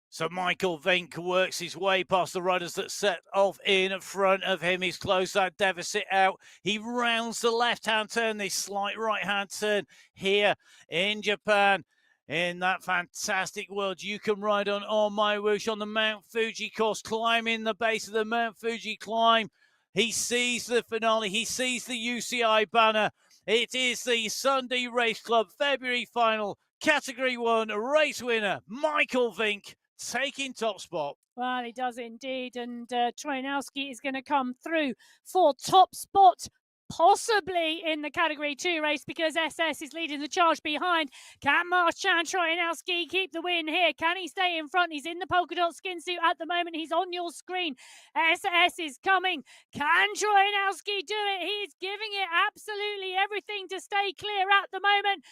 So Michael Vink works his way past the riders that set off in front of him. He's closed that deficit out. He rounds the left-hand turn, this slight right-hand turn here in Japan. In that fantastic world you can ride on MyWhoosh on the Mount Fuji course, climbing the base of the Mount Fuji climb. He sees the finale. He sees the UCI banner. It is the Sunday Race Club February final Category 1 race winner, Michael Vink, taking top spot. Well, he does indeed, and Trojanowski is going to come through for top spot, possibly in the Category 2 race, because SS is leading the charge behind. Can Marcin Trojanowski keep the win here? Can he stay in front? He's in the polka dot skin suit at the moment. He's on your screen. SS is coming. Can Trojanowski do it? He's giving it absolutely everything to stay clear at the moment.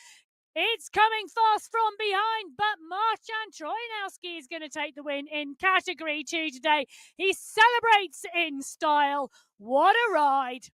It's coming fast from behind, but Marcin Trojanowski is going to take the win in Category 2 today. He celebrates in style. What a ride.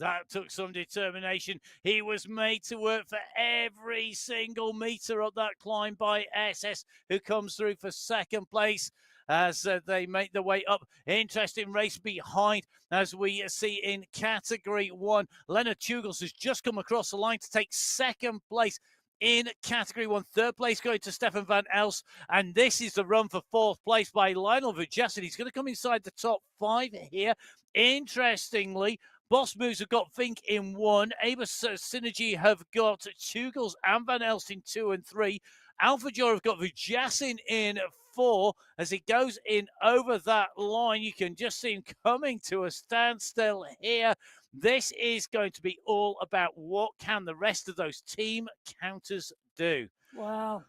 That took some determination. He was made to work for every single metre of that climb by SS, who comes through for second place as they make their way up. Interesting race behind, as we see in Category 1. Leonard Tugels has just come across the line to take second place in Category 1. Third place going to Stefan van Els. And this is the run for fourth place by Lionel Vujasin. He's going to come inside the top 5 here. Interestingly, Boss Moves have got Vink in 1. Abus Synergy have got Tugels and Van Elst in 2 and 3. Alpha Jor have got Vujasin in 4. As he goes in over that line, you can just see him coming to a standstill here. This is going to be all about what can the rest of those team counters do. Wow.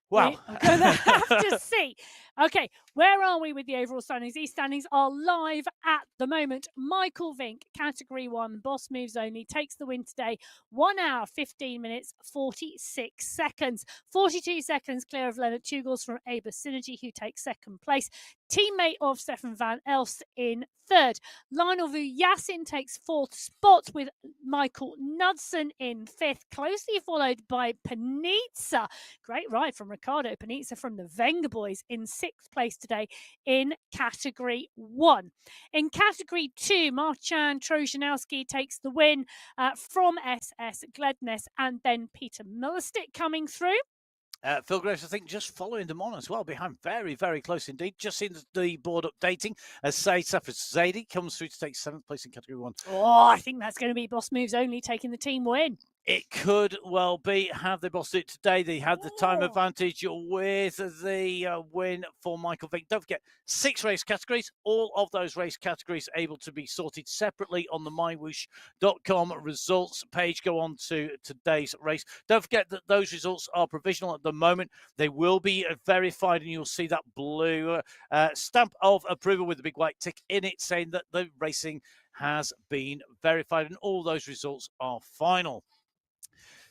Wow. We're going to have to see. Okay, where are we with the overall standings? These standings are live at the moment. Michael Vink, Category 1, Boss Moves Only, takes the win today. 1 hour, 15 minutes, 46 seconds. 42 seconds clear of Leonard Tugels from Aber Synergy, who takes second place. Teammate of Stefan van Elst in third. Lionel Vujasin takes fourth spot with Michael Knudsen in fifth, closely followed by Panizza. Great ride from Ricardo Panizza from the Wenger boys in sixth place today in Category 1. In Category 2, Marcin Trojanowski takes the win from SS Gledness, and then Peter Millerstick coming through. Phil Graves, I think, just following them on as well, behind. Very, very close indeed. Just seen the board updating as Safas Zaidi comes through to take 7th place in Category 1. Oh, I think that's going to be Boss Moves Only taking the team win. It could well be. Have they bossed it today? They had the time advantage with the win for Michael Vink. Don't forget, 6 race categories. All of those race categories able to be sorted separately on the MyWhoosh.com results page. Go on to today's race. Don't forget that those results are provisional at the moment. They will be verified, and you'll see that blue stamp of approval with the big white tick in it saying that the racing has been verified, and all those results are final.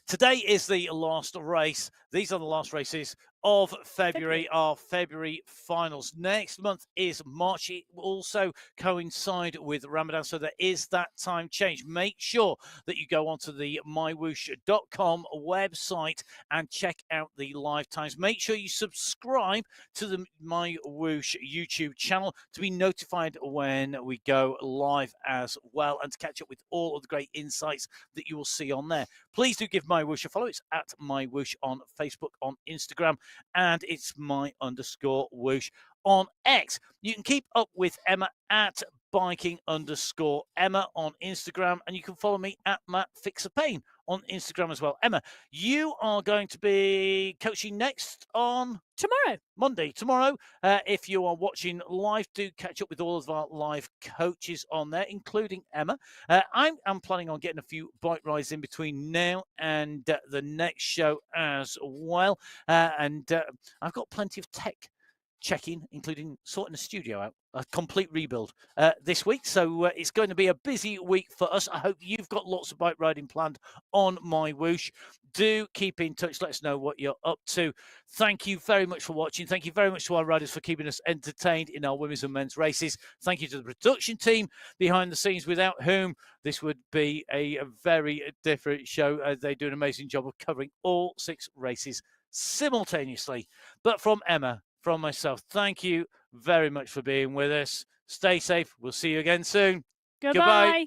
Today is the last race. These are the last races of February, our February finals. Next month is March. It will also coincide with Ramadan, so there is that time change. Make sure that you go onto the MyWhoosh.com website and check out the live times. Make sure you subscribe to the MyWhoosh YouTube channel to be notified when we go live as well, and to catch up with all of the great insights that you will see on there. Please do give MyWhoosh a follow. It's at MyWhoosh on Facebook, on Instagram, and it's my_whoosh on X. You can keep up with Emma at biking_Emma on Instagram, and you can follow me at MattFixerPain on Instagram as well. Emma, you are going to be coaching next on Monday. Tomorrow, if you are watching live, do catch up with all of our live coaches on there, including Emma. I'm planning on getting a few bike rides in between now and the next show as well. And I've got plenty of tech checking, including sorting the studio out, a complete rebuild this week. So it's going to be a busy week for us. I hope you've got lots of bike riding planned on MyWhoosh. Do keep in touch. Let us know what you're up to. Thank you very much for watching. Thank you very much to our riders for keeping us entertained in our women's and men's races. Thank you to the production team behind the scenes, without whom this would be a very different show. They do an amazing job of covering all 6 races simultaneously. But from Emma, from myself, thank you very much for being with us. Stay safe. We'll see you again soon. Goodbye.